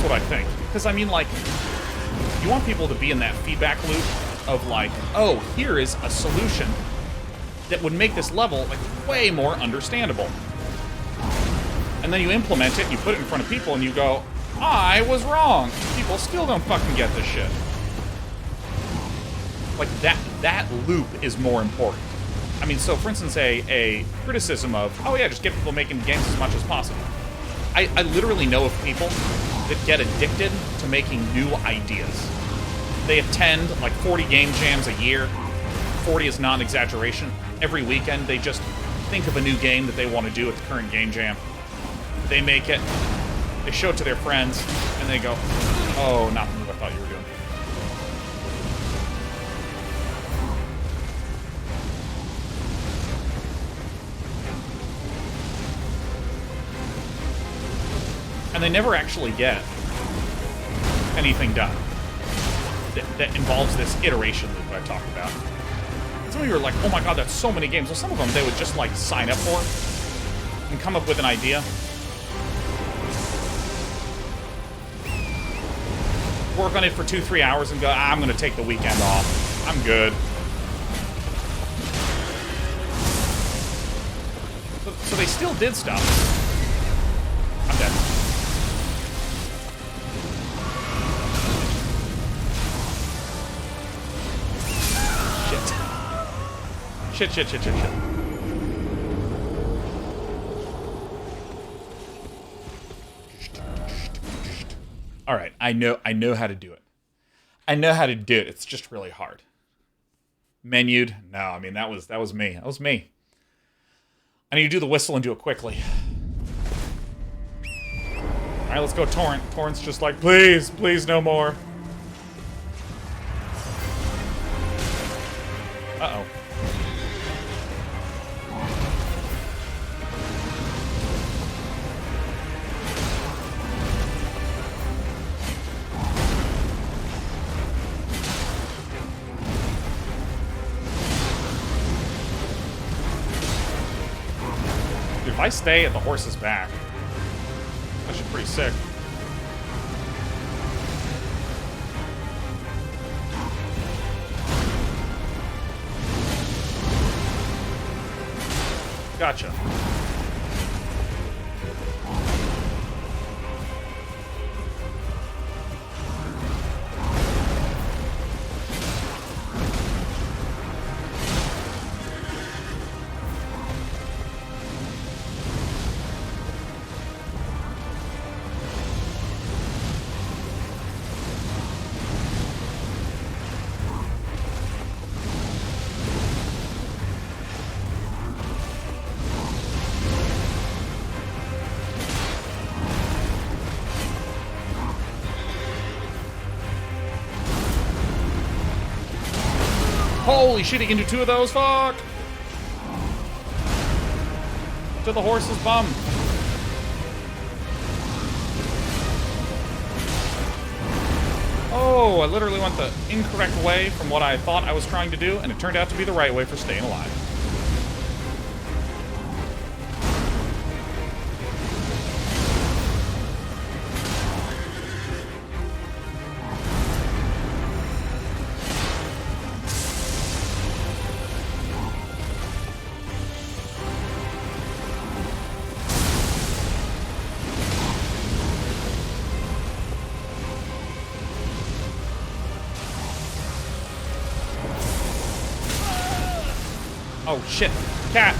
What I think. Because, I mean, like, you want people to be in that feedback loop of, like, oh, here is a solution that would make this level, like, way more understandable. And then you implement it, you put it in front of people, and you go, I was wrong. People still don't fucking get this shit. Like, that loop is more important. I mean, so, for instance, a criticism of, oh, yeah, just get people making games as much as possible. I literally know of people that get addicted to making new ideas. They attend like 40 game jams a year. 40 is not an exaggeration. Every weekend they just think of a new game that they want to do at the current game jam. They make it, they show it to their friends, and they go, oh, not the move I thought you were doing. And they never actually get anything done that involves this iteration loop that I talked about. Some of you are like, oh my god, that's so many games. Well, some of them they would just like sign up for and come up with an idea. Work on it for 2-3 hours and go, I'm going to take the weekend off. I'm good. So they still did stuff. I'm dead. Shit. All right, I know how to do it. I know how to do it. It's just really hard. Menued? No, I mean that was me. That was me. I need to do the whistle and do it quickly. All right, let's go, Torrent. Torrent's just like, please, no more. Uh-oh. Dude, if I stay at the horse's back, that should be pretty sick. Gotcha. Holy shit, he can do two of those, fuck! To the horse's bum. Oh, I literally went the incorrect way from what I thought I was trying to do, and it turned out to be the right way for staying alive. Oh, shit. Cat.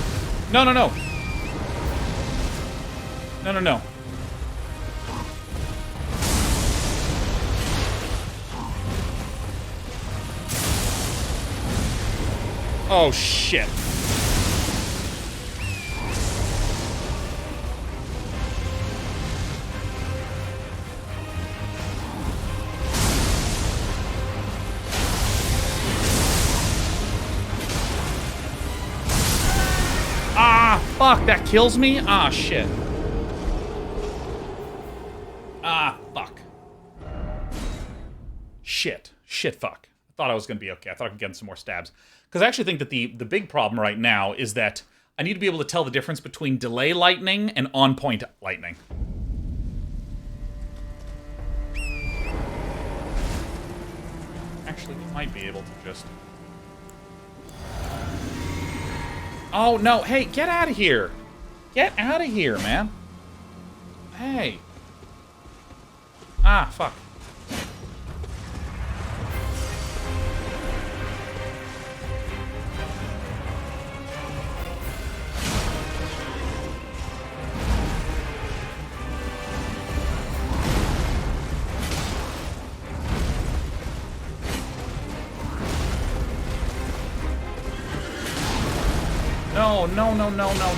No. No. Oh, shit. Fuck, that kills me? Ah, shit. Ah, fuck. Shit, fuck. I thought I was gonna be okay. I thought I could get in some more stabs. Because I actually think that the big problem right now is that I need to be able to tell the difference between delay lightning and on-point lightning. Actually, we might be able to just... Oh, no. Hey, get out of here. Get out of here, man. Hey. Ah, fuck.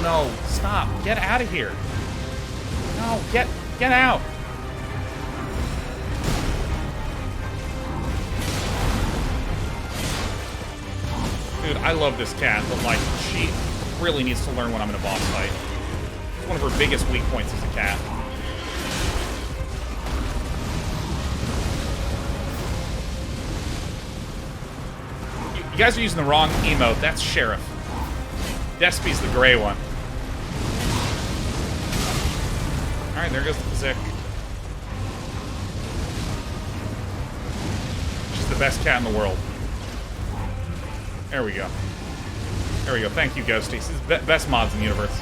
No. Stop. Get out of here. No, get out. Dude, I love this cat, but, like, she really needs to learn when I'm in a boss fight. It's one of her biggest weak points as a cat. You guys are using the wrong emote. That's Sheriff. Despy's the gray one. Alright, there goes the Physic. She's the best cat in the world. There we go. There we go. Thank you, Ghosty. She's the best mods in the universe.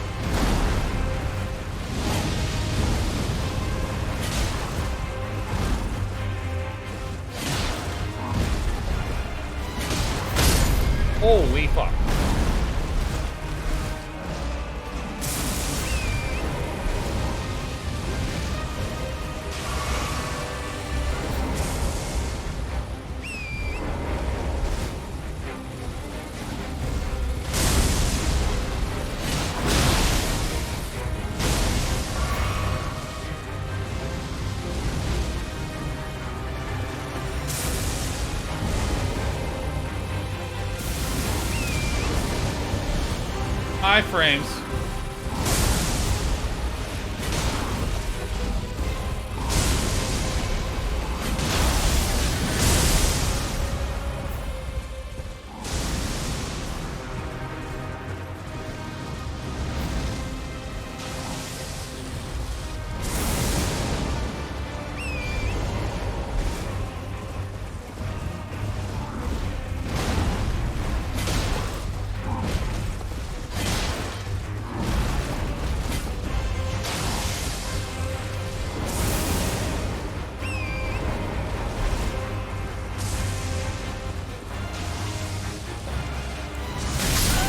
fuck. High frames.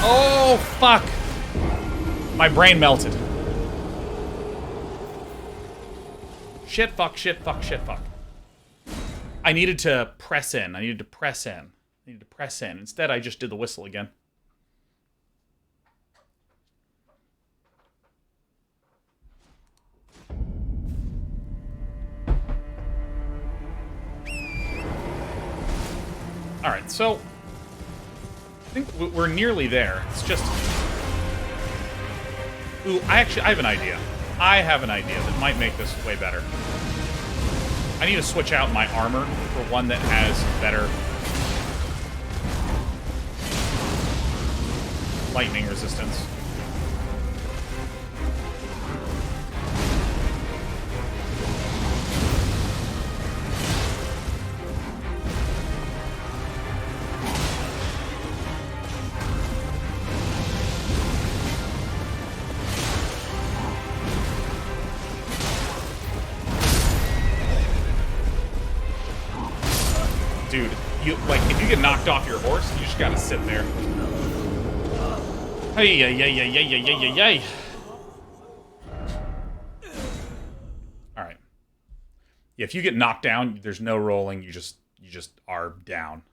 Oh, fuck. My brain melted. Shit, fuck, shit, fuck, shit, fuck. I needed to press in. Instead, I just did the whistle again. Alright, so I think we're nearly there. It's just... Ooh, I have an idea. I have an idea that might make this way better. I need to switch out my armor for one that has better lightning resistance. Dude, if you get knocked off your horse, you just gotta sit there. Hey, yay. Alright. Yeah, if you get knocked down, there's no rolling, you just are down.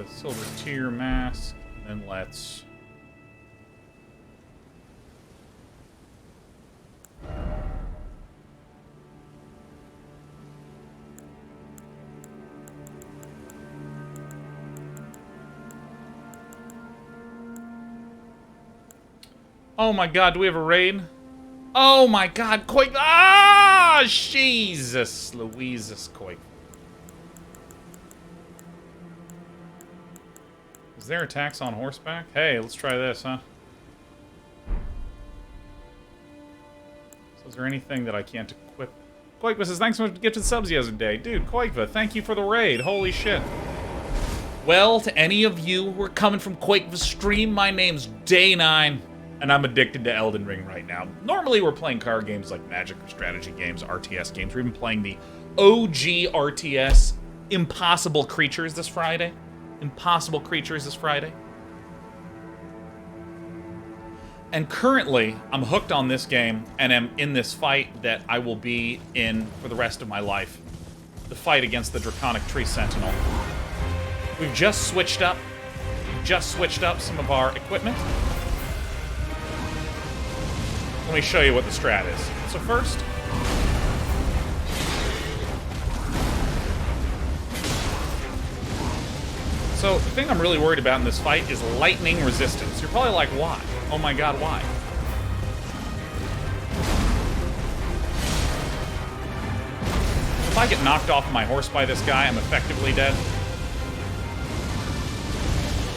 Silver tier mask, and then let's... Oh my god, do we have a raid? Oh my god, Quake! Ah! Jesus! Louises, Quake. Is there attacks on horseback? Hey, let's try this, huh? So is there anything that I can't equip? Quakeva says, thanks so much for gifted subs yesterday. Dude, Quakeva, thank you for the raid. Holy shit. Well, to any of you who are coming from Quakeva's stream, my name's Day9, and I'm addicted to Elden Ring right now. Normally we're playing card games like Magic or strategy games, RTS games. We're even playing the OG RTS Impossible Creatures this Friday. Impossible Creatures this Friday. And currently, I'm hooked on this game and am in this fight that I will be in for the rest of my life. The fight against the Draconic Tree Sentinel. We've just switched up some of our equipment. Let me show you what the strat is. So first, so the thing I'm really worried about in this fight is lightning resistance. You're probably like, why? Oh my god, why? if I get knocked off my horse by this guy, I'm effectively dead.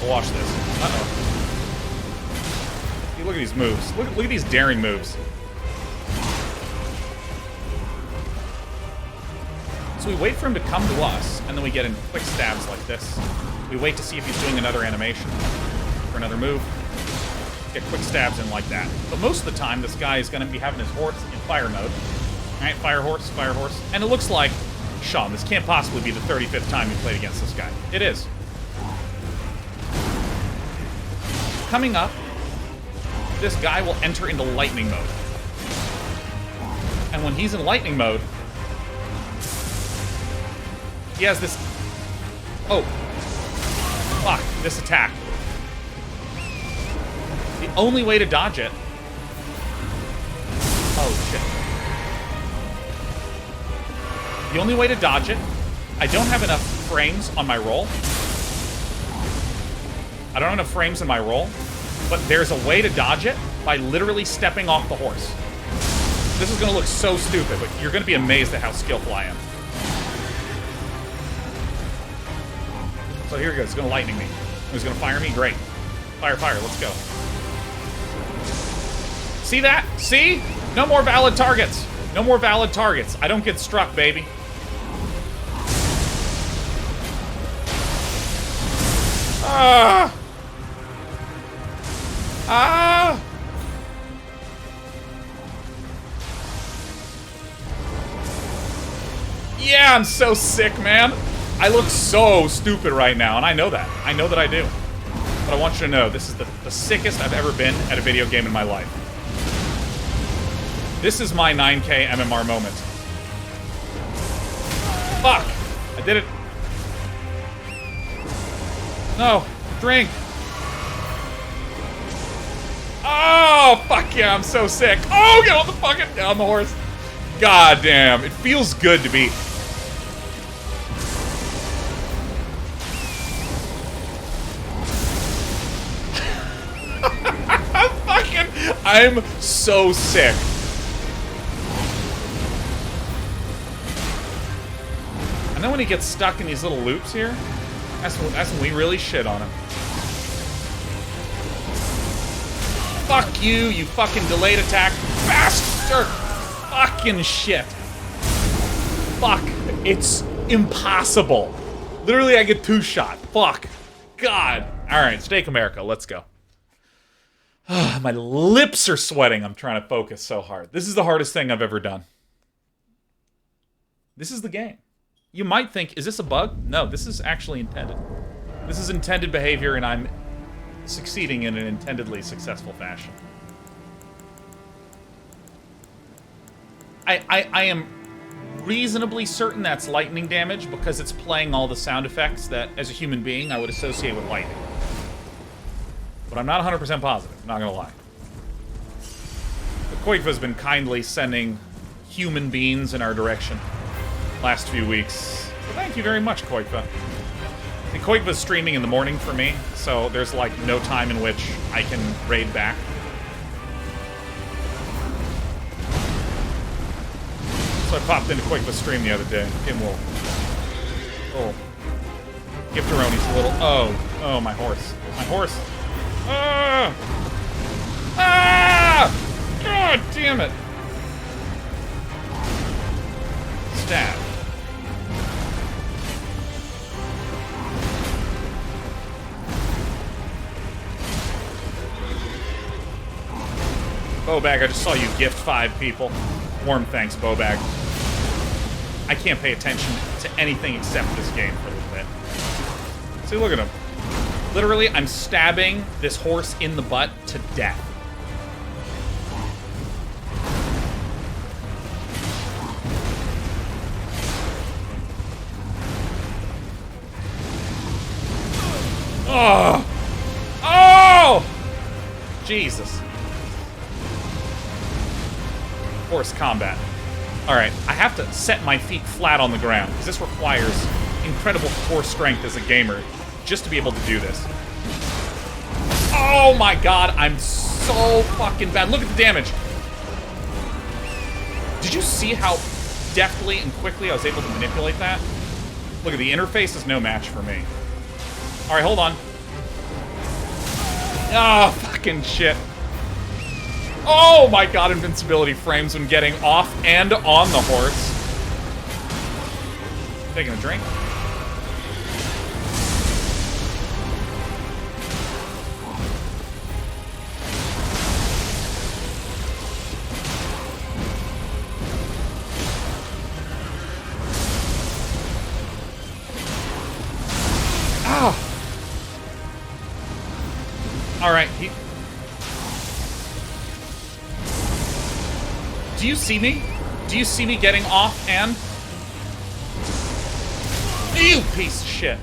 Watch this. Uh-oh. See, look at these moves. Look at these daring moves. So we wait for him to come to us, and then we get in quick stabs like this. We wait to see if he's doing another animation or another move. Get quick stabs in like that. But most of the time, this guy is going to be having his horse in fire mode. Alright, fire horse, fire horse. And it looks like, Sean, this can't possibly be the 35th time you played against this guy. It is. Coming up, this guy will enter into lightning mode. And when he's in lightning mode, he has this... Oh. Fuck, this attack. The only way to dodge it... Oh, shit. The only way to dodge it... I don't have enough frames on my roll. I don't have enough frames in my roll, but there's a way to dodge it by literally stepping off the horse. This is going to look so stupid, but you're going to be amazed at how skillful I am. So here he goes. He's going to lightning me. He's going to fire me? Great. Fire, fire. Let's go. See that? See? No more valid targets. No more valid targets. I don't get struck, baby. Ah! Ah! Yeah, I'm so sick, man. I look so stupid right now, and I know that. I know that I do. But I want you to know, this is the sickest I've ever been at a video game in my life. This is my 9K MMR moment. Fuck! I did it. No, drink. Oh, fuck yeah, I'm so sick. Oh, get on the fucking, on the horse. God damn, it feels good to be. I'm so sick. And then when he gets stuck in these little loops here, that's when we really shit on him. Fuck you, you fucking delayed attack bastard! Fucking shit. Fuck, it's impossible. Literally, I get two-shot. Fuck. God. Alright, Steak America, let's go. My lips are sweating. I'm trying to focus so hard. This is the hardest thing I've ever done. This is the game. You might think, is this a bug? No, this is actually intended. This is intended behavior, and I'm succeeding in an intendedly successful fashion. I am reasonably certain that's lightning damage because it's playing all the sound effects that, as a human being, I would associate with lightning. But I'm not 100% positive, not gonna lie. The Koikva's been kindly sending human beings in our direction last few weeks. So thank you very much, Koikva. The Koikva's streaming in the morning for me, so there's like no time in which I can raid back. So I popped into Koikva's stream the other day. Gave him a little Gifteroni's a little... Oh, my horse. My horse. Ah! Ah! God damn it! Stab. Bobag, I just saw you gift 5 people. Warm thanks, Bobag. I can't pay attention to anything except this game for a little bit. See, look at him. Literally, I'm stabbing this horse in the butt to death. Oh! Oh! Jesus. Horse combat. Alright, I have to set my feet flat on the ground, because this requires incredible core strength as a gamer just to be able to do this. Oh my god, I'm so fucking bad. Look at the damage. Did you see how deftly and quickly I was able to manipulate that. Look at the interface is no match for me. Alright, hold on. Oh, fucking shit. Oh my god, invincibility frames when getting off and on the horse. Taking a drink. Alright, do you see me? Do you see me getting off and... You piece of shit.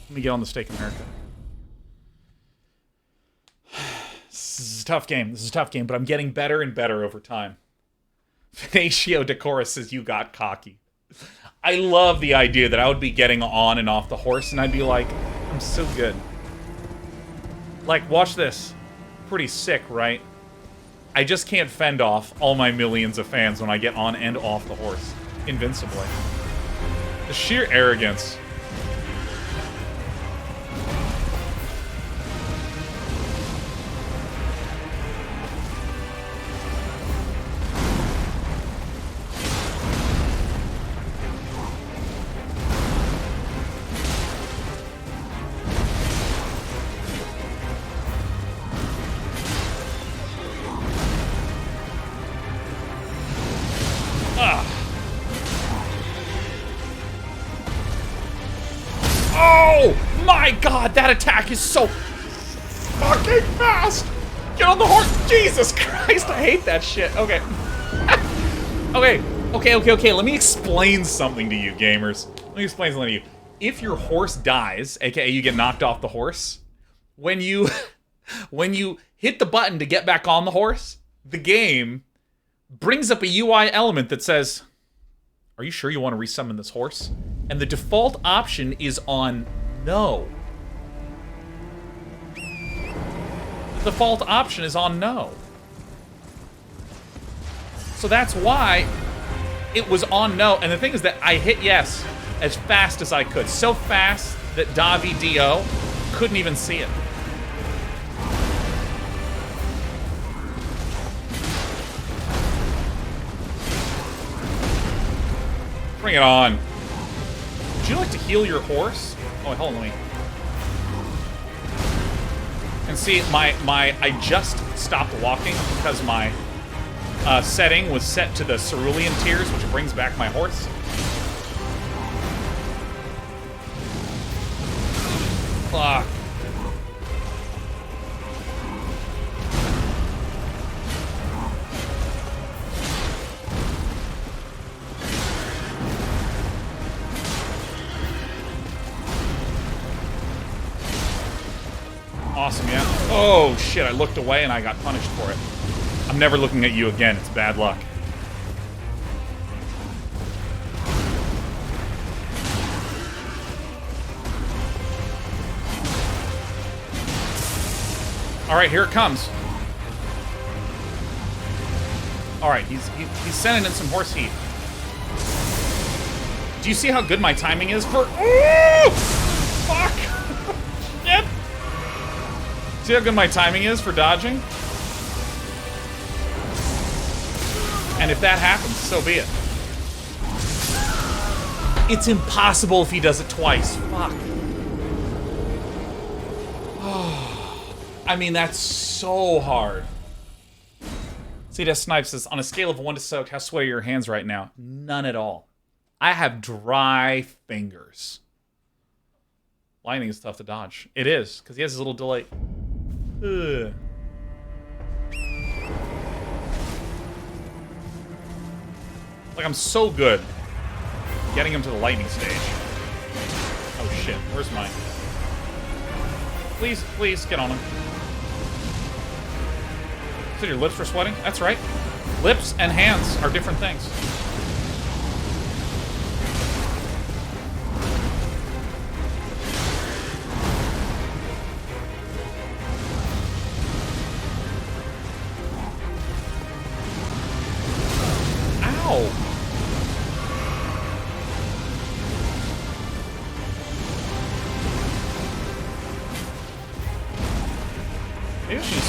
Let me get on the Stake America. This is a tough game. This is a tough game, but I'm getting better and better over time. Venatio Decora says you got cocky. I love the idea that I would be getting on and off the horse, and I'd be like, I'm so good. Like, watch this. Pretty sick, right? I just can't fend off all my millions of fans when I get on and off the horse. Invincibly. The sheer arrogance. My god, that attack is so fucking fast! Get on the horse! Jesus Christ, I hate that shit. Okay. Okay. Let me explain something to you, gamers. Let me explain something to you. If your horse dies, aka you get knocked off the horse, when you hit the button to get back on the horse, the game brings up a UI element that says, are you sure you want to resummon this horse? And the default option is on no. The default option is on no. So that's why it was on no. And the thing is that I hit yes as fast as I could. So fast that Davi D.O. couldn't even see it. Bring it on. Would you like to heal your horse? Oh, wait, hold on, let me... And see, I just stopped walking because my setting was set to the cerulean tears, which brings back my horse. Fuck. Awesome, yeah. Oh, shit, I looked away and I got punished for it. I'm never looking at you again. It's bad luck. Alright, here it comes. Alright, he's sending in some horse heat. Do you see how good my timing is for... Ooh! Fuck! Shit! See how good my timing is for dodging? And if that happens, so be it. It's impossible if he does it twice. Fuck. I mean, that's so hard. See, that Snipe says, on a scale of 1 to soaked, how sweaty are your hands right now? None at all. I have dry fingers. Lightning is tough to dodge. It is, because he has his little delay. Ugh. Like, I'm so good getting him to the lightning stage. Oh shit, where's mine? Please, please, get on him. So your lips were sweating? That's right. Lips and hands are different things.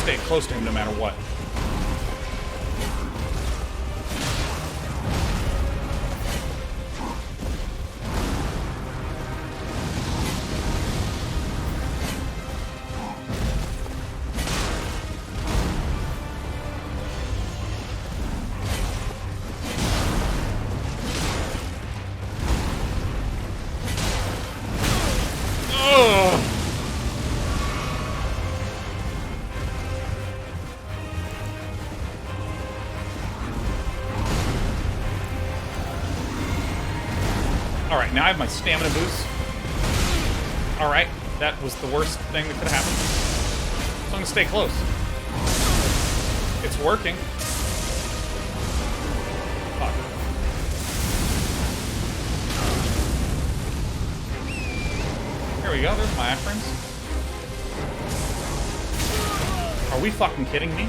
stay close to him no matter what. Alright, now I have my stamina boost. Alright, that was the worst thing that could happen. So I'm gonna stay close. It's working. Fuck. There we go, there's my friends. Are we fucking kidding me?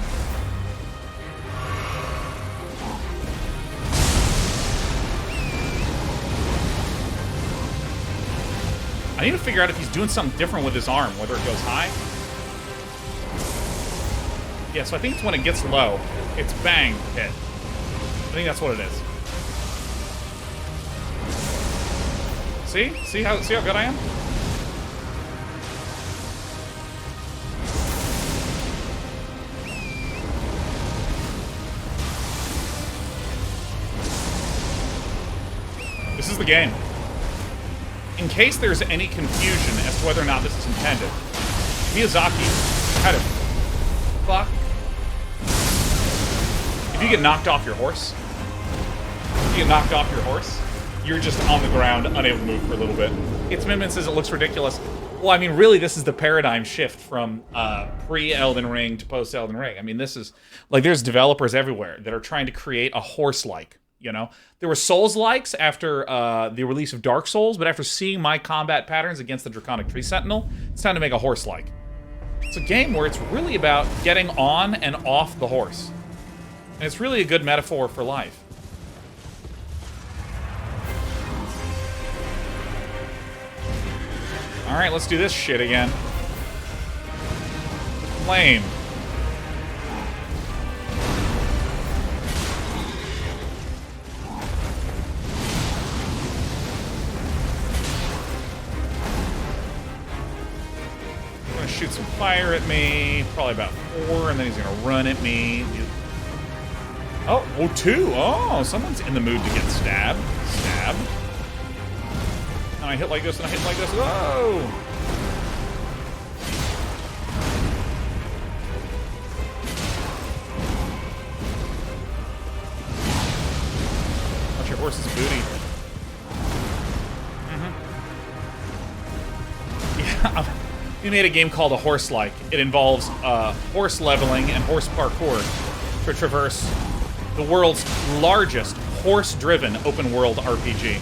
I need to figure out if he's doing something different with his arm, whether it goes high. Yeah, so I think it's when it gets low. It's bang, hit. I think that's what it is. See? See how good I am? This is the game. In case there's any confusion as to whether or not this is intended, Miyazaki had a fuck. If you get knocked off your horse, you're just on the ground, unable to move for a little bit. It's Mimmin says it looks ridiculous. Well, I mean, really, this is the paradigm shift from pre-Elden Ring to post-Elden Ring. I mean, this is, like, there's developers everywhere that are trying to create a horse-like. You know, there were Souls-likes after the release of Dark Souls, but after seeing my combat patterns against the Draconic Tree Sentinel, it's time to make a horse-like. It's a game where it's really about getting on and off the horse. And it's really a good metaphor for life. Alright, let's do this shit again. Flame. Shoot some fire at me. Probably about 4, and then he's gonna run at me. Oh, 2. Oh, someone's in the mood to get stabbed. Stab. And I hit like this, and I hit like this. Whoa! Watch your horse's booty. Yeah. We made a game called A Horse-like. It involves horse leveling and horse parkour to traverse the world's largest horse-driven open-world RPG.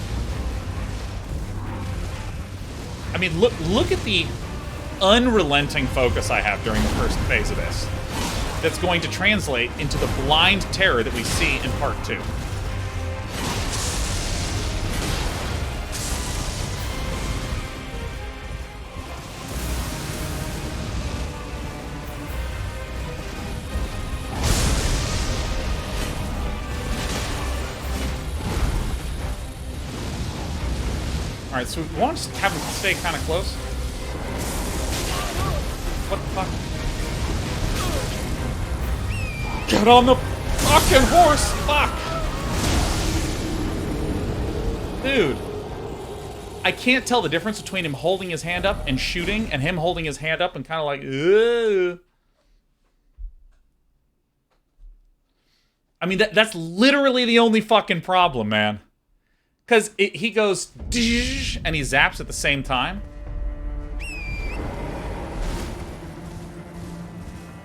I mean, look at the unrelenting focus I have during the first phase of this. That's going to translate into the blind terror that we see in Part 2. Alright, so we want to have him stay kind of close. What the fuck? Get on the fucking horse! Fuck! Dude. I can't tell the difference between him holding his hand up and shooting, and him holding his hand up and kind of like, ugh. I mean, that's literally the only fucking problem, man. Because he goes, and he zaps at the same time.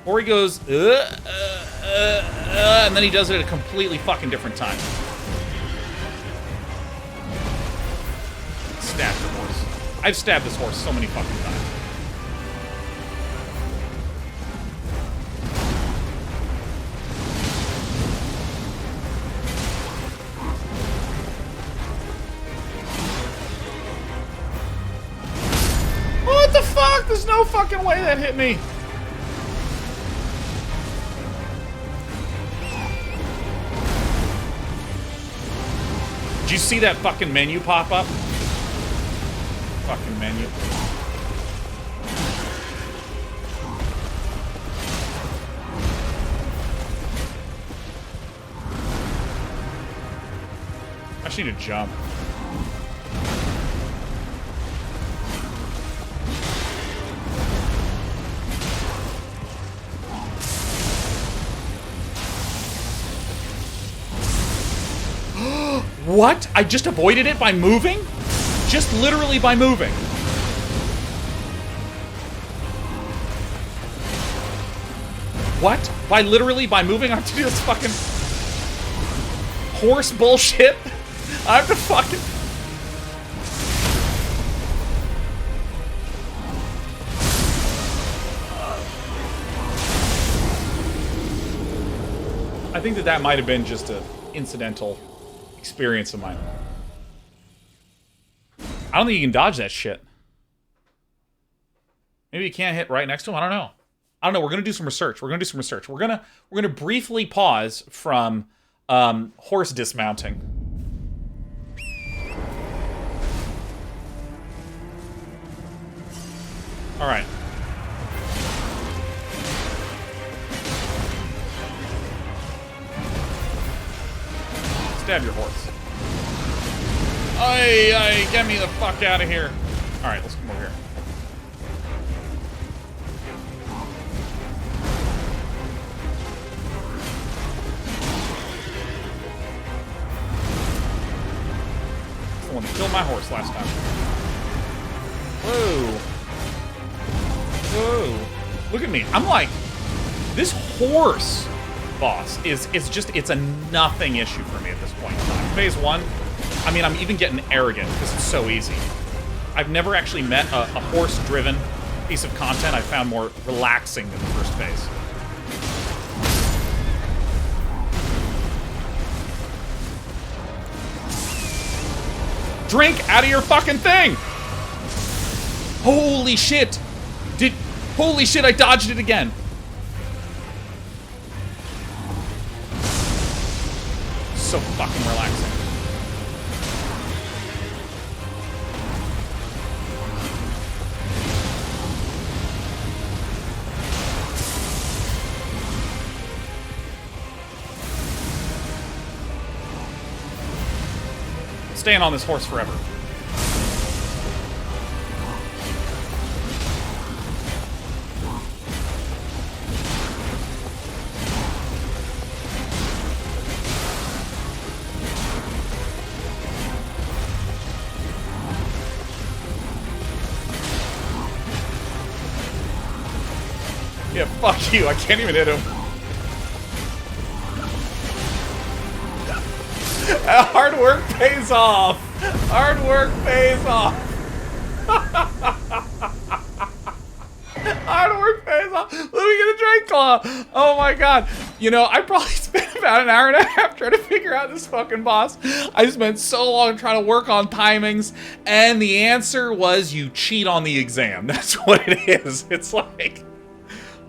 Or he goes, and then he does it at a completely fucking different time. Stab the horse. I've stabbed this horse so many fucking times. What the fuck? There's no fucking way that hit me. you see that fucking menu pop up? Fucking menu. I just need to jump. What? I just avoided it by moving? Just literally by moving. What? By moving? I have to do this fucking horse bullshit? I have to fucking... I think that might have been just an incidental experience of mine. I don't think you can dodge that shit. Maybe you can't hit right next to him. I don't know. We're gonna do some research. We're gonna briefly pause from horse dismounting. All right. Stab your horse. Ay, get me the fuck out of here. Alright, let's come over here. That's the one that killed my horse last time. Whoa. Whoa. Look at me. I'm like, this horse boss it's a nothing issue for me at this point in time. Phase 1, I mean, I'm even getting arrogant because it's so easy. I've never actually met a horse-driven piece of content I found more relaxing than the first phase. Drink out of your fucking thing! Holy shit! Holy shit, I dodged it again! So fucking relaxing. Staying on this horse forever. Yeah, fuck you. I can't even hit him. Hard work pays off. Hard work pays off. Hard work pays off. Let me get a Drake Claw. Oh my god. You know, I probably spent about an hour and a half trying to figure out this fucking boss. I spent so long trying to work on timings, and the answer was you cheat on the exam. That's what it is. It's like...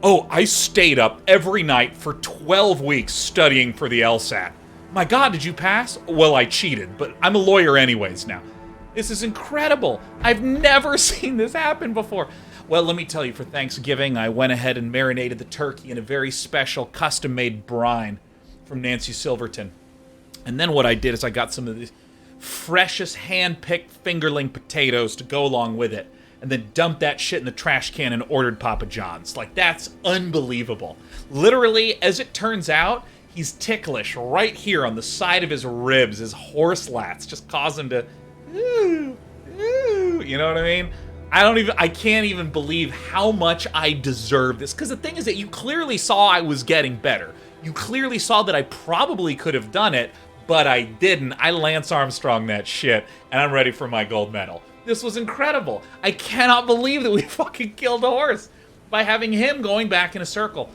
Oh, I stayed up every night for 12 weeks studying for the LSAT. My god, did you pass? Well, I cheated, but I'm a lawyer anyways now. This is incredible. I've never seen this happen before. Well, let me tell you, for Thanksgiving, I went ahead and marinated the turkey in a very special custom-made brine from Nancy Silverton. And then what I did is I got some of the freshest hand-picked fingerling potatoes to go along with it, and then dumped that shit in the trash can and ordered Papa John's. Like, that's unbelievable. Literally, as it turns out, he's ticklish right here on the side of his ribs. His horse lats just cause him to, ooh, ooh, you know what I mean? I can't even believe how much I deserve this. Because the thing is that you clearly saw I was getting better. You clearly saw that I probably could have done it, but I didn't. I Lance Armstrong that shit, and I'm ready for my gold medal. This was incredible. I cannot believe that we fucking killed a horse by having him going back in a circle.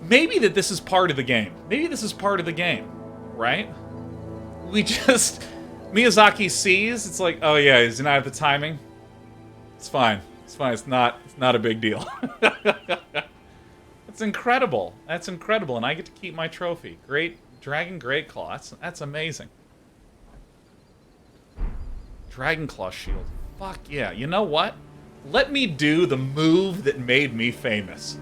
Maybe that this is part of the game. Maybe this is part of the game, right? We just... Miyazaki sees, it's like, oh yeah, he's not at the timing. It's fine. It's fine. It's not a big deal. That's incredible. That's incredible, and I get to keep my trophy. Great Dragon Great Claw. That's amazing. Dragonclaw shield. Fuck yeah. You know what? Let me do the move that made me famous.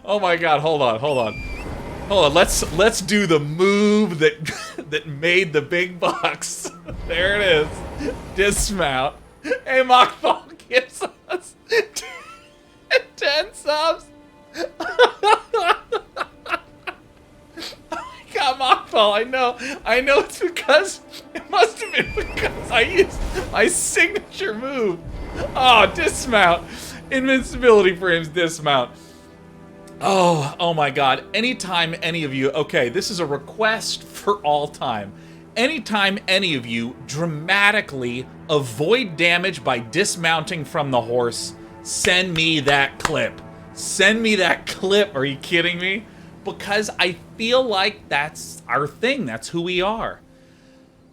Oh my god, hold on. Let's do the move that that made the big bucks. There it is. Dismount. Hey, Mockball gives us 10 subs. God, Mockball, I know it's because, it must have been because I used my signature move. Oh, dismount. Invincibility frames dismount. Oh my god. Anytime any of you, okay, this is a request for all time. Anytime any of you dramatically avoid damage by dismounting from the horse, send me that clip. Send me that clip. Are you kidding me? Because I feel like that's our thing. That's who we are.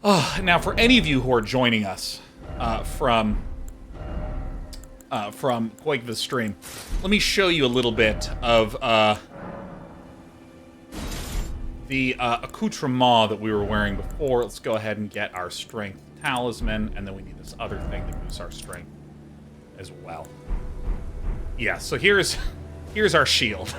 Oh, now, for any of you who are joining us from Quake the stream, let me show you a little bit of the accoutrement that we were wearing before. Let's go ahead and get our strength talisman, and then we need this other thing that boosts our strength as well. Yeah, so here's our shield.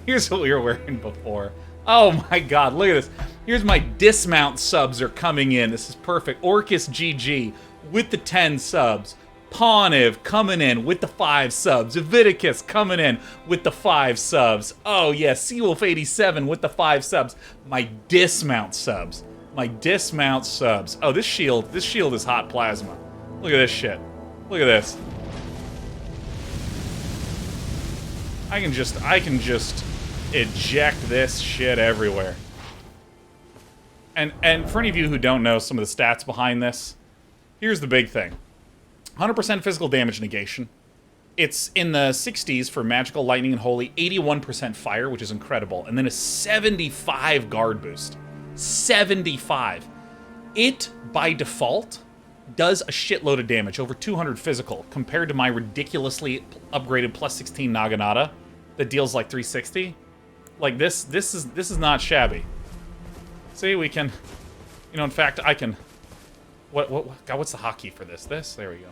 Here's what we were wearing before. Oh my god, look at this. Here's my dismount subs are coming in. This is perfect. Orcus GG with the 10 subs. Pawniv coming in with the 5 subs. Viticus coming in with the 5 subs. Oh yeah, Seawolf87 with the 5 subs. My dismount subs. My dismount subs. Oh, this shield is hot plasma. Look at this shit. Look at this. I can just eject this shit everywhere. And for any of you who don't know some of the stats behind this, here's the big thing. 100% physical damage negation. It's in the 60s for magical, lightning, and holy. 81% fire, which is incredible. And then a 75 guard boost. 75. It, by default, does a shitload of damage. Over 200 physical, compared to my ridiculously upgraded plus 16 Naginata that deals like 360. Like, this is not shabby. See, we can... You know, in fact, I can... God, what's the hotkey for this? There we go.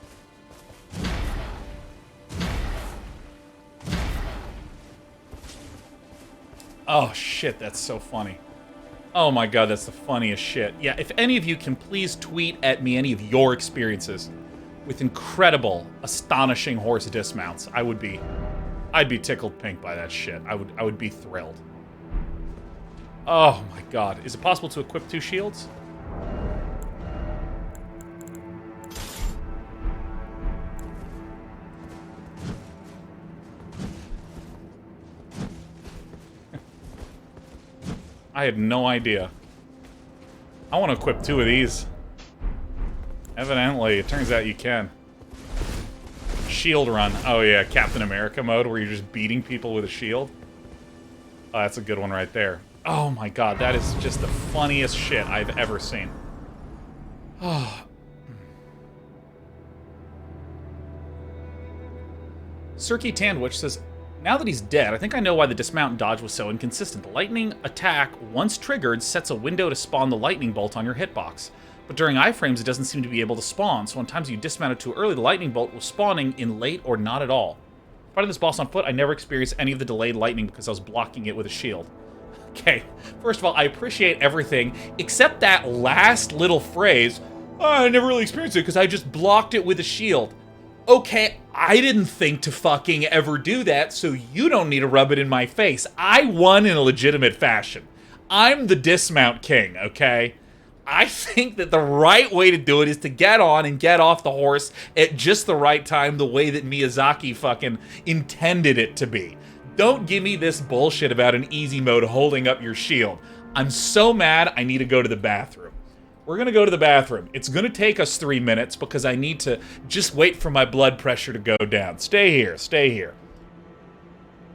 Oh, shit, that's so funny. Oh my god, that's the funniest shit. Yeah, if any of you can please tweet at me any of your experiences with incredible, astonishing horse dismounts, I'd be tickled pink by that shit. I would be thrilled. Oh my god. Is it possible to equip 2 shields? I had no idea. I want to equip 2 of these. Evidently, it turns out you can. Shield run. Oh yeah, Captain America mode where you're just beating people with a shield. Oh, that's a good one right there. Oh my god, that is just the funniest shit I've ever seen. Oh. Cirky Tandwich says, now that he's dead, I think I know why the dismount dodge was so inconsistent. The lightning attack, once triggered, sets a window to spawn the lightning bolt on your hitbox. But during iframes, it doesn't seem to be able to spawn, so on times you dismounted too early, the lightning bolt was spawning in late or not at all. Fighting this boss on foot, I never experienced any of the delayed lightning because I was blocking it with a shield. Okay, first of all, I appreciate everything, except that last little phrase, oh, I never really experienced it because I just blocked it with a shield. Okay, I didn't think to fucking ever do that, so you don't need to rub it in my face. I won in a legitimate fashion. I'm the dismount king, okay? I think that the right way to do it is to get on and get off the horse at just the right time, the way that Miyazaki fucking intended it to be. Don't give me this bullshit about an easy mode holding up your shield. I'm so mad I need to go to the bathroom. We're gonna go to the bathroom. It's gonna take us 3 minutes because I need to just wait for my blood pressure to go down. Stay here, stay here.